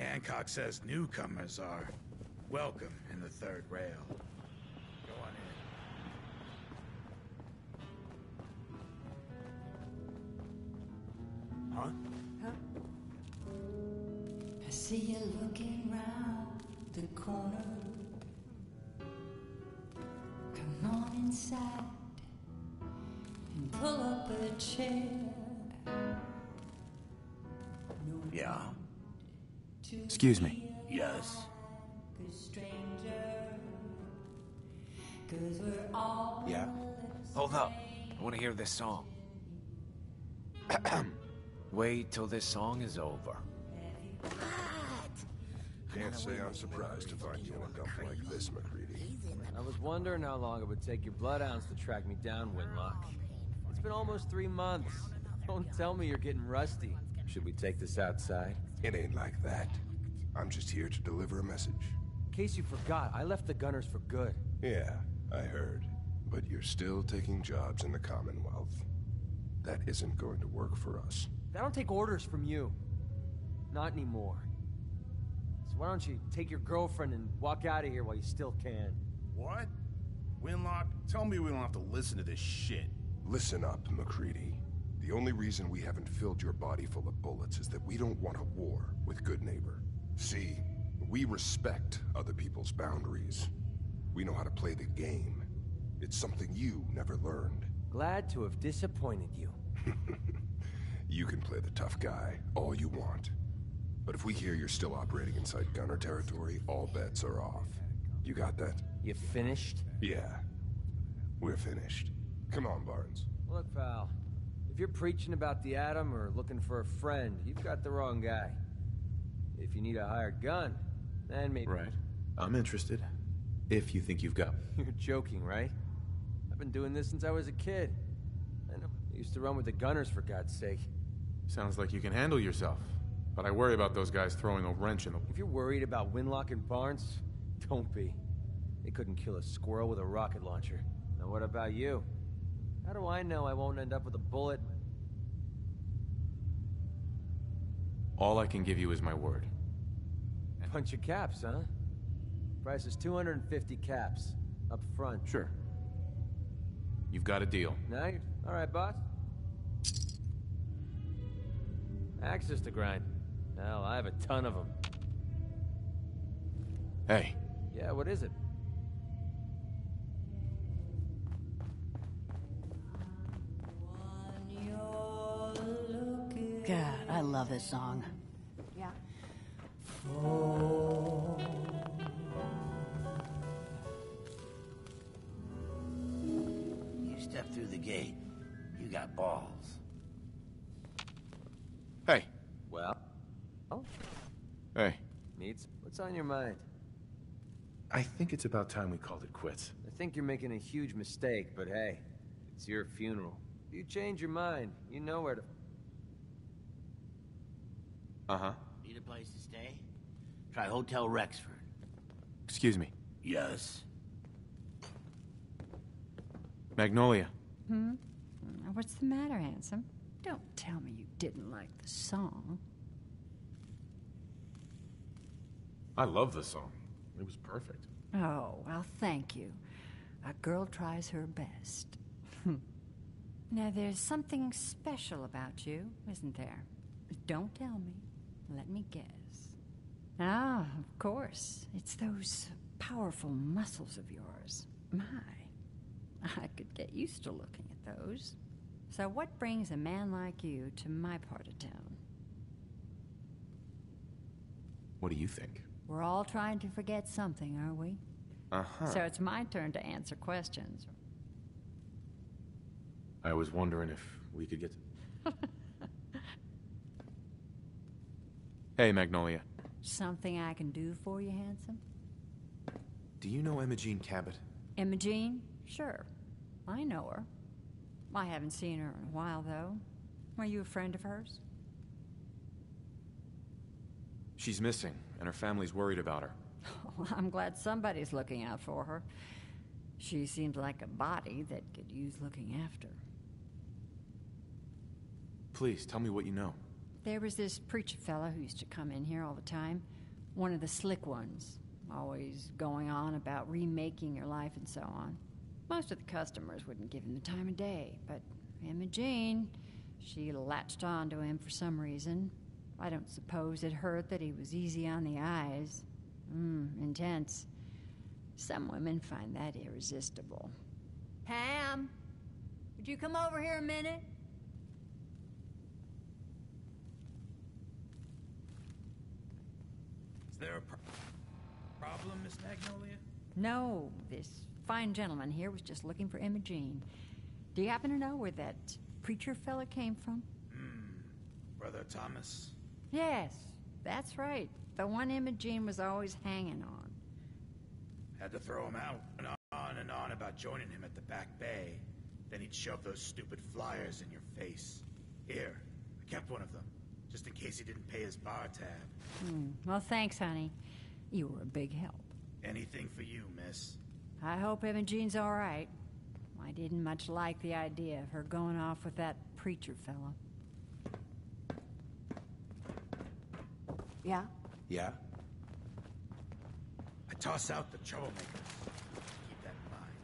Hancock says newcomers are welcome in the third rail. Go on in. Huh? I see you looking round the corner. Come on inside and pull up a chair. Yeah. Excuse me. Yes. Yeah? Hold up. I want to hear this song. Wait till this song is over. Can't say I'm surprised to find you in a dump like this, McCready. I was wondering how long it would take your bloodhounds to track me down, Winlock. It's been almost 3 months. Don't tell me you're getting rusty. Should we take this outside? It ain't like that. I'm just here to deliver a message. In case you forgot, I left the Gunners for good. Yeah, I heard. But you're still taking jobs in the Commonwealth. That isn't going to work for us. I don't take orders from you. Not anymore. So why don't you take your girlfriend and walk out of here while you still can? What? Winlock, tell me we don't have to listen to this shit. Listen up, McCready. The only reason we haven't filled your body full of bullets is that we don't want a war with Good Neighbor. See, we respect other people's boundaries. We know how to play the game. It's something you never learned. Glad to have disappointed you. You can play the tough guy all you want. But if we hear you're still operating inside Gunner territory, all bets are off. You got that? You finished? Yeah. We're finished. Come on, Barnes. Look, pal. If you're preaching about the atom or looking for a friend, you've got the wrong guy. If you need a hired gun, then maybe... Right. I'm interested. If you think you've got... You're joking, right? I've been doing this since I was a kid. I used to run with the Gunners, for God's sake. Sounds like you can handle yourself. But I worry about those guys throwing a wrench in the... If you're worried about Winlock and Barnes, don't be. They couldn't kill a squirrel with a rocket launcher. Now what about you? How do I know I won't end up with a bullet? All I can give you is my word. Bunch of caps, huh? Price is 250 caps. Up front. Sure. You've got a deal. Now you're... All right, boss. Axes to grind. Hell, I have a ton of them. Hey. Yeah, what is it? God, I love this song. Yeah. You step through the gate. You got balls. Hey. Well? Oh? Hey. Needs? What's on your mind? I think it's about time we called it quits. I think you're making a huge mistake, but hey, it's your funeral. If you change your mind, you know where to... Uh-huh. Need a place to stay? Try Hotel Rexford. Excuse me. Yes. Magnolia. What's the matter, handsome? Don't tell me you didn't like the song. I love this song. It was perfect. Oh, well, thank you. A girl tries her best. Now, there's something special about you, isn't there? Don't tell me. Let me guess. Ah, of course. It's those powerful muscles of yours. My, I could get used to looking at those. So what brings a man like you to my part of town? What do you think? We're all trying to forget something, are we? Uh-huh. So it's my turn to answer questions. I was wondering if we could get... Hey, Magnolia. Something I can do for you, handsome? Do you know Imogene Cabot? Imogene? Sure. I know her. I haven't seen her in a while, though. Were you a friend of hers? She's missing, and her family's worried about her. Well, I'm glad somebody's looking out for her. She seems like a body that could use looking after. Please, tell me what you know. There was this preacher fella who used to come in here all the time. One of the slick ones. Always going on about remaking your life and so on. Most of the customers wouldn't give him the time of day, but Imogene, She latched onto him for some reason. I don't suppose it hurt that he was easy on the eyes. Intense. Some women find that irresistible. Pam, would you come over here a minute? Is there a problem, Miss Magnolia? No, this fine gentleman here was just looking for Imogene. Do you happen to know where that preacher fella came from? Brother Thomas? Yes, that's right. The one Imogene was always hanging on. Had to throw him out and on about joining him at the back bay. Then he'd shove those stupid flyers in your face. Here, I kept one of them, just in case he didn't pay his bar tab. Well, thanks, honey. You were a big help. Anything for you, miss. I hope Imogene's all right. I didn't much like the idea of her going off with that preacher fella. Yeah? Yeah? I toss out the troublemakers. Keep that in mind.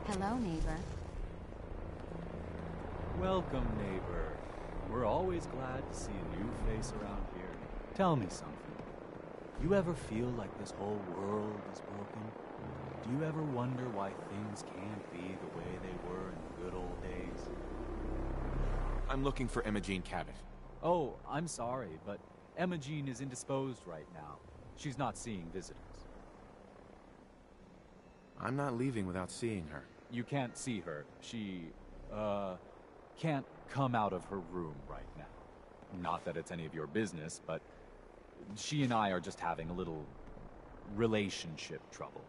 Hello, neighbor. Welcome, neighbor. We're always glad to see a new face around here. Tell me something. You ever feel like this whole world is broken? Do you ever wonder why things can't be the way they were in the good old days? I'm looking for Imogene Cabot. Oh, I'm sorry, but Imogene is indisposed right now. She's not seeing visitors. I'm not leaving without seeing her. You can't see her. She, can't come out of her room right now. Not that it's any of your business, but she and I are just having a little relationship trouble.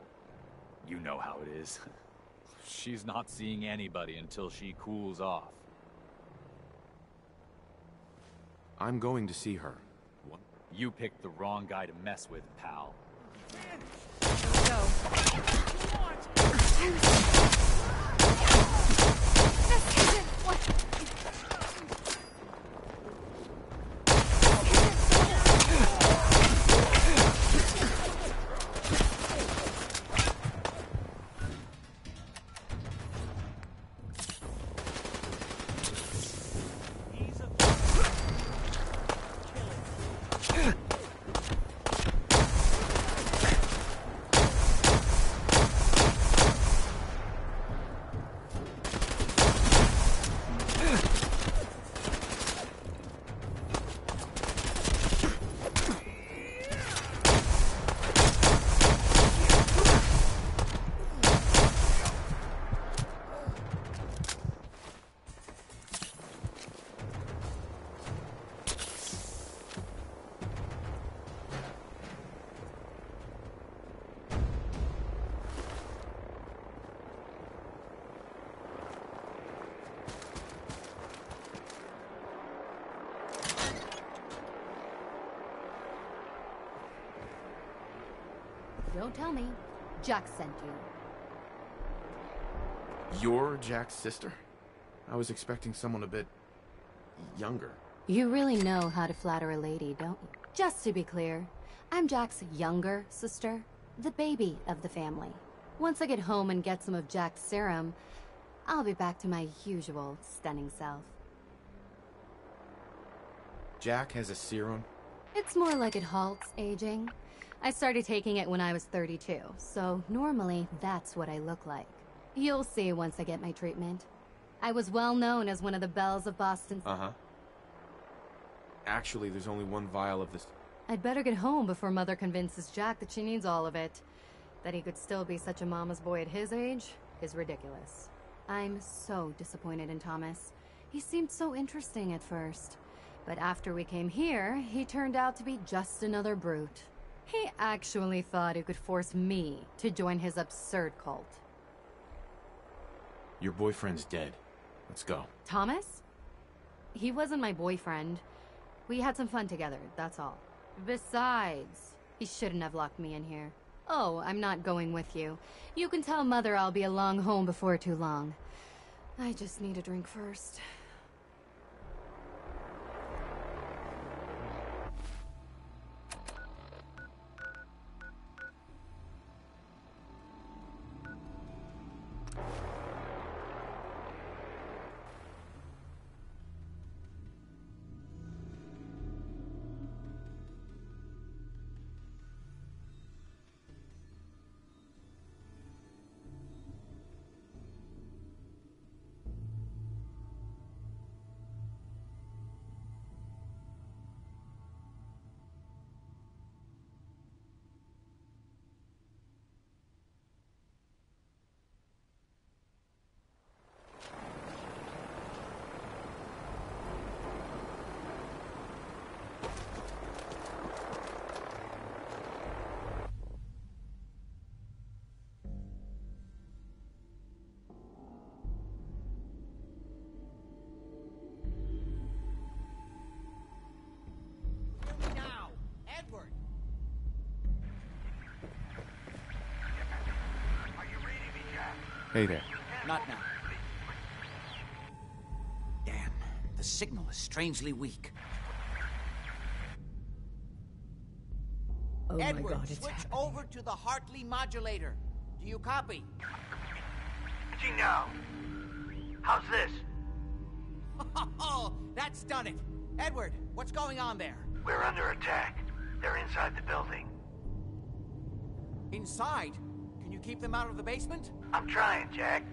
You know how it is. She's not seeing anybody until she cools off. I'm going to see her. What? You picked the wrong guy to mess with, pal. Don't tell me. Jack sent you. You're Jack's sister? I was expecting someone a bit... younger. You really know how to flatter a lady, don't you? Just to be clear, I'm Jack's younger sister, the baby of the family. Once I get home and get some of Jack's serum, I'll be back to my usual stunning self. Jack has a serum? It's more like it halts aging. I started taking it when I was 32, so normally that's what I look like. You'll see once I get my treatment. I was well known as one of the belles of Boston. Uh-huh. Actually, there's only one vial of this. I'd better get home before Mother convinces Jack that she needs all of it. That he could still be such a mama's boy at his age is ridiculous. I'm so disappointed in Thomas. He seemed so interesting at first. But after we came here, he turned out to be just another brute. He actually thought he could force me to join his absurd cult. Your boyfriend's dead. Let's go. Thomas? He wasn't my boyfriend. We had some fun together, that's all. Besides, he shouldn't have locked me in here. Oh, I'm not going with you. You can tell Mother I'll be along home before too long. I just need a drink first. Hey there. Not now. Damn, the signal is strangely weak. Oh Edward, my God, it's switch happening. over to the Hartley modulator. Do you copy? Gee, now. How's this? Oh, that's done it. Edward, what's going on there? We're under attack. They're inside the building. Inside? Can you keep them out of the basement? I'm trying, Jack.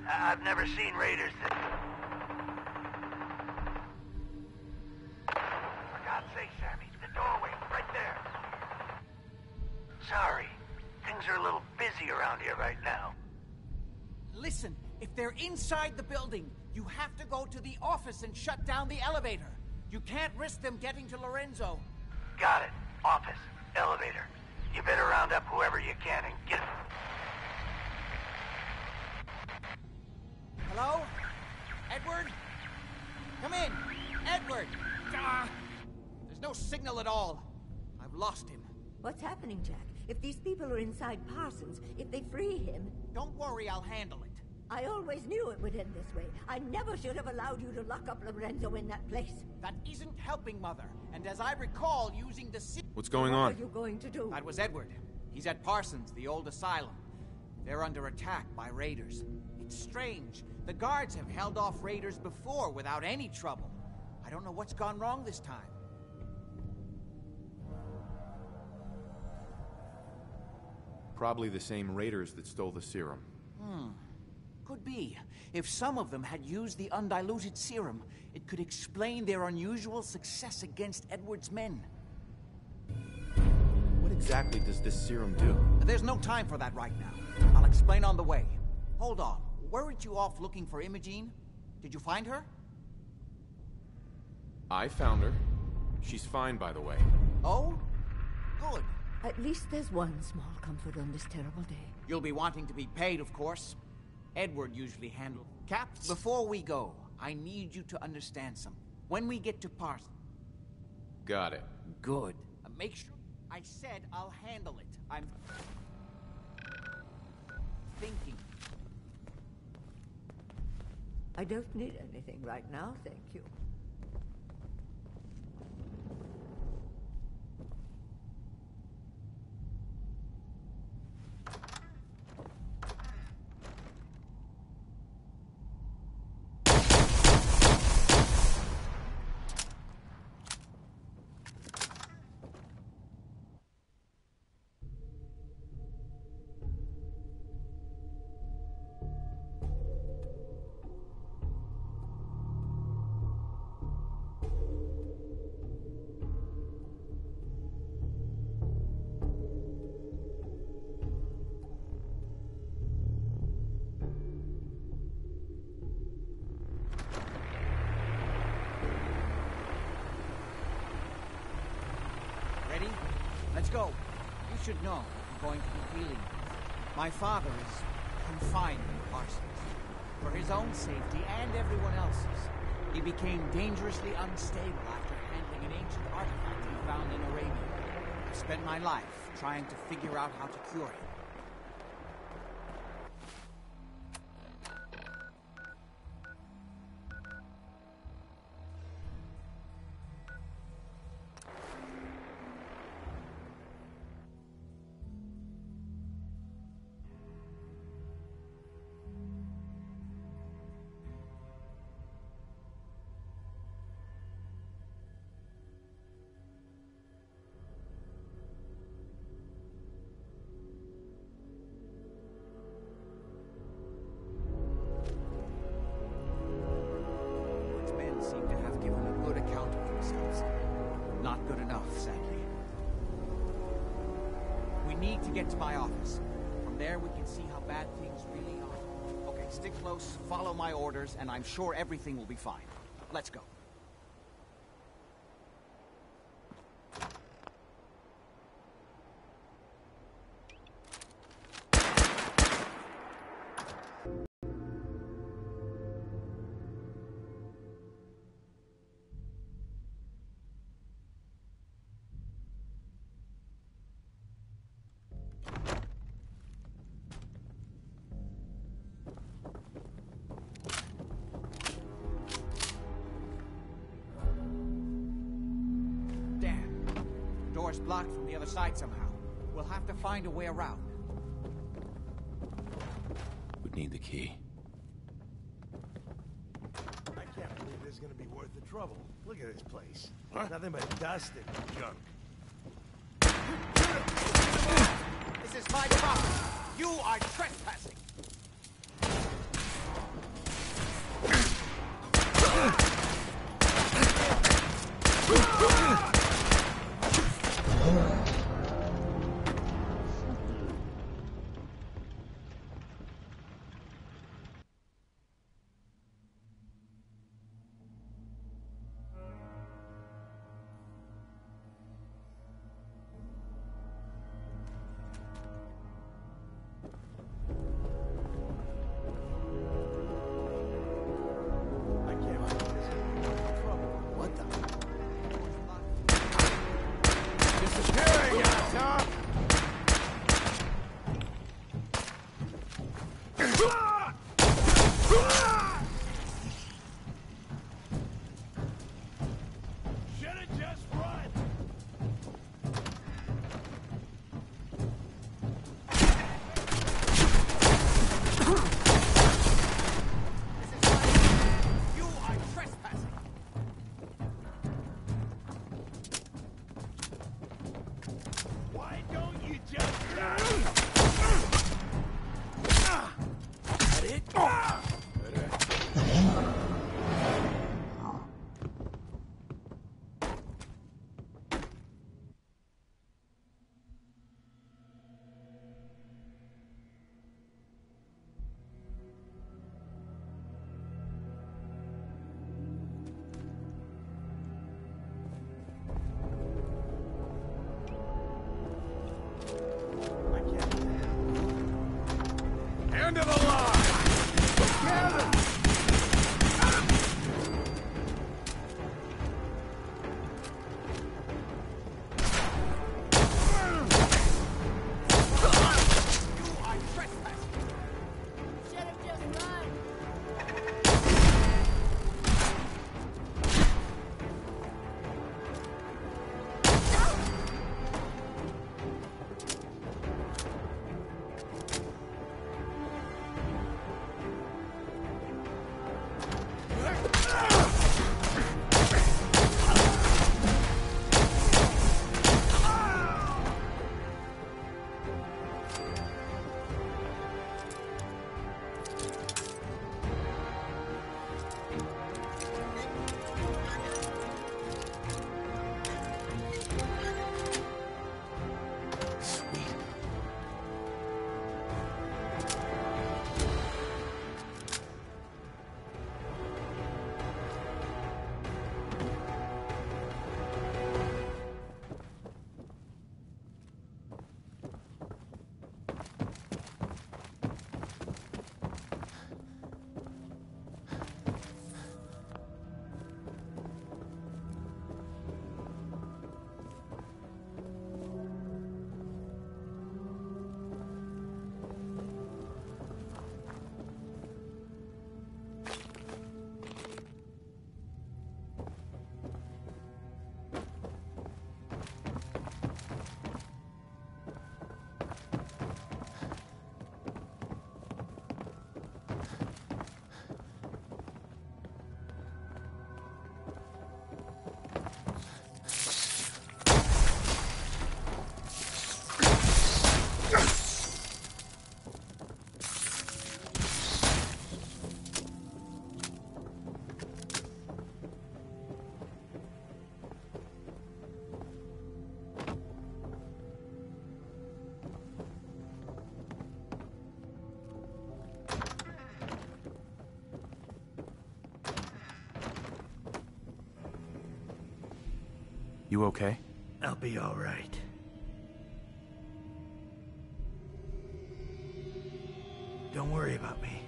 I've never seen raiders that... For God's sake, Sammy, the doorway, right there. Sorry. Things are a little busy around here right now. Listen, if they're inside the building, you have to go to the office and shut down the elevator. You can't risk them getting to Lorenzo. Got it. Office. Elevator. You better round up whoever you can and get... Hello? Edward? Come in! Edward! There's no signal at all. I've lost him. What's happening, Jack? If these people are inside Parsons, if they free him... Don't worry, I'll handle it. I always knew it would end this way. I never should have allowed you to lock up Lorenzo in that place. That isn't helping, Mother. And as I recall, using the... What's going on? What are you going to do? That was Edward. He's at Parsons, the old asylum. They're under attack by raiders. It's strange. The guards have held off raiders before without any trouble. I don't know what's gone wrong this time. Probably the same raiders that stole the serum. Could be. If some of them had used the undiluted serum, it could explain their unusual success against Edward's men. What exactly does this serum do? There's no time for that right now. I'll explain on the way. Hold on. Weren't you off looking for Imogene? Did you find her? I found her. She's fine, by the way. Oh? Good. At least there's one small comfort on this terrible day. You'll be wanting to be paid, of course. Edward usually handles... Cap, before we go, I need you to understand something. When we get to Parsons... Got it. Good. Make sure... I said I'll handle it. thinking. I don't need anything right now, thank you. Let's go. You should know I'm going to be dealing with. My father is confined in Parsons. For his own safety and everyone else's. He became dangerously unstable after handling an ancient artifact he found in Arabia. I spent my life trying to figure out how to cure him. Seem to have given a good account of themselves. Not good enough, sadly. We need to get to my office. From there we can see how bad things really are. Okay, stick close, follow my orders, and I'm sure everything will be fine. Let's go. Door's blocked from the other side somehow. We'll have to find a way around. Would need the key. I can't believe this is gonna be worth the trouble. Look at this place. Nothing but dust and junk. This is my property. You are trespassing. End of the line! Together! Sweet. You okay? I'll be all right. Don't worry about me.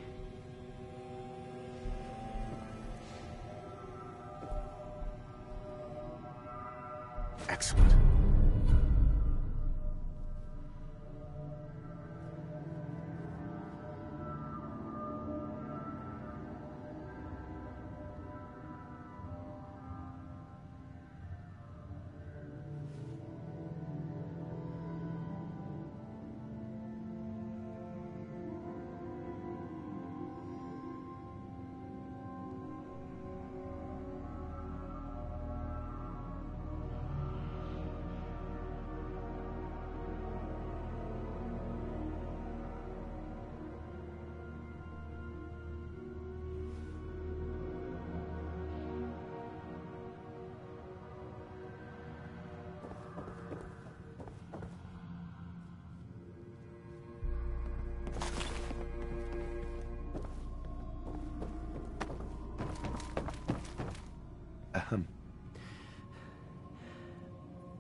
Excellent.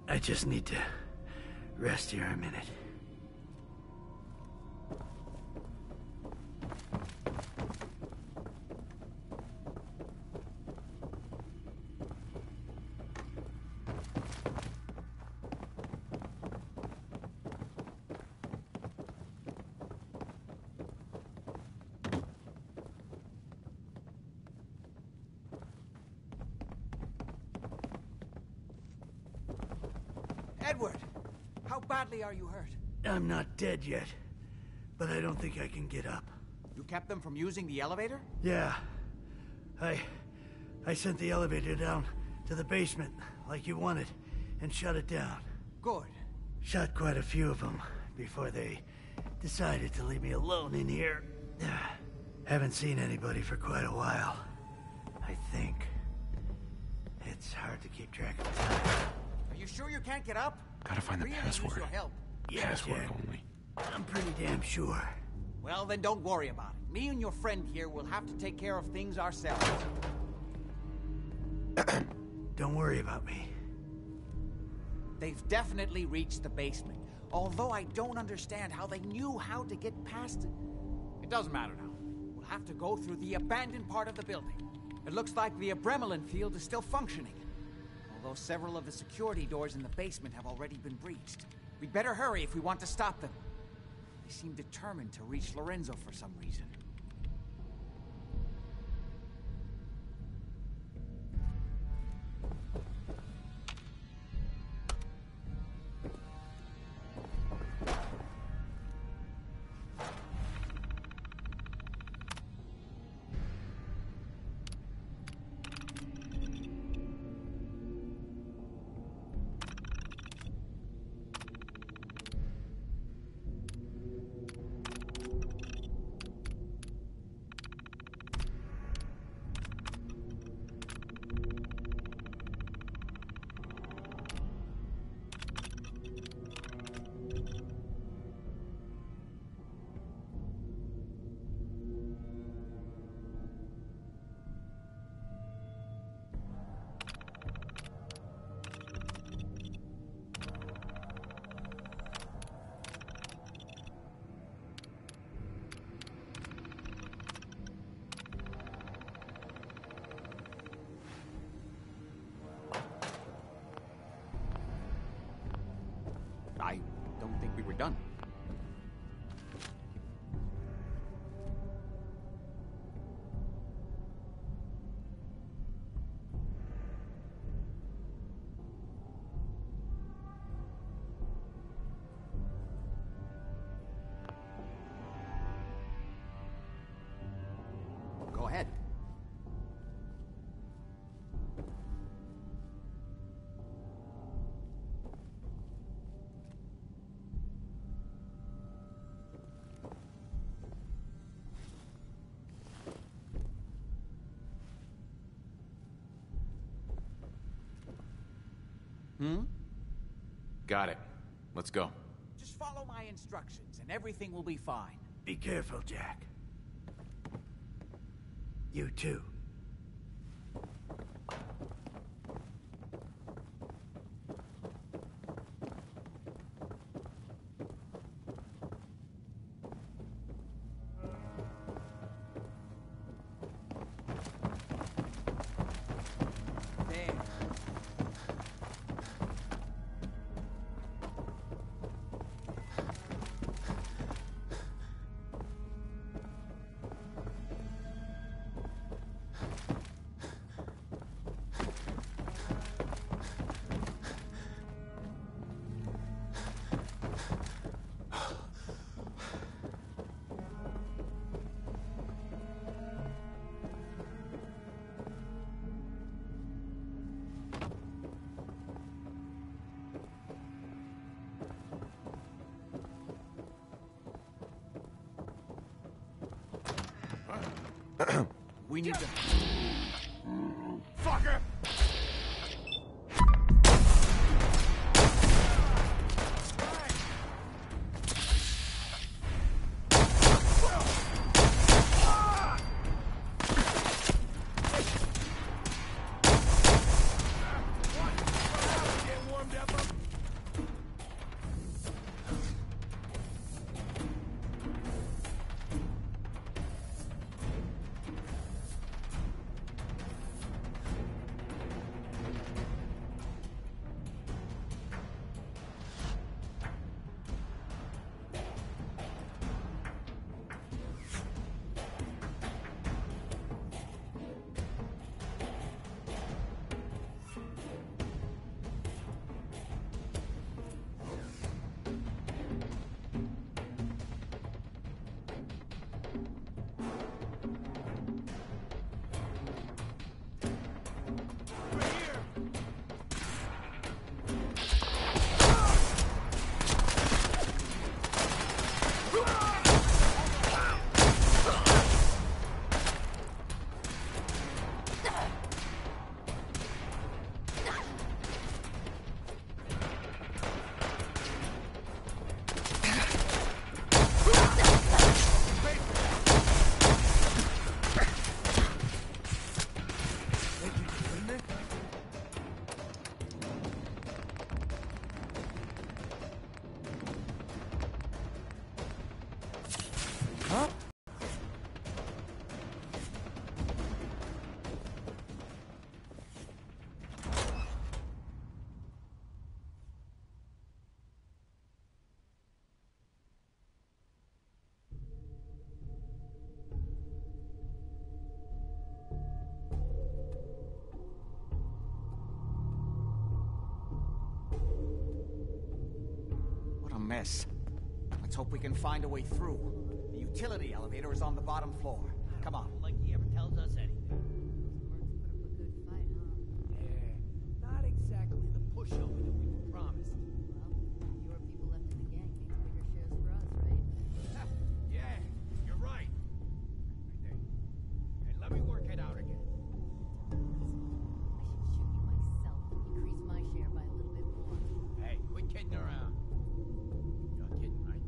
I just need to rest here a minute. Edward! How badly are you hurt? I'm not dead yet, but I don't think I can get up. You kept them from using the elevator? Yeah. I sent the elevator down to the basement, like you wanted, and shut it down. Good. Shot quite a few of them before they decided to leave me alone in here. Haven't seen anybody for quite a while, I think. It's hard to keep track of time. Are you sure you can't get up? Gotta find the Really password. use your help. Yeah, Password Jack. only. I'm pretty damn sure. Well, then don't worry about it. Me and your friend here will have to take care of things ourselves. Don't worry about me. They've definitely reached the basement. Although I don't understand how they knew how to get past it. It doesn't matter now. We'll have to go through the abandoned part of the building. It looks like the Abremelin field is still functioning. Although several of the security doors in the basement have already been breached. We'd better hurry if we want to stop them. They seem determined to reach Lorenzo for some reason. done. Go ahead. Got it. Let's go. Just follow my instructions and everything will be fine. Be careful, Jack. You too. There. We need to... Fucker! Mess. Let's hope we can find a way through. The utility elevator is on the bottom floor. Come on. Like he ever tells us anything. Yeah, not exactly the pushover that we were promised. Well, fewer people left in the gang means bigger shares for us, right? Yeah, you're right. Hey, let me work it out again. I should shoot you myself. Increase my share by a little bit more. Hey, quit kidding around. You're kidding, right?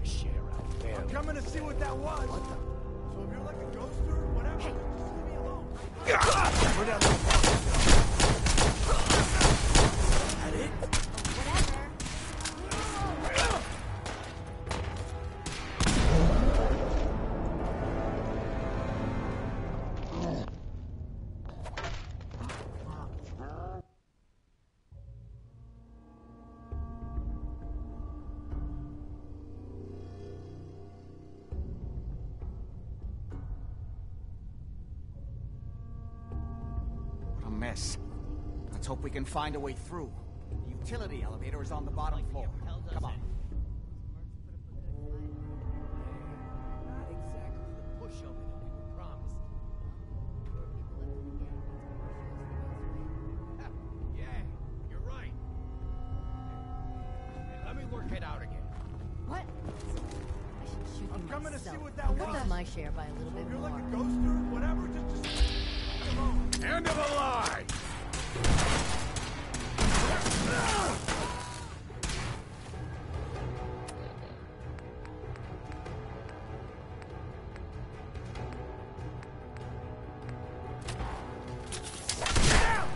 Share out there. I'm coming to see what that was. What the? So if you're like a ghost or whatever, Hey. just leave me alone. We're down there. That it? mess. Let's hope we can find a way through. The utility elevator is on the bottom floor. Come on. Not exactly the pushover that we were promised. Yeah, you're right. Hey, let me work it out again. What? I'm coming to see what that was. Cut off my share by a little bit You're more. like a ghoster or whatever, just come on. End of the line!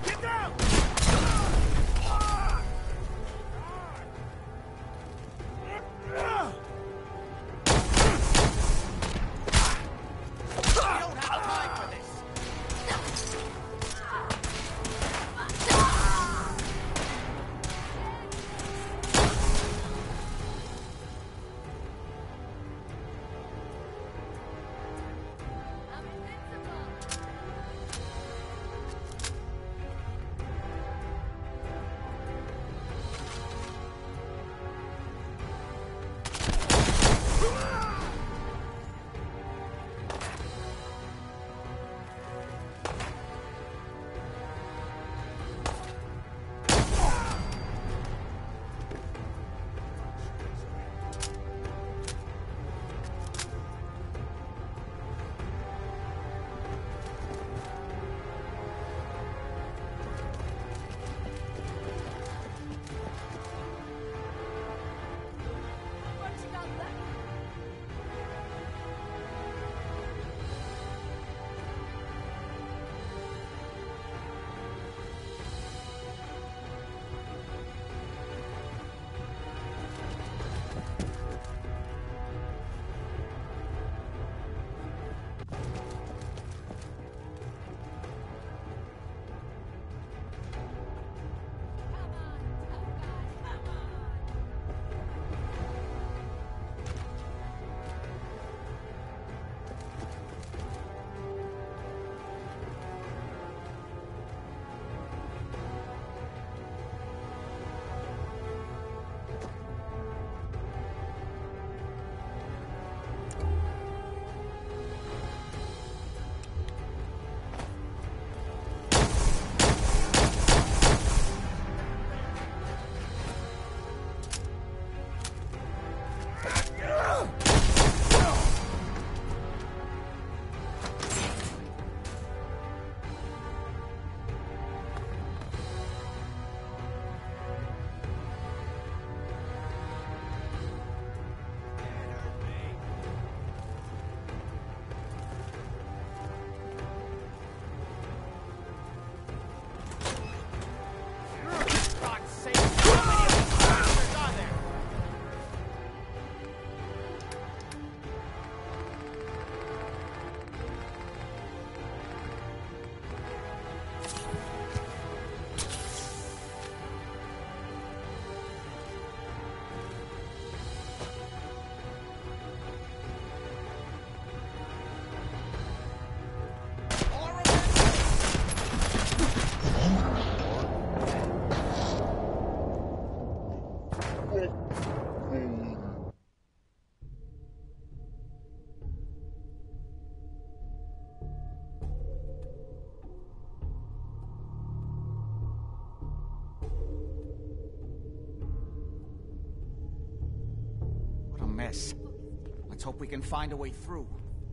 Get down! Mess. Let's hope we can find a way through.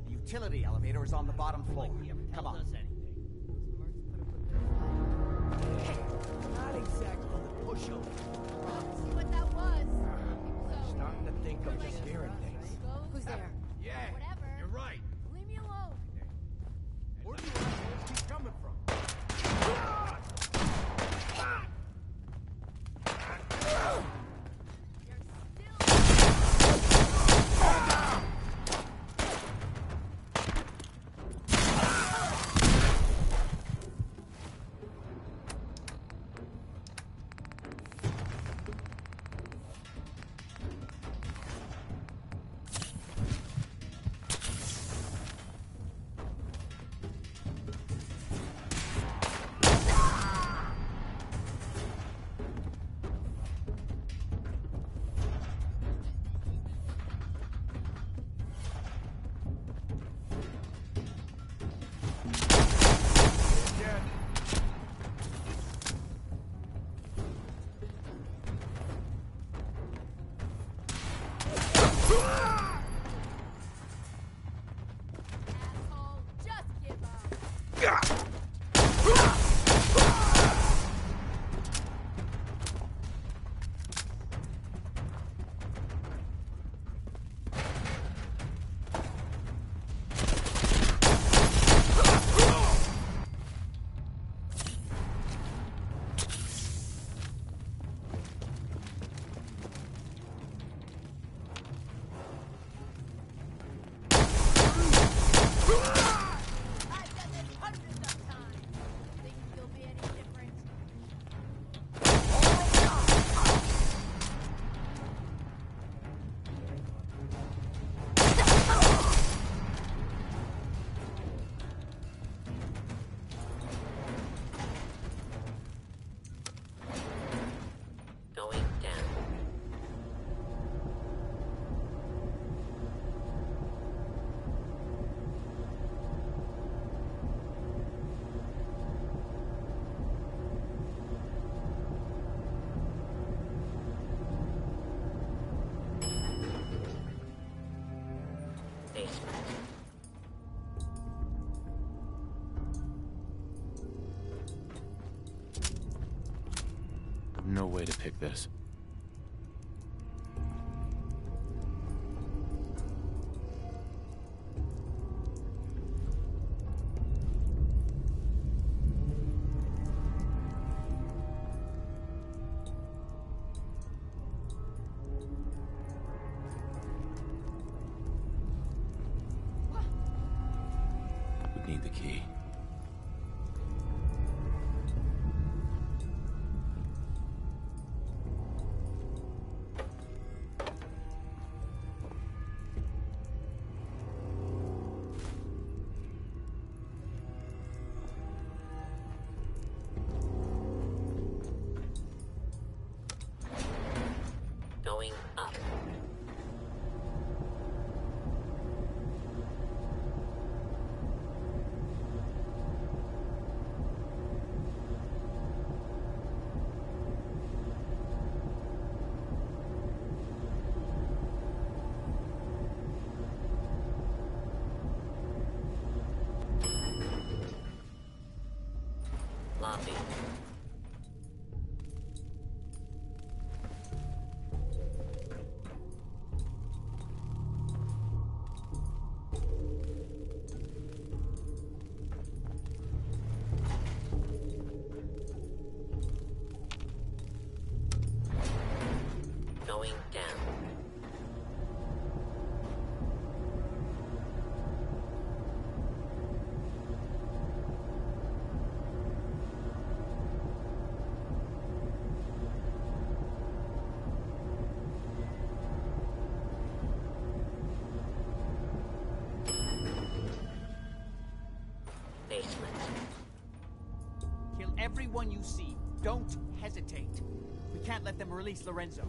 The utility elevator is on the bottom floor. Come on. Not exactly the pushover. See what that was. Starting to think I'm just hearing things. Who's there? Yeah, Whatever. you're right. Leave me alone. Where do you assholes keep coming from? no way to pick this. Need the key. Going up. Lobby. Going down. Basement. Kill everyone you see. Don't hesitate. We can't let them release Lorenzo.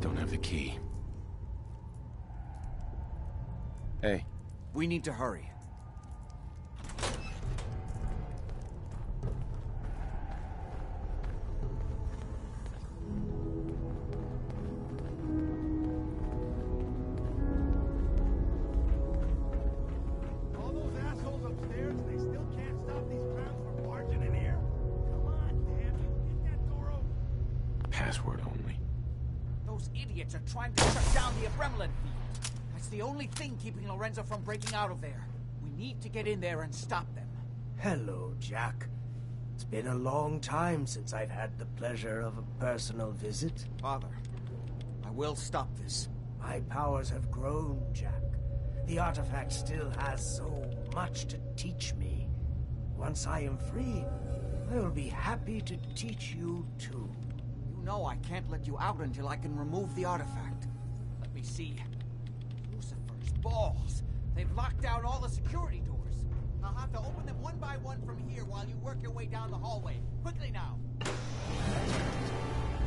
Don't have the key. Hey. We need to hurry. All those assholes upstairs, they still can't stop these clowns from barging in here. Come on, damn it, get that door open. Password only. Those idiots are trying to shut down the adrenaline field. That's the only thing keeping Lorenzo from breaking out of there. We need to get in there and stop them. Hello, Jack. It's been a long time since I've had the pleasure of a personal visit. Father, I will stop this. My powers have grown, Jack. The artifact still has so much to teach me. Once I am free, I will be happy to teach you too. You know I can't let you out until I can remove the artifact. Let me see. Lucifer's balls. They've locked down all the security doors. I'll have to open them one by one from here while you work your way down the hallway. Quickly now.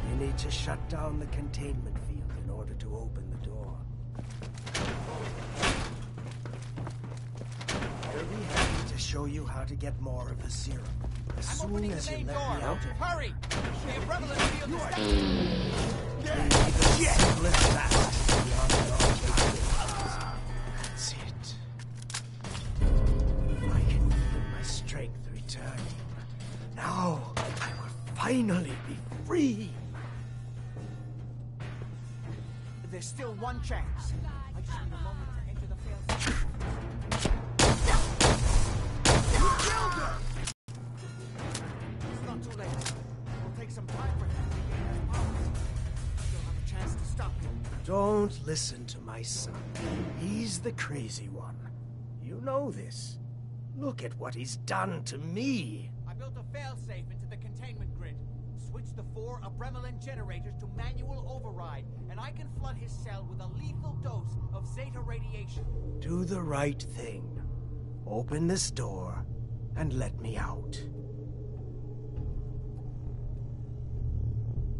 You need to shut down the containment field in order to open the door. I'll be happy to show you how to get more of the serum. As I'm soon opening as the you main let door. me out of Hurry! The adrenaline field is down. That's it. I can feel my strength returning. Now I will finally be free. There's still one chance. I just need a moment to enter the fail. You killed her! It's not too late. It'll take some time for him to regain his powers. Still have a chance to stop him. Don't listen to my son. He's the crazy one. You know this. Look at what he's done to me. I built a failsafe into the containment grid. Switch the 4 restore a Bremelin generators to manual override, and I can flood his cell with a lethal dose of Zeta radiation. Do the right thing. Open this door and let me out.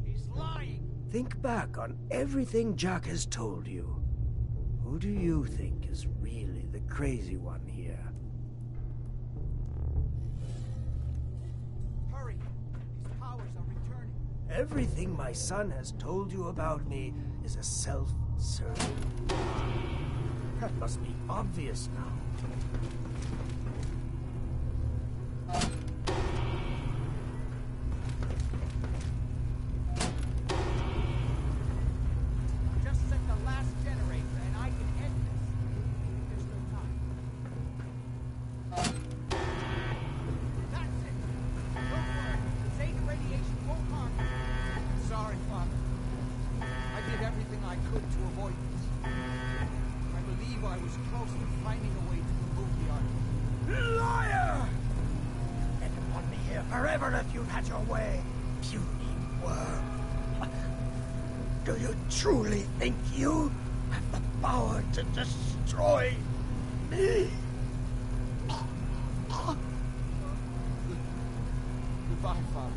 He's lying! Think back on everything Jack has told you. Who do you think is really the crazy one here? Hurry! His powers are returning. Everything my son has told you about me is a self-serving. That must be obvious now. Just set the last generator and I can end this. There's no time. That's it! Don't worry, the Zeta radiation won't harm you. Sorry, Father. I did everything I could to avoid this. I believe I was close to finding a way to remove the article. Liar! You'd want me here forever if you'd had your way, puny worm. Do you truly think you have the power to destroy me? Goodbye, Father.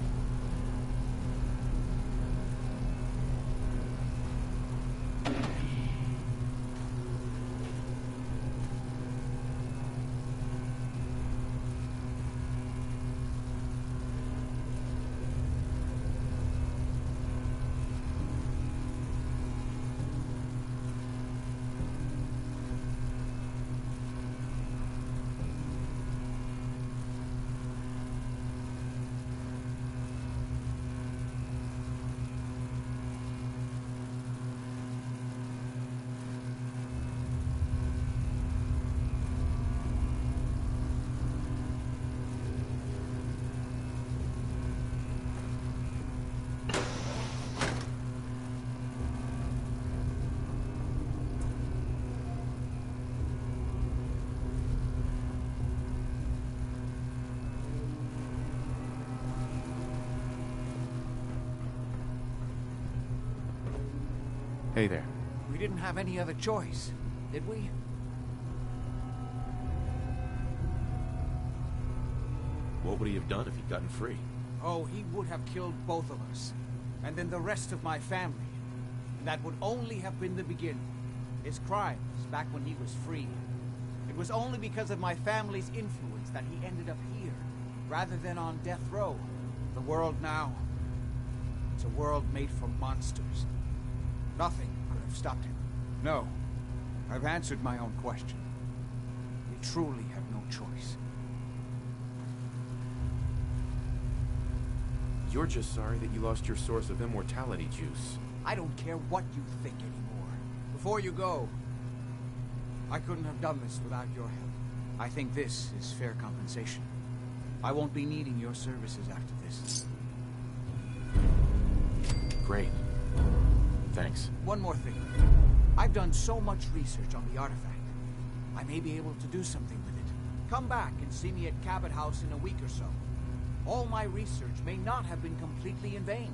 Hey there. We didn't have any other choice, did we? What would he have done if he'd gotten free? Oh, he would have killed both of us. And then the rest of my family. And that would only have been the beginning. His crimes, back when he was free. It was only because of my family's influence that he ended up here, rather than on death row. The world now, it's a world made for monsters. Nothing could have stopped him. No, I've answered my own question. We truly have no choice. You're just sorry that you lost your source of immortality juice. I don't care what you think anymore. Before you go, I couldn't have done this without your help. I think this is fair compensation. I won't be needing your services after this. Great. Thanks. One more thing. I've done so much research on the artifact. I may be able to do something with it. Come back and see me at Cabot House in a week or so. All my research may not have been completely in vain.